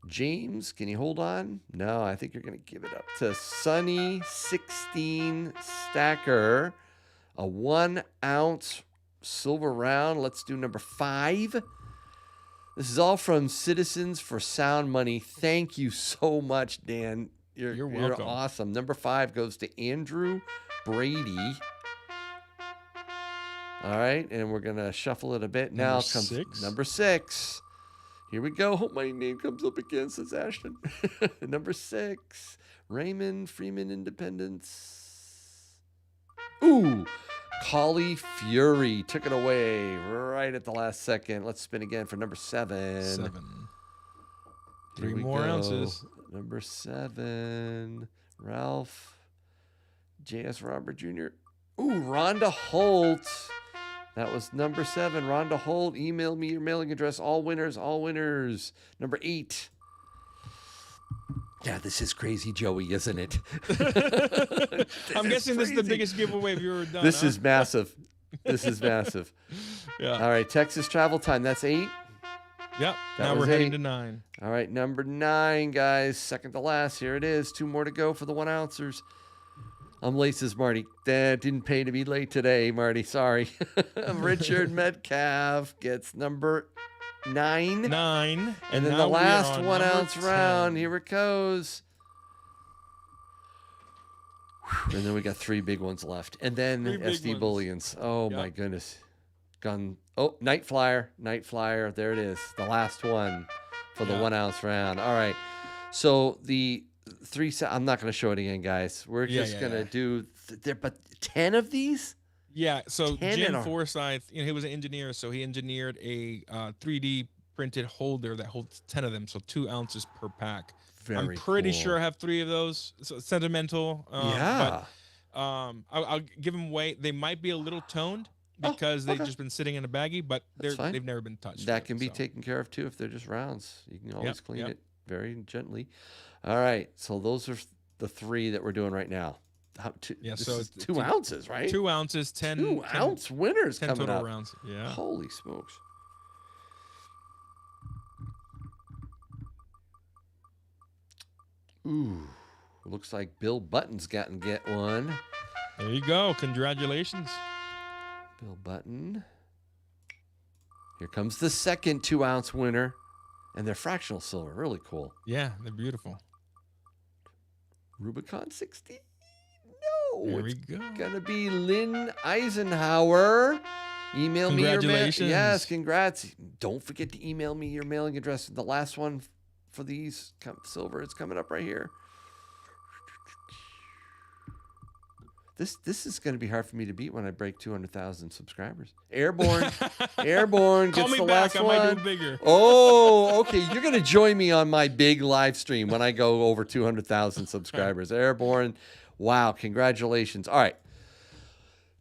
James, can you hold on? No, I think you're going to give it up to Sunny 16 Stacker, a 1 ounce silver round. Let's do number 5. This is all from Citizens for Sound Money. Thank you so much, Dan. You're welcome. awesome. Number 5 goes to Andrew Brady. All right, and we're going to shuffle it a bit. Now Number comes 6. number 6. Here we go. Hope my name comes up again, says Ashton. Number 6, Raymond Freeman Independence. Ooh, Collie Fury took it away right at the last second. Let's spin again for number 7. 7. Here 3 we more go. ounces. Number 7, Ralph J.S. Robert Jr. Ooh, Rhonda Holt. That was number 7. Rhonda Holt. Email me your mailing address. All winners, all winners. Number 8. Yeah, this is crazy, Joey, isn't it? I'm guessing this is the biggest giveaway we've ever done. This huh? is massive. This is massive. Yeah. All right, Texas travel time. That's 8. Yep. That Now was we're heading 8. to 9. All right, number 9, guys. Second to last. Here it is. 2 more to go for the 1 ouncers. I'm late, says Marty. That didn't pay to be late today, Marty. Sorry. Richard Metcalf gets number 9. 9. And then now the we are last on 1 number ounce 10. round. Here it goes. And then we got 3 big ones left. And then 3 big SD ones. Bullions. Oh, Yep. my goodness. Gone. Oh, Night Flyer. Night Flyer. There it is. The last one for the 1 ounce round. All right. So the 3, I'm not going to show it again, guys. We're just going to do, but 10 of these? Yeah, so 10 in Jim our- Forsyth, he was an engineer, so he engineered a 3D printed holder that holds 10 of them, so 2 ounces per pack. I'm Very pretty cool. sure I have 3 of those. So it's sentimental. Yeah. But I'll give them away. They might be a little toned because they've just been sitting in a baggie, but That's fine. they've never been touched. That yet, can be so. taken care of too if they're just rounds. You can always clean yep. it very gently. All right. So those are the 3 that we're doing right now. Yeah, this so is it's 2 ounces, right? 2 ounces, 10 2 ounce winners 10 coming total up. rounds. Yeah. Holy smokes. Ooh. Looks like Bill Button's gotten get one. There you go. Congratulations. Bill Button. Here comes the second 2 ounce winner. And they're fractional silver. Really cool. Yeah, they're beautiful. Rubicon 60. No, There we it's go. gonna be Lynn Eisenhower. Email me your Congratulations. yes, congrats. Don't forget to email me your mailing address. The last one for these silver is coming up right here. This is going to be hard for me to beat when I break 200,000 subscribers. Airborne Call gets me the back. last I one. might do it bigger. Oh, okay. You're going to join me on my big live stream when I go over 200,000 subscribers. Airborne. Wow. Congratulations. All right.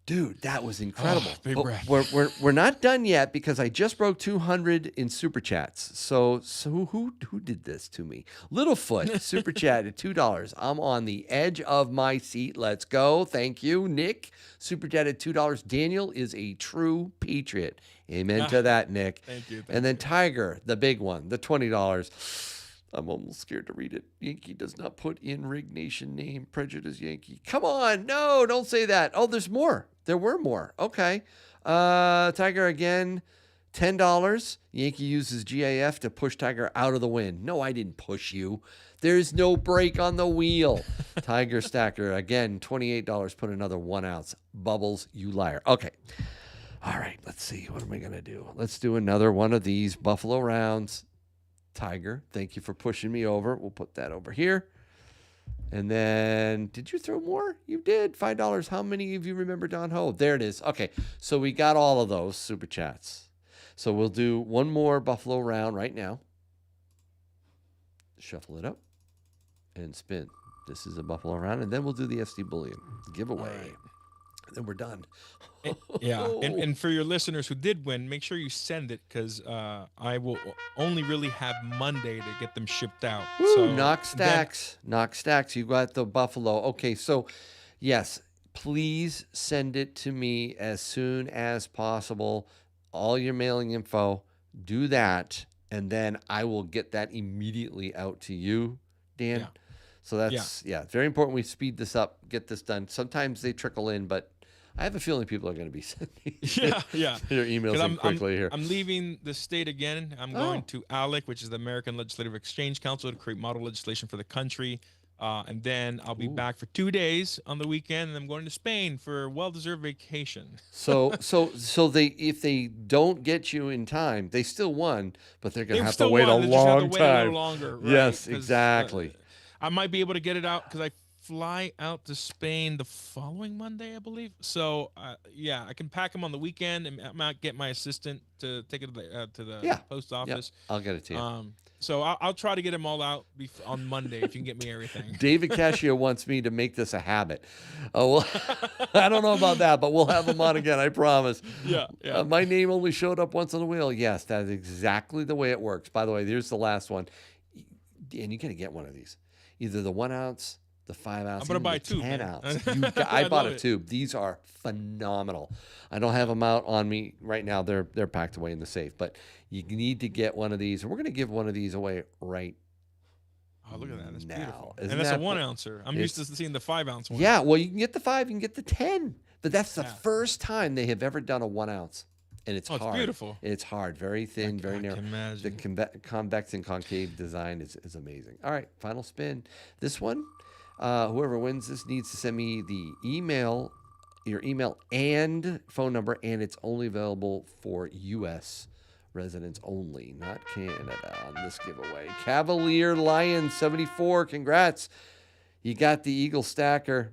Dude, that was incredible. Big But breath. we're not done yet because I just broke 200 in super chats. So who did this to me? Littlefoot super chat at $2. I'm on the edge of my seat. Let's go. Thank you, Nick. Super chat at $2. Daniel is a true patriot. Amen to that, Nick. Thank you. And then Tiger, the big one, the $20. I'm almost scared to read it. Yankee does not put in Rig Nation name. Prejudice Yankee. Come on. No, don't say that. Oh, there's more. There were more. Okay. Tiger again, $10. Yankee uses GAF to push Tiger out of the win. No, I didn't push you. There's no brake on the wheel. Tiger Stacker again, $28. Put another 1 ounce. Bubbles, you liar. Okay. All right. Let's see. What am I going to do? Let's do another one of these Buffalo rounds. Tiger, thank you for pushing me over. We'll put that over here. And then, did you throw more? You did. $5. How many of you remember Don Ho? There it is. Okay, so we got all of those super chats. So we'll do one more Buffalo round right now. Shuffle it up and spin. This is a Buffalo round, and then we'll do the SD Bullion giveaway. Right. And then we're done. Yeah, and for your listeners who did win, make sure you send it because I will only really have Monday to get them shipped out. Woo, So knock stacks. Knock stacks. You got the Buffalo. Okay, so yes, please send it to me as soon as possible. All your mailing info. Do that, and then I will get that immediately out to you, Dan. Yeah. So that's very important. We speed this up, get this done. Sometimes they trickle in, but I have a feeling people are going to be sending their emails in quickly here. I'm leaving the state again. I'm going to ALEC, which is the American Legislative Exchange Council, to create model legislation for the country. And then I'll be back for 2 days on the weekend, and I'm going to Spain for a well-deserved vacation. So they, if they don't get you in time, they still won, but they're going to have to wait a long time. A little longer, right? Yes, exactly. I might be able to get it out because I fly out to Spain the following Monday, I believe. So, I can pack them on the weekend, and I might get my assistant to take it to the post office. Yep. I'll get it to you. So I'll try to get them all out on Monday if you can get me everything. David Cascio wants me to make this a habit. Oh, well, I don't know about that, but we'll have him on again, I promise. Yeah. My name only showed up once on the wheel. Yes, that is exactly the way it works. By the way, here's the last one. And you're going to get one of these. Either the 1 ounce, the 5 ounce, I'm gonna buy the two, 10 man. ounce. I bought a tube. These are phenomenal. I don't have them out on me right now. They're packed away in the safe. But you need to get one of these. And we're going to give one of these away right Oh, look at that. That's now. beautiful. Isn't And that's that a 1 ouncer. I'm used to seeing the 5 ounce one. Yeah, well, you can get the 5, you can get the 10. But that's the first time they have ever done a 1 ounce. And it's hard. It's beautiful. It's hard. Very thin, very narrow. can imagine. The convex and concave design is amazing. All right, final spin. This one, whoever wins this needs to send me the email, your email and phone number, and it's only available for U.S. residents only, not Canada on this giveaway. Cavalier Lion 74, congrats. You got the Eagle Stacker.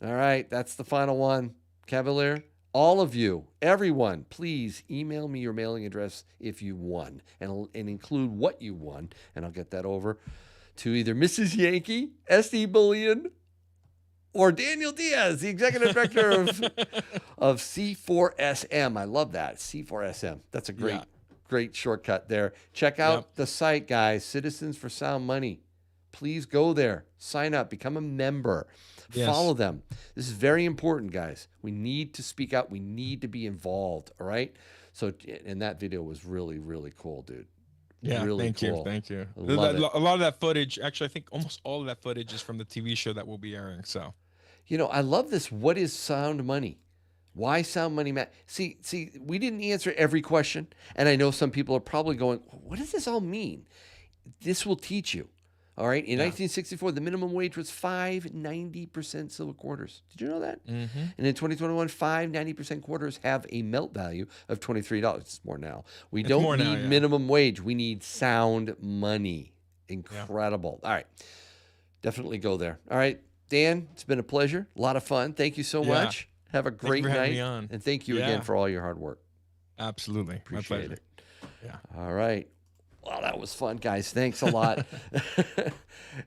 All right, that's the final one. Cavalier, all of you, everyone, please email me your mailing address if you won and include what you won, and I'll get that over to either Mrs. Yankee, SD Bullion, or Daniel Diaz, the executive director of C4SM. I love that, C4SM. That's a great shortcut there. Check out the site, guys, Citizens for Sound Money. Please go there, sign up, become a member. Yes. Follow them. This is very important, guys. We need to speak out. We need to be involved, all right? So, and that video was really, really cool, dude. Yeah, really thank cool. you. Thank you. Love it. A lot of that footage, actually, I think almost all of that footage is from the TV show that we'll be airing. So, you know, I love this. What is sound money? Why sound money? See, we didn't answer every question, and I know some people are probably going, what does this all mean? This will teach you. All right. In 1964, the minimum wage was 5 90% silver quarters. Did you know that? Mm-hmm. And in 2021, 5 90% quarters have a melt value of $23. It's more now. We don't need minimum wage. We need sound money. Incredible. All right. Definitely go there. All right. Dan, it's been a pleasure. A lot of fun. Thank you so much. Have a great night. And thank you again for all your hard work. Absolutely. Appreciate it. Yeah. All right. Wow, that was fun, guys. Thanks a lot.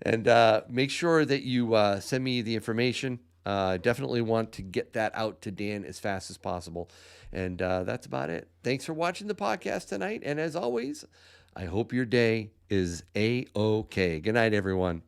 And make sure that you send me the information Definitely want to get that out to Dan as fast as possible. And that's about it. Thanks for watching the podcast tonight. And as always, I hope your day is A-OK. Good night, everyone.